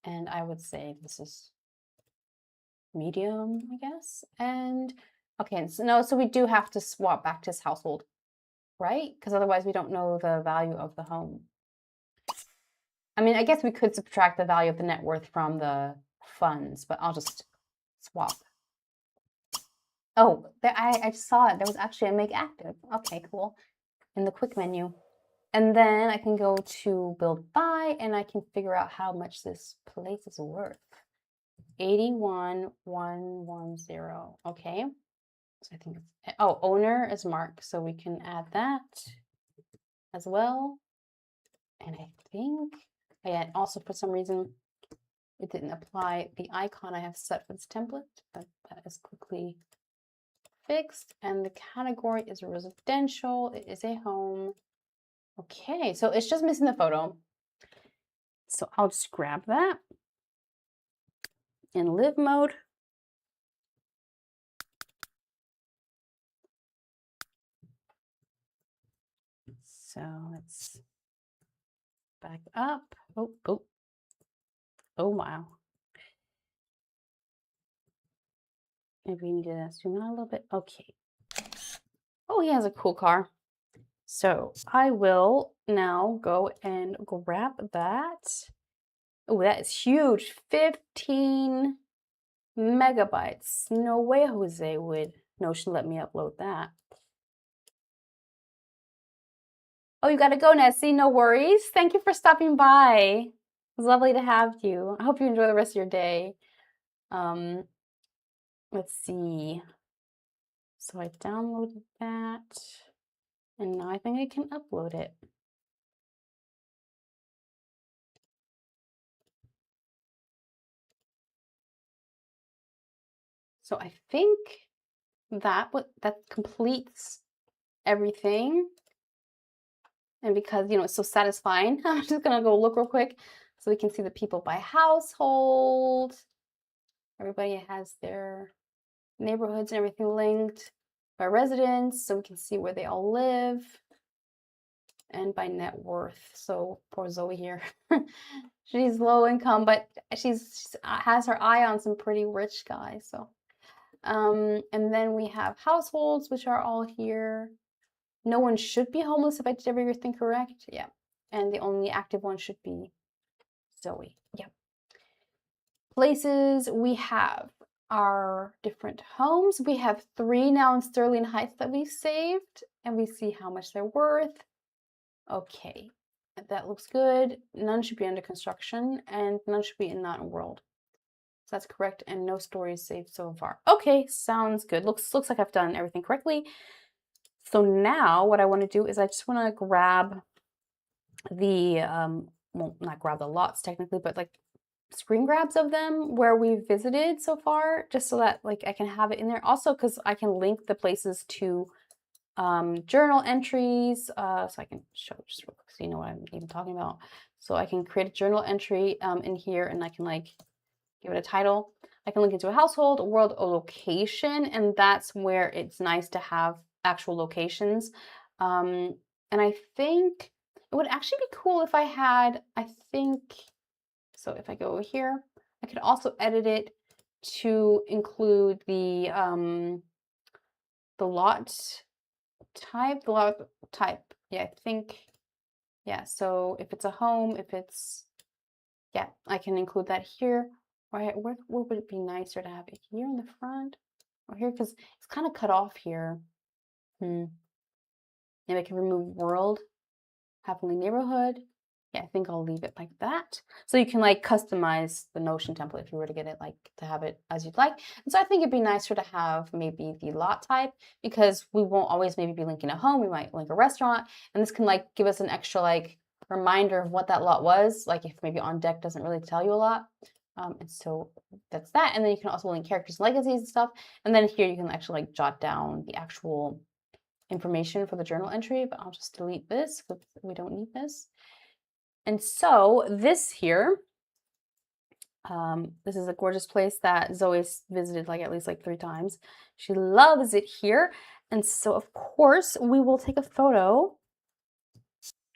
And I would say this is medium, I guess. And okay, so no, so we do have to swap back to his household, right? Because otherwise we don't know the value of the home. I mean, I guess we could subtract the value of the net worth from the funds, but I'll just swap. Oh, I just saw it. There was actually a make active. Okay, cool. In the quick menu. And then I can go to build by and I can figure out how much this place is worth. 81,110. Okay. So I think it's, oh, owner is Mark. So we can add that as well. And I think, yeah, also for some reason, it didn't apply the icon I have set for this template, but that is quickly fixed. And the category is residential. It is a home. Okay, so it's just missing the photo. So I'll just grab that in live mode. So let's back up. Oh, wow. Maybe we need to zoom out a little bit. Okay. Oh, he has a cool car. So I will now go and grab that Oh, that is huge. 15 megabytes. No way Jose would Notion let me upload that. Oh, you gotta go, Nessie. No worries. Thank you for stopping by. It was lovely to have you. I hope you enjoy the rest of your day. Let's see. So I downloaded that, and now I think I can upload it. So I think that completes everything. And because, you know, it's so satisfying, I'm just gonna go look real quick so we can see the people by household. Everybody has their neighborhoods and everything linked by residence, so we can see where they all live, and by net worth. So poor Zoe here. She's low income, but she's has her eye on some pretty rich guys. So, and then we have households, which are all here. No one should be homeless if I did everything correct. Yeah. And the only active one should be Zoe. Yeah. Places, we have our different homes. We have 3 now in Sterling Heights that we've saved, and we see how much they're worth. Okay, that looks good. None should be under construction, and none should be in Mountain World. So that's correct, and no stories saved so far. Okay, sounds good. Looks like I've done everything correctly. So now what I want to do is I just want to grab the, well, not grab the lots technically, but like screen grabs of them where we visited so far, just so that like I can have it in there. Also, because I can link the places to journal entries, so I can show just real quick so you know what I'm even talking about. So I can create a journal entry in here, and I can like give it a title. I can link it to a household, a world, a location, and that's where it's nice to have actual locations. And I think it would actually be cool if I had, I think, so if I go over here, I could also edit it to include the lot type, Yeah, I think, yeah, so if it's a home, if it's, yeah, I can include that here. Where would it be nicer to have it here in the front or here? Because it's kind of cut off here. Maybe I can remove world, happily neighborhood. Yeah, I think I'll leave it like that. So you can like customize the Notion template if you were to get it like to have it as you'd like. And so I think it'd be nicer to have maybe the lot type, because we won't always maybe be linking a home. We might link a restaurant, and this can like give us an extra like reminder of what that lot was, like if maybe on deck doesn't really tell you a lot. And so that's that. And then you can also link characters and legacies and stuff. And then here you can actually like jot down the actual information for the journal entry, but I'll just delete this because we don't need this. And so this here, this is a gorgeous place that Zoe's visited like at least like 3 times. She loves it here. And so of course we will take a photo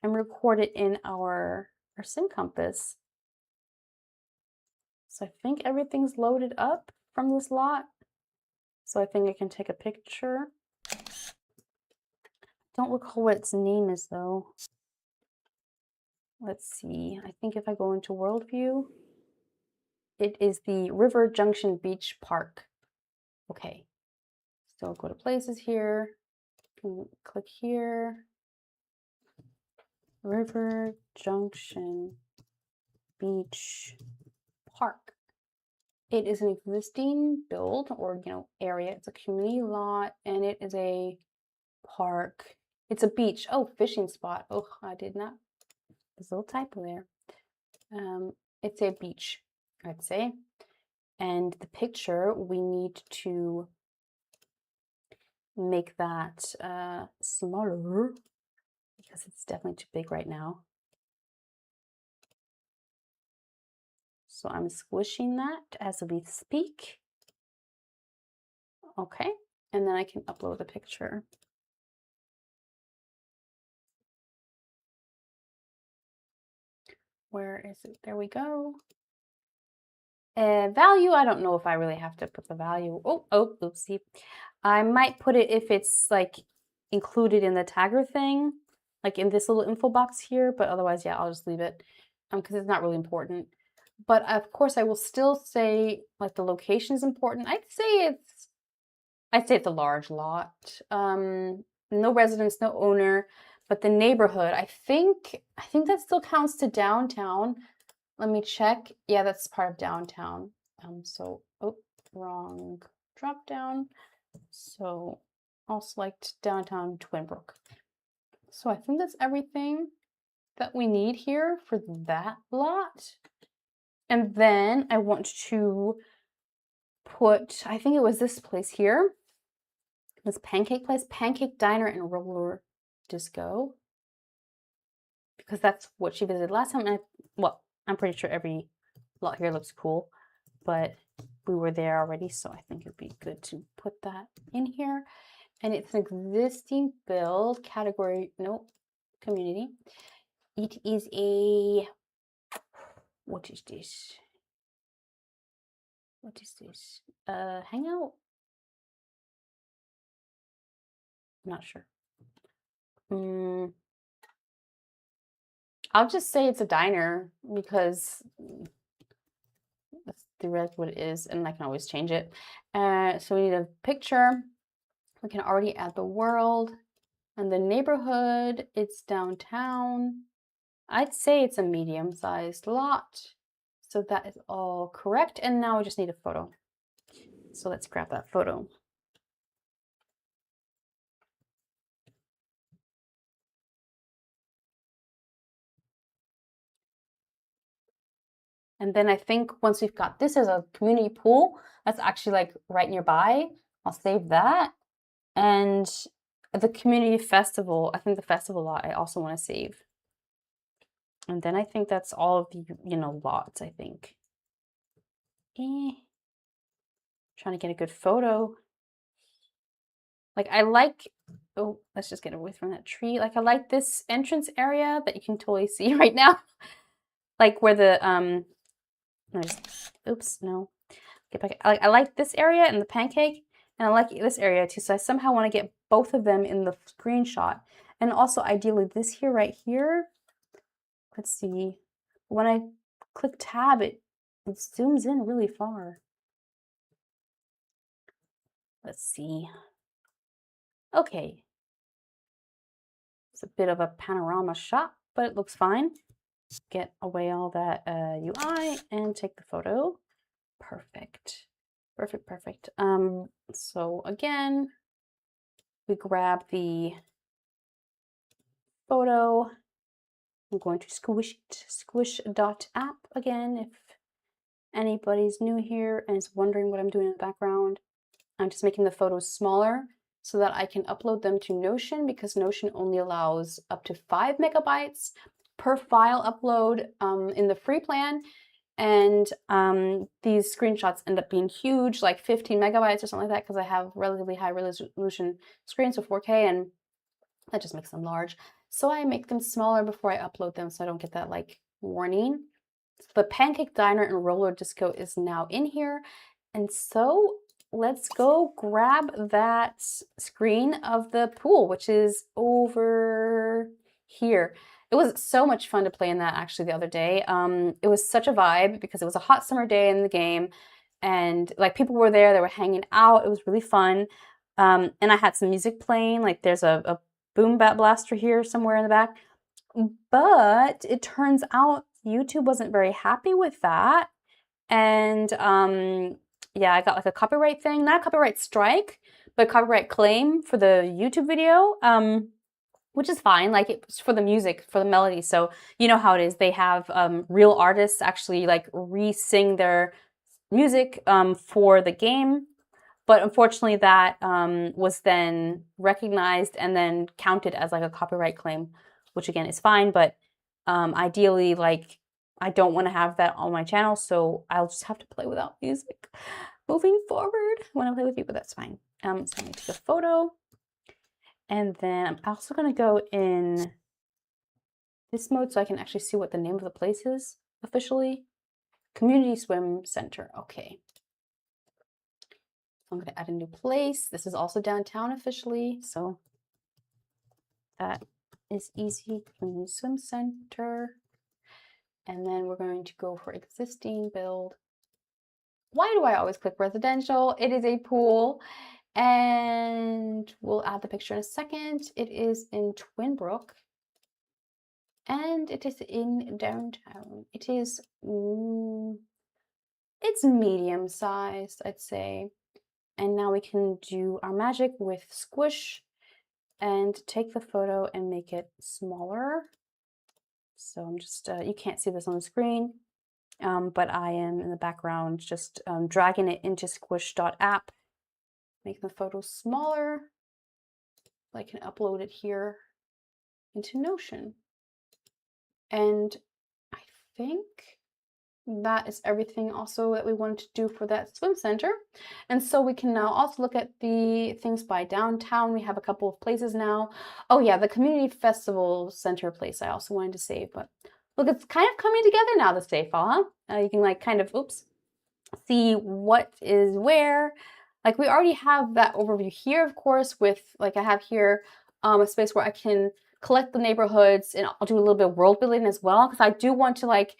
and record it in our sim compass. So I think everything's loaded up from this lot. So I think I can take a picture. Don't recall what its name is though. Let's see. I think if I go into world view, it is the River Junction Beach Park. Okay. So go to places here. Click here. River Junction Beach Park. It is an existing build or, you know, area. It's a community lot, and it is a park. It's a beach. Oh, fishing spot. Oh, I did not. There's a little typo there. It's a beach, I'd say. And the picture, we need to make that smaller because it's definitely too big right now. So I'm squishing that as we speak. Okay, and then I can upload the picture. Where is it? There we go. Value, I don't know if I really have to put the value. Oh, oopsie. I might put it if it's like included in the tagger thing, like in this little info box here, but otherwise, yeah, I'll just leave it because it's not really important. but of course I will still say like the location is important. I'd say it's a large lot. No residents, no owner, but the neighborhood, I think that still counts to downtown. Let me check. Yeah, that's part of downtown. So, oh, wrong drop down. So I'll select downtown Twinbrook. So I think that's everything that we need here for that lot. And then I want to put, I think it was this place here, this pancake place, Pancake Diner and Roller Disco, because that's what she visited last time. And well, I'm pretty sure every lot here looks cool, but we were there already, so I think it'd be good to put that in here. And it's an existing build category, no, community. It is a, what is this? What is this? Hangout? I'm not sure. I'll just say it's a diner because that's theoretically what it is, and I can always change it. So we need a picture. We can already add the world and the neighborhood. It's downtown. I'd say it's a medium-sized lot. So that is all correct. And now we just need a photo. So let's grab that photo. And then I think once we've got this as a community pool, that's actually like right nearby. I'll save that. And the community festival, I think the festival lot I also want to save. And then I think that's all of the, lots, I think. Trying to get a good photo. Like I like, oh, let's just get away from that tree. Like I like this entrance area that you can totally see right now. Like where the, oops, no. Get back. I like this area and the pancake, and I like this area too. So I somehow want to get both of them in the screenshot. And also ideally this here, right here. Let's see. When I click tab, it zooms in really far. Let's see. Okay. It's a bit of a panorama shot, but it looks fine. Get away all that UI and take the photo. Perfect. Perfect, perfect. So again, we grab the photo. I'm going to squish it, squish.app again. If anybody's new here and is wondering what I'm doing in the background, I'm just making the photos smaller so that I can upload them to Notion, because Notion only allows up to 5 megabytes per file upload in the free plan. And these screenshots end up being huge, like 15 megabytes or something like that, because I have relatively high resolution screens, so 4K, and that just makes them large. So I make them smaller before I upload them so I don't get that like warning. So the Pancake Diner and Roller Disco is now in here. And so let's go grab that screen of the pool, which is over here. It was so much fun to play in that actually the other day. It was such a vibe because it was a hot summer day in the game, and like people were there, they were hanging out. It was really fun. And I had some music playing, like there's a boom bat blaster here somewhere in the back. But it turns out YouTube wasn't very happy with that. And yeah, I got like a copyright thing, not a copyright strike, but a copyright claim for the YouTube video, which is fine. Like it's for the music, for the melody. So you know how it is. They have real artists actually like re-sing their music for the game. But unfortunately that was then recognized and then counted as like a copyright claim, which again is fine. But ideally, like I don't want to have that on my channel, so I'll just have to play without music moving forward when I play with you, but that's fine. So I'm going to take a photo. And then I'm also going to go in this mode so I can actually see what the name of the place is officially. Community Swim Center. Okay. I'm going to add a new place. This is also downtown officially, so that is easy. Community Swim Center. And then we're going to go for existing build. Why do I always click residential? It is a pool. And we'll add the picture in a second. It is in Twinbrook. And it is in downtown. It is, it's medium sized, I'd say. And now we can do our magic with squish and take the photo and make it smaller. So I'm just, you can't see this on the screen, but I am in the background just dragging it into squish.app, making the photo smaller. I can upload it here into Notion. And I think that is everything also that we wanted to do for that swim center. And so we can now also look at the things by downtown. We have a couple of places now. Oh yeah, the community festival center place I also wanted to save, but look, it's kind of coming together now, the save file, huh? You can like kind of, see what is where. Like we already have that overview here, of course, with like I have here a space where I can collect the neighborhoods, and I'll do a little bit of world building as well, because I do want to like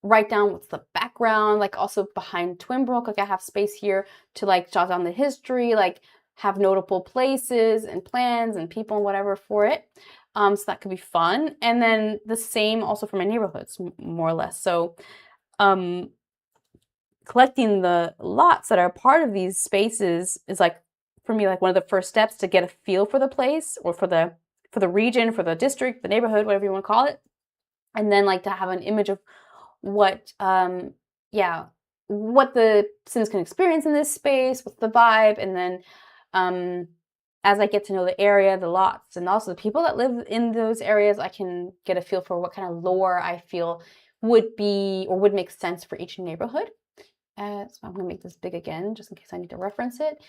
write down what's the background, like also behind Twinbrook. Like I have space here to like jot down the history, like have notable places and plans and people and whatever for it. So that could be fun. And then the same also for my neighborhoods, more or less. So collecting the lots that are part of these spaces is like, for me, like one of the first steps to get a feel for the place or for the region, for the district, the neighborhood, whatever you want to call it. And then like to have an image of what what the Sims can experience in this space, what's the vibe, and then as I get to know the area, the lots, and also the people that live in those areas, I can get a feel for what kind of lore I feel would be or would make sense for each neighborhood. So I'm going to make this big again, just in case I need to reference it.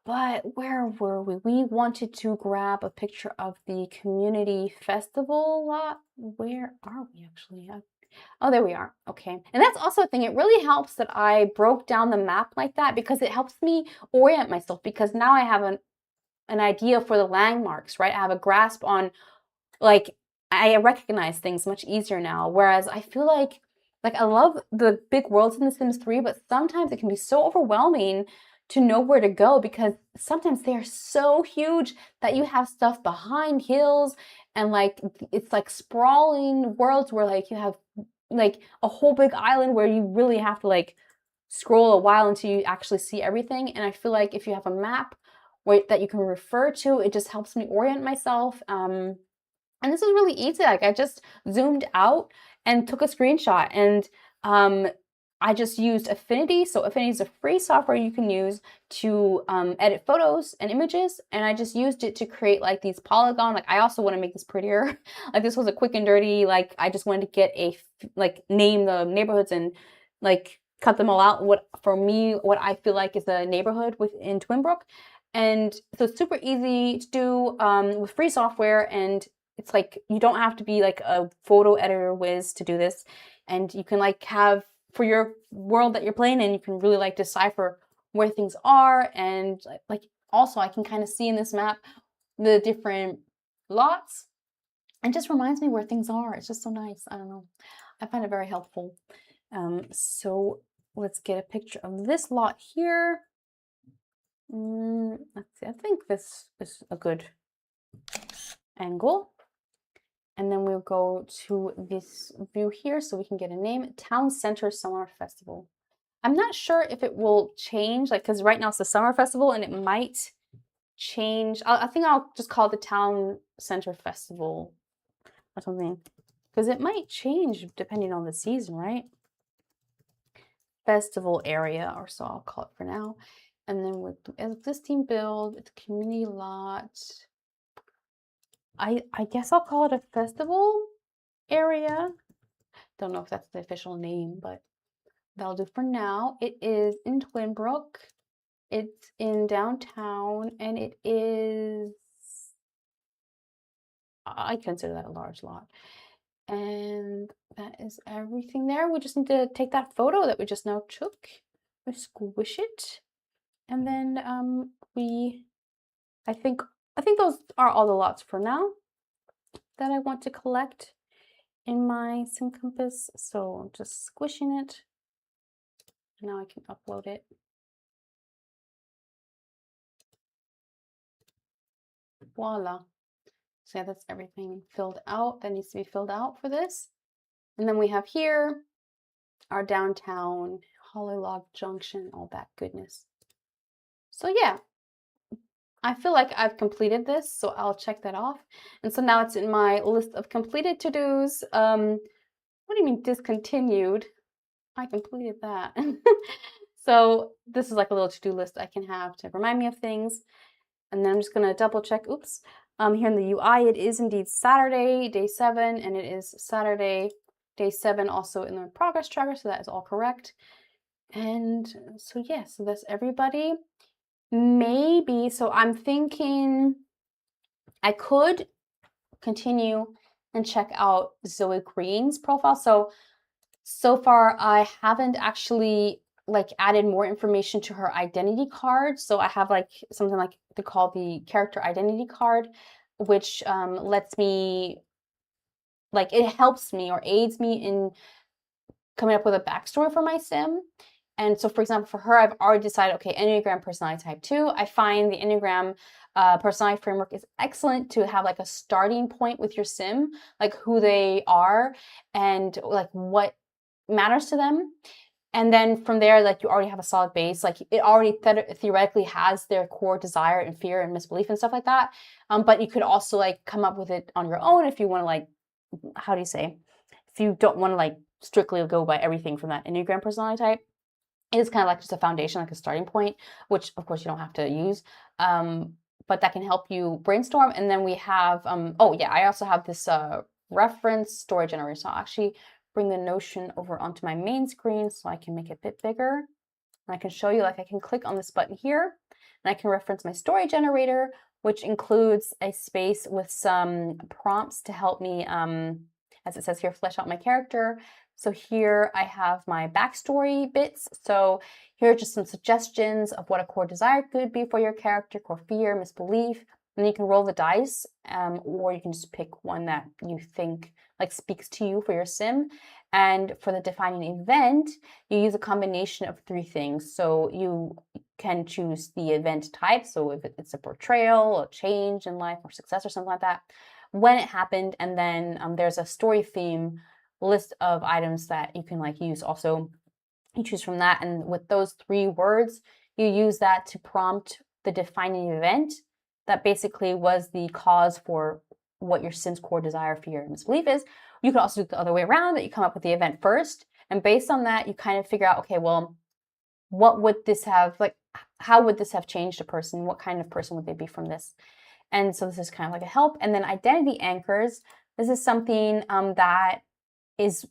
But where were we? We wanted to grab a picture of the community festival lot. Where are we actually? Oh, there we are. Okay. And that's also a thing. It really helps that I broke down the map like that, because it helps me orient myself, because now I have an idea for the landmarks, right? I have a grasp on, like, I recognize things much easier now. Whereas I feel like I love the big worlds in The Sims 3, but sometimes it can be so overwhelming to know where to go, because sometimes they are so huge that you have stuff behind hills, and like it's like sprawling worlds where like you have like a whole big island where you really have to like scroll a while until you actually see everything. And I feel like if you have a map that you can refer to, it just helps me orient myself. And this is really easy. Like I just zoomed out and took a screenshot, and I just used Affinity. So Affinity is a free software you can use to edit photos and images. And I just used it to create like these polygon. Like I also want to make this prettier. Like this was a quick and dirty, like I just wanted to get name the neighborhoods and like cut them all out. What I feel like is a neighborhood within Twinbrook. And so it's super easy to do with free software, and it's like you don't have to be like a photo editor whiz to do this. And you can like have, for your world that you're playing in, you can really like decipher where things are. And like also I can kind of see in this map the different lots, and just reminds me where things are. It's just so nice. I don't know. I find it very helpful. So let's get a picture of this lot here. Let's see. I think this is a good angle. And then we'll go to this view here so we can get a name. Town Center Summer Festival. I'm not sure if it will change, like, because right now it's the Summer Festival and it might change. I think I'll just call it the Town Center Festival or something, because it might change depending on the season, right? Festival area, or so I'll call it for now. And then with the existing build, it's a community lot. I guess I'll call it a festival area. Don't know if that's the official name, but that'll do for now. It is in Twinbrook. It's in downtown, and it is, I consider that a large lot. And that is everything there. We just need to take that photo that we just now took. We squish it, and then I think those are all the lots for now that I want to collect. in my sim compass. So I'm just squishing it. Now I can upload it. Voila. So yeah, that's everything filled out that needs to be filled out for this. And then we have here our downtown, Hollylog Junction, all that goodness. So yeah, I feel like I've completed this, so I'll check that off. And so now it's in my list of completed to-dos. What do you mean discontinued? I completed that. So this is like a little to-do list I can have to remind me of things. And then I'm just gonna double check, oops. Here in the UI, it is indeed Saturday, day 7, and it is Saturday, day 7 also in the progress tracker, so that is all correct. And so yeah, so that's everybody. Maybe, so I'm thinking I could continue and check out Zoey Green's profile. So far I haven't actually like added more information to her identity card. So I have like something like they call the character identity card, which lets me, like, it helps me or aids me in coming up with a backstory for my sim. And so, for example, for her, I've already decided, okay, Enneagram personality type 2. I find the Enneagram personality framework is excellent to have like a starting point with your sim, like who they are and like what matters to them. And then from there, like you already have a solid base, like it already theoretically has their core desire and fear and misbelief and stuff like that. But you could also like come up with it on your own if you want to, like, how do you say, if you don't want to like strictly go by everything from that Enneagram personality type. It is kind of like just a foundation, like a starting point, which of course you don't have to use. But that can help you brainstorm. And then we have, oh yeah, I also have this reference story generator. So I'll actually bring the Notion over onto my main screen so I can make it a bit bigger. And I can show you, like I can click on this button here and I can reference my story generator, which includes a space with some prompts to help me, as it says here, flesh out my character. So here I have my backstory bits. So here are just some suggestions of what a core desire could be for your character, core fear, misbelief. And you can roll the dice, or you can just pick one that you think like speaks to you for your sim. And for the defining event, you use a combination of 3 things. So you can choose the event type. So if it's a portrayal, a change in life, or success, or something like that, when it happened, and then there's a story theme list of items that you can like use. Also, you choose from that, and with those 3 words, you use that to prompt the defining event that basically was the cause for what your sim's core desire, fear, and misbelief is. You can also do it the other way around, that you come up with the event first, and based on that, you kind of figure out, okay, well, what would this have, like, how would this have changed a person? What kind of person would they be from this? And so this is kind of like a help. And then identity anchors. This is something that is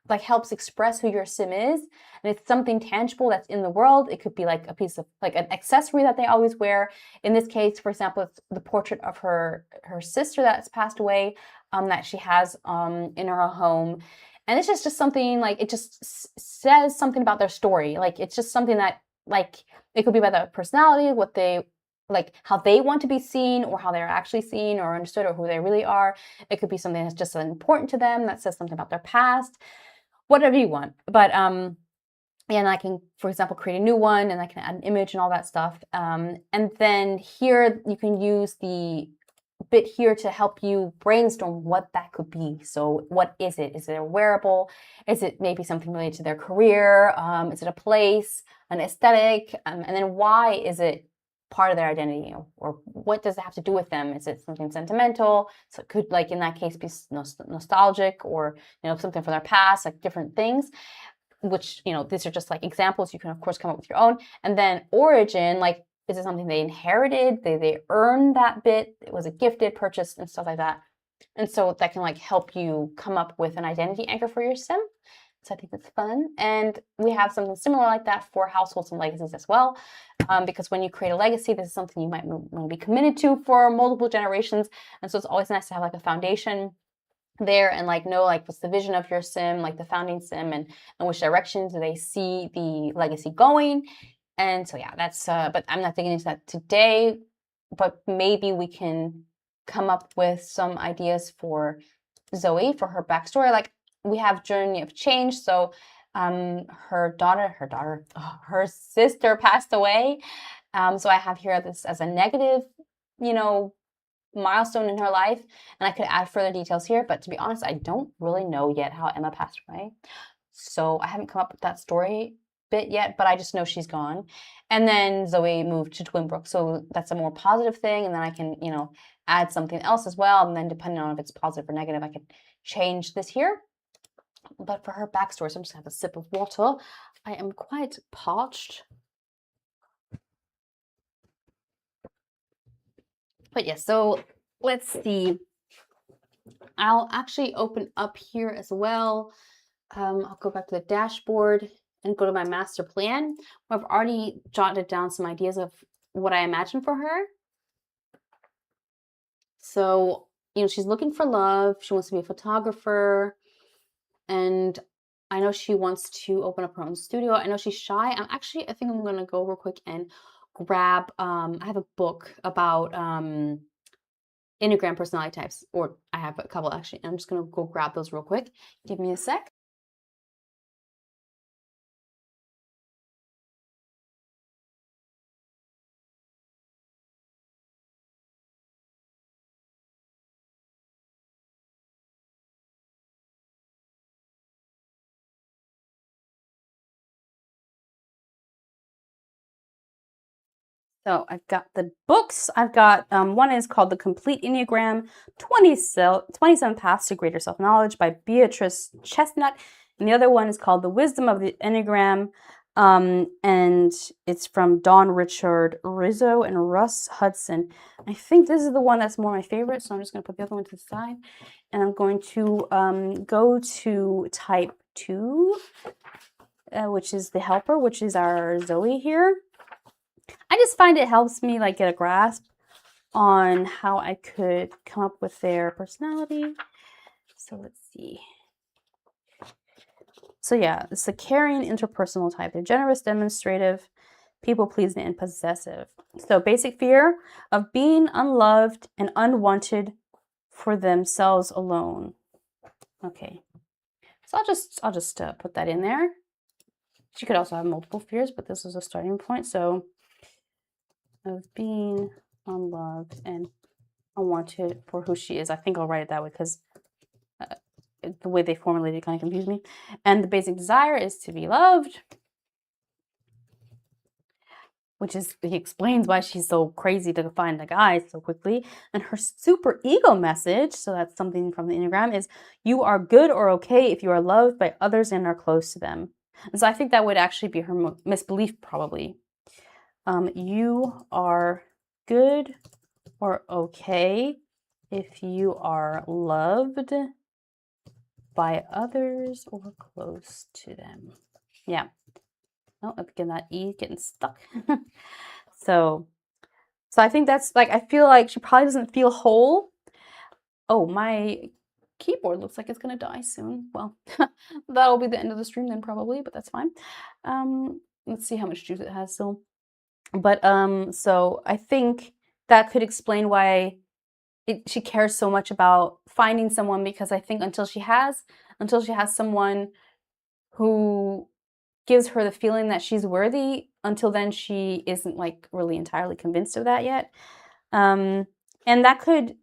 like helps express who your sim is, and it's something tangible that's in the world. It could be like a piece of like an accessory that they always wear. In this case, for example, it's the portrait of her sister that's passed away, that she has in her home. And it's just something like, it just says something about their story. Like it's just something that, like, it could be about their personality, what they like, how they want to be seen, or how they're actually seen or understood, or who they really are. It could be something that's just important to them, that says something about their past, whatever you want. But and I can, for example, create a new one, and I can add an image and all that stuff. And then here you can use the bit here to help you brainstorm what that could be. So what is it? Is it a wearable? Is it maybe something related to their career? Is it a place, an aesthetic? And then why is it part of their identity, or what does it have to do with them? Is it something sentimental? So it could, like in that case, be nostalgic, or something from their past, like different things, which these are just like examples. You can of course come up with your own. And then origin, like, is it something they inherited? They earned that bit? Was it gifted, purchased, and stuff like that? And so that can like help you come up with an identity anchor for your sim. So I think it's fun. And we have something similar like that for households and legacies as well. Because when you create a legacy, this is something you might want to be committed to for multiple generations. And so it's always nice to have like a foundation there, and like know like what's the vision of your sim, like the founding sim, and which direction do they see the legacy going. And so yeah, that's but I'm not digging into that today, but maybe we can come up with some ideas for Zoey for her backstory. Like, we have journey of change. So her sister passed away. So I have here this as a negative, milestone in her life, and I could add further details here, but to be honest, I don't really know yet how Emma passed away. So I haven't come up with that story bit yet, but I just know she's gone. And then Zoey moved to Twinbrook, so that's a more positive thing, and then I can, add something else as well, and then depending on if it's positive or negative, I can change this here. But for her backstory, so I'm just gonna have a sip of water. I am quite parched. But yeah, so let's see. I'll actually open up here as well. I'll go back to the dashboard and go to my master plan. I've already jotted down some ideas of what I imagine for her. So, she's looking for love. She wants to be a photographer. And I know she wants to open up her own studio. I know she's shy. I think I'm going to go real quick and grab, I have a book about Enneagram personality types, or I have a couple actually. I'm just going to go grab those real quick. Give me a sec. So I've got the books. I've got one is called The Complete Enneagram, 27 Paths to Greater Self-Knowledge by Beatrice Chestnut. And the other one is called The Wisdom of the Enneagram. And it's from Dawn Richard Rizzo and Russ Hudson. I think this is the one that's more my favorite, so I'm just going to put the other one to the side. And I'm going to go to type 2, which is the helper, which is our Zoey here. I just find it helps me like get a grasp on how I could come up with their personality. So let's see. So yeah, it's the caring interpersonal type. They're generous, demonstrative, people-pleasing, and possessive. So basic fear of being unloved and unwanted for themselves alone. Okay. So I'll just put that in there. She could also have multiple fears, but this is a starting point. So of being unloved and unwanted for who she is. I think I'll write it that way because the way they formulated it kind of confused me. And the basic desire is to be loved, which is, he explains why she's so crazy to find a guy so quickly. And her super ego message, so that's something from the Enneagram, is you are good or okay if you are loved by others and are close to them. And so I think that would actually be her misbelief probably. You are good or okay if you are loved by others or close to them. Yeah. Oh, again, that E getting stuck. So I think that's like, I feel like she probably doesn't feel whole. Oh, my keyboard looks like it's gonna die soon. Well, that'll be the end of the stream then probably, but that's fine. Let's see how much juice it has still. But so I think that could explain why she cares so much about finding someone, because I think until she has someone who gives her the feeling that she's worthy, until then she isn't like really entirely convinced of that yet. And that could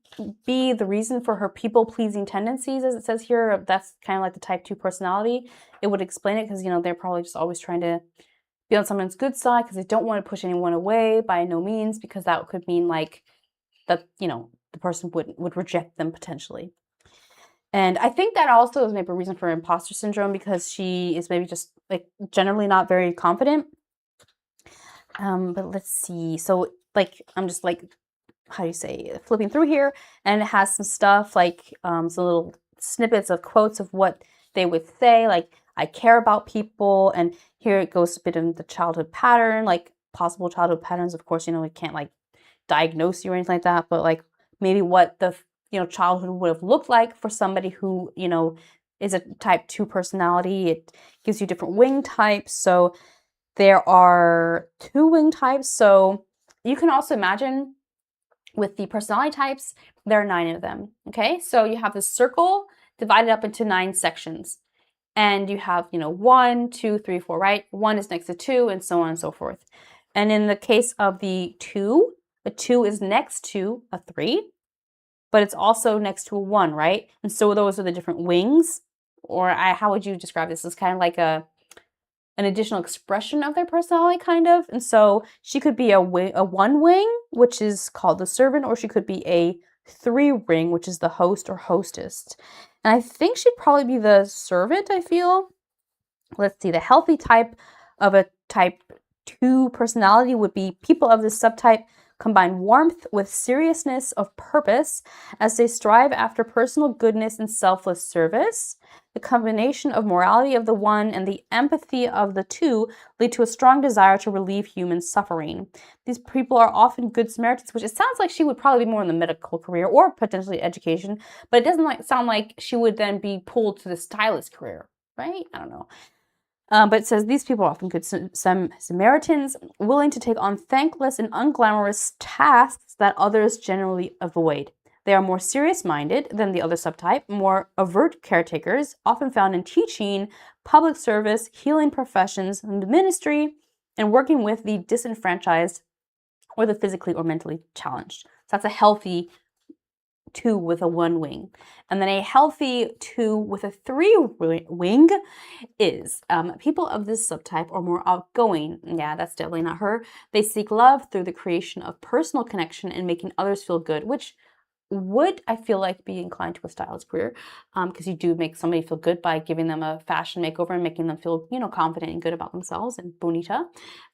be the reason for her people-pleasing tendencies, as it says here. That's kind of like the type 2 personality. It would explain it because, they're probably just always trying to be on someone's good side because they don't want to push anyone away by no means, because that could mean like that, the person would reject them potentially. And I think that also is maybe a reason for imposter syndrome, because she is maybe just like generally not very confident. But let's see. So like, I'm just like, how do you say, flipping through here, and it has some stuff like some little snippets of quotes of what they would say, like, I care about people. And here it goes a bit in the childhood pattern, like possible childhood patterns. Of course, we can't like diagnose you or anything like that, but like maybe what the childhood would have looked like for somebody who is a type 2 personality. It gives you different wing types. So there are 2 wing types. So you can also imagine with the personality types, there are 9 of them. Okay, so you have this circle divided up into 9 sections. And you have, 1, 2, 3, 4, right? 1 is next to 2, and so on and so forth. And in the case of the 2, a 2 is next to a 3, but it's also next to a 1, right? And so those are the different wings, or how would you describe this? It's kind of like an additional expression of their personality, kind of. And so she could be a 1 wing, which is called the servant, or she could be a 3 ring, which is the host or hostess. And I think she'd probably be the servant, I feel. Let's see, the healthy type of a type 2 personality would be people of this subtype combine warmth with seriousness of purpose as they strive after personal goodness and selfless service. The combination of morality of the 1 and the empathy of the 2 lead to a strong desire to relieve human suffering. These people are often good Samaritans, which it sounds like she would probably be more in the medical career or potentially education, but it doesn't sound like she would then be pulled to the stylist career, right? I don't know. But it says these people are often good Samaritans, willing to take on thankless and unglamorous tasks that others generally avoid. They are more serious-minded than the other subtype, more overt caretakers, often found in teaching, public service, healing professions, and ministry, and working with the disenfranchised or the physically or mentally challenged. So that's a healthy 2 with a 1 wing. And then a healthy 2 with a 3 wing is people of this subtype are more outgoing. Yeah, that's definitely not her. They seek love through the creation of personal connection and making others feel good, which would, I feel like, be inclined to a stylist career, because you do make somebody feel good by giving them a fashion makeover and making them feel, confident and good about themselves and bonita.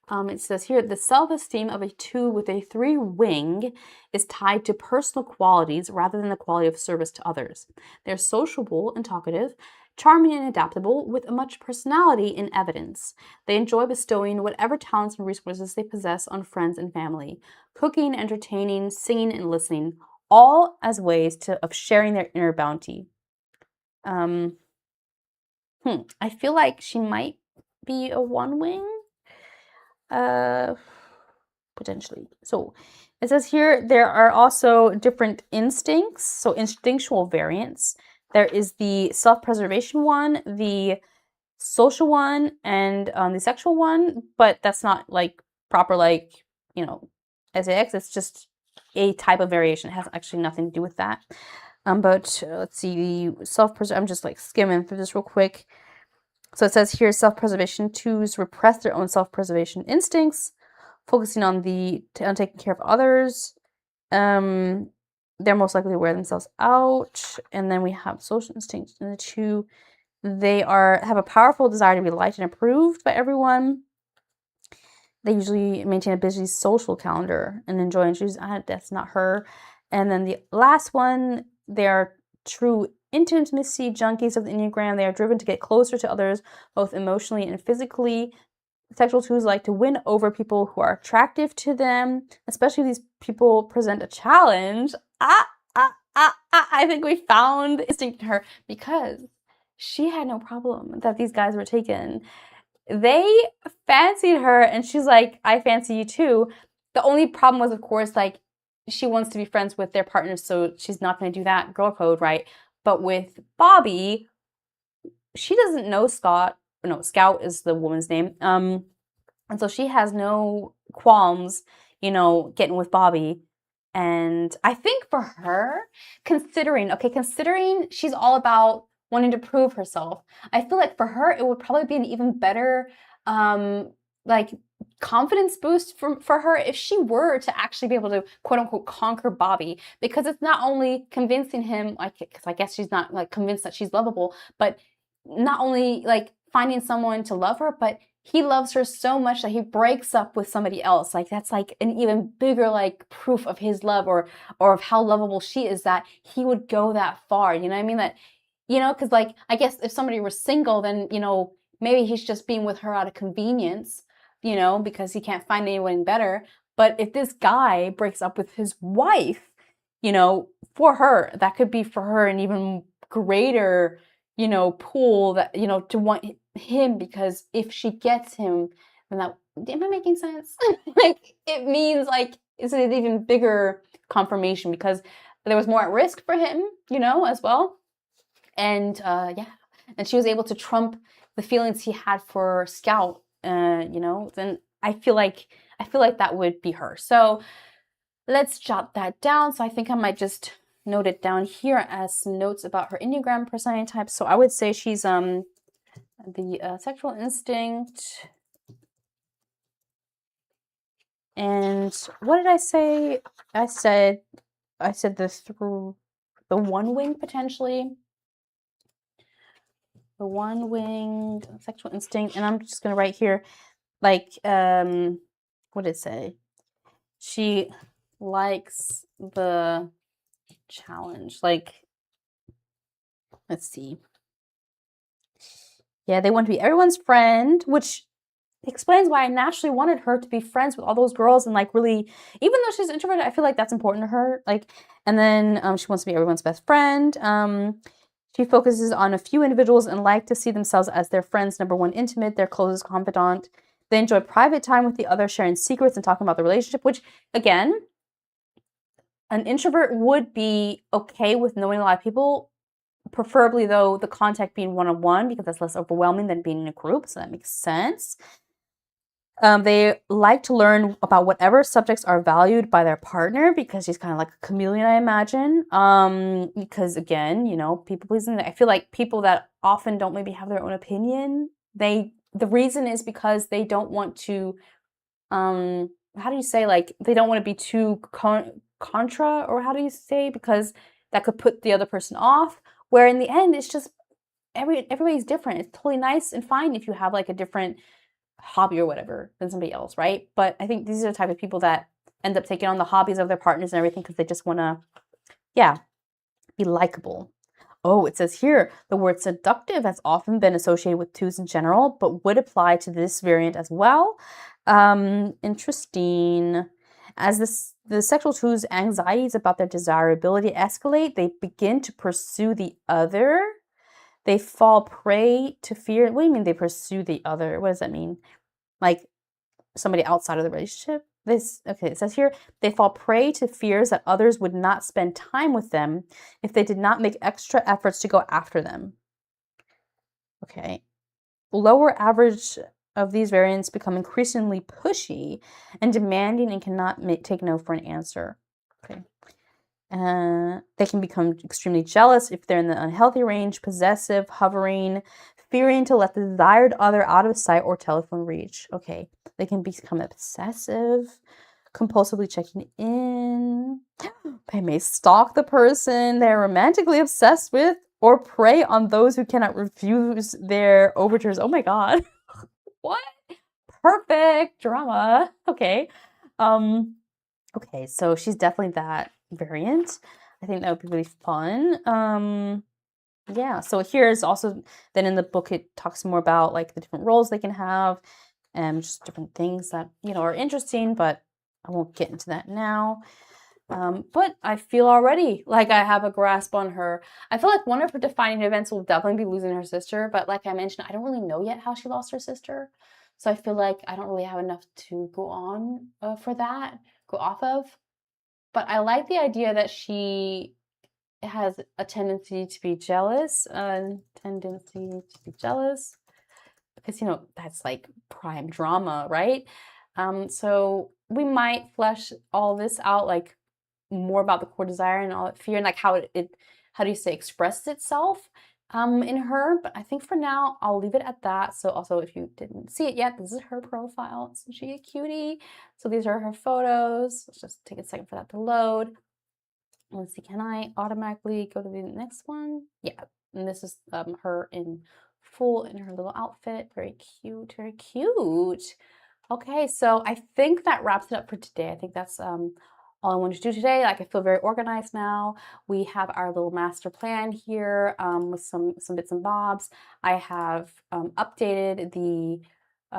It says here, the self-esteem of a 2 with a 3 wing is tied to personal qualities rather than the quality of service to others. They're sociable and talkative, charming and adaptable, with much personality in evidence. They enjoy bestowing whatever talents and resources they possess on friends and family, cooking, entertaining, singing, and listening, all as ways of sharing their inner bounty. I feel like she might be a 1 wing. Potentially. So it says here there are also different instincts, so instinctual variants. There is the self-preservation one, the social one, and the sexual one, but that's not like proper SAX. It's just a type of variation. It has actually nothing to do with that. But let's see, I'm just skimming through this real quick. So it says here, self-preservation 2s repress their own self-preservation instincts, focusing on taking care of others. They're most likely to wear themselves out. And then we have social instincts in the 2. They have a powerful desire to be liked and approved by everyone. They usually maintain a busy social calendar and enjoy and choose. That's not her. And then the last one, they are true intimacy junkies of the Enneagram. They are driven to get closer to others, both emotionally and physically. Sexual 2s like to win over people who are attractive to them, especially if these people present a challenge. I think we found instinct in her, because she had no problem that these guys were taken. They fancied her, and she's like, I fancy you too. The only problem was, of course, she wants to be friends with their partners, so she's not going to do that. Girl code, right? But with Bobby, she doesn't know Scott. No, Scout is the woman's name. And so she has no qualms, getting with Bobby. And I think for her, considering she's all about wanting to prove herself, I feel like for her, it would probably be an even better, confidence boost for her if she were to actually be able to quote unquote conquer Bobby, because it's not only convincing him, because I guess she's not convinced that she's lovable, but not only finding someone to love her, but he loves her so much that he breaks up with somebody else. That's an even bigger proof of his love or of how lovable she is, that he would go that far. You know what I mean? That, because I guess if somebody were single, then, maybe he's just being with her out of convenience, because he can't find anyone better. But if this guy breaks up with his wife, for her, that could be for her an even greater, pool that, to want him, because if she gets him, then that, am I making sense? It means it's an even bigger confirmation, because there was more at risk for him, as well. And yeah, and she was able to trump the feelings he had for Scout. You know, then I feel like that would be her. So let's jot that down. So I think I might just note it down here as some notes about her Enneagram personality type. So I would say she's the sexual instinct. And what did I say? I said the one wing potentially. The one wing sexual instinct. And I'm just gonna write here, like, what did it say? She likes the challenge. Like, let's see. Yeah, they want to be everyone's friend, which explains why I naturally wanted her to be friends with all those girls and like really, even though she's introverted, I feel like that's important to her. Like, and then she wants to be everyone's best friend. She focuses on a few individuals and like to see themselves as their friends' number one intimate, their closest confidant. They enjoy private time with the other, sharing secrets and talking about the relationship, which, again, an introvert would be okay with knowing a lot of people, preferably, though, the contact being one-on-one because that's less overwhelming than being in a group, so that makes sense. They like to learn about whatever subjects are valued by their partner because she's kind of like a chameleon, I imagine. Because again, you know, people pleasing. I feel like people that often don't maybe have their own opinion. The reason is because they don't want to. How do you say, like, they don't want to be too contra, or how do you say, because that could put the other person off. Where in the end, it's just everybody's different. It's totally nice and fine if you have like a different hobby or whatever than somebody else, right? But I think these are the type of people that end up taking on the hobbies of their partners and everything because they just want to, yeah, be likable. Oh, it says here, the word seductive has often been associated with twos in general, but would apply to this variant as well. Interesting. As the sexual two's anxieties about their desirability escalate, they begin to pursue the other. They fall prey to fear. What do you mean they pursue the other? What does that mean? Like somebody outside of the relationship? Okay, it says here, they fall prey to fears that others would not spend time with them if they did not make extra efforts to go after them. Okay. Lower average of these variants become increasingly pushy and demanding and cannot take no for an answer. Okay. They can become extremely jealous if they're in the unhealthy range, possessive, hovering, fearing to let the desired other out of sight or telephone reach. Okay. They can become obsessive, compulsively checking in. They may stalk the person they're romantically obsessed with or prey on those who cannot refuse their overtures. Oh my god. What? Perfect drama. Okay. Okay, so she's definitely that variant. I think that would be really fun. Yeah, so here's also, then in the book it talks more about like the different roles they can have and just different things that, you know, are interesting, but I won't get into that now. But I feel already like I have a grasp on her. I feel like one of her defining events will definitely be losing her sister, but like I mentioned, I don't really know yet how she lost her sister. So I feel like I don't really have enough to go on for that, go off of. But I like the idea that she has a tendency to be jealous, because, you know, that's like prime drama, right? So we might flesh all this out, like more about the core desire and all that fear and like how it how do you say, expresses itself in her. But I think for now I'll leave it at that. So also, if you didn't see it yet, this is her profile. Isn't she a cutie? So these are her photos. Let's just take a second for that to load. Let's see, can I automatically go to the next one? Yeah, and this is her in full in her little outfit. Very cute, very cute. Okay, so I think that wraps it up for today. I think that's all I wanted to do today. Like, I feel very organized now. We have our little master plan here with some bits and bobs. I have updated the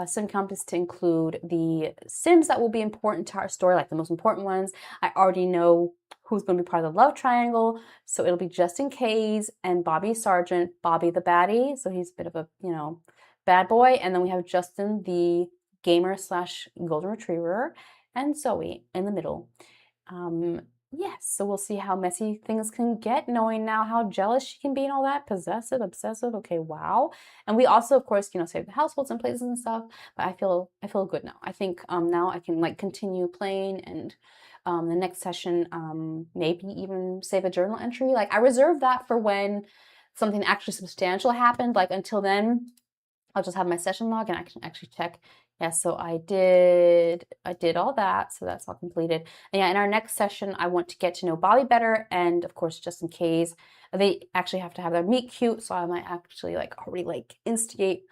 sim compass to include the sims that will be important to our story, like the most important ones. I already know who's going to be part of the love triangle, so it'll be Justin Kays and Bobby Sargent, Bobby the baddie, so he's a bit of a, you know, bad boy, and then we have Justin the gamer slash golden retriever, and Zoey in the middle. yes, so we'll see how messy things can get, knowing now how jealous she can be and all that, possessive, obsessive. Okay, wow. And we also, of course, save the households and places and stuff. But I feel good now. I think now I can like continue playing, and the next session maybe even save a journal entry. Like I reserve that for when something actually substantial happened. Like until then, I'll just have my session log and I can actually check. Yeah, so I did all that, so that's all completed. And yeah, in our next session, I want to get to know Bobby better, and of course, just in case, they actually have to have their meet cute, so I might actually like already like instigate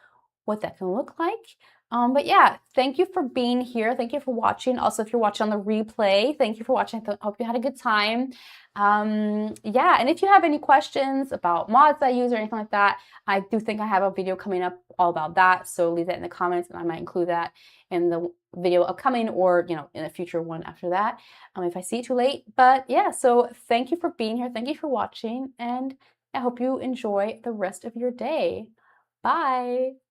what that can look like. But yeah, thank you for being here. Thank you for watching. Also, if you're watching on the replay, thank you for watching. I hope you had a good time. Yeah, and if you have any questions about mods I use or anything like that, I do think I have a video coming up all about that. So leave that in the comments and I might include that in the video upcoming, or, in a future one after that, if I see it too late. But yeah, so thank you for being here. Thank you for watching, and I hope you enjoy the rest of your day. Bye.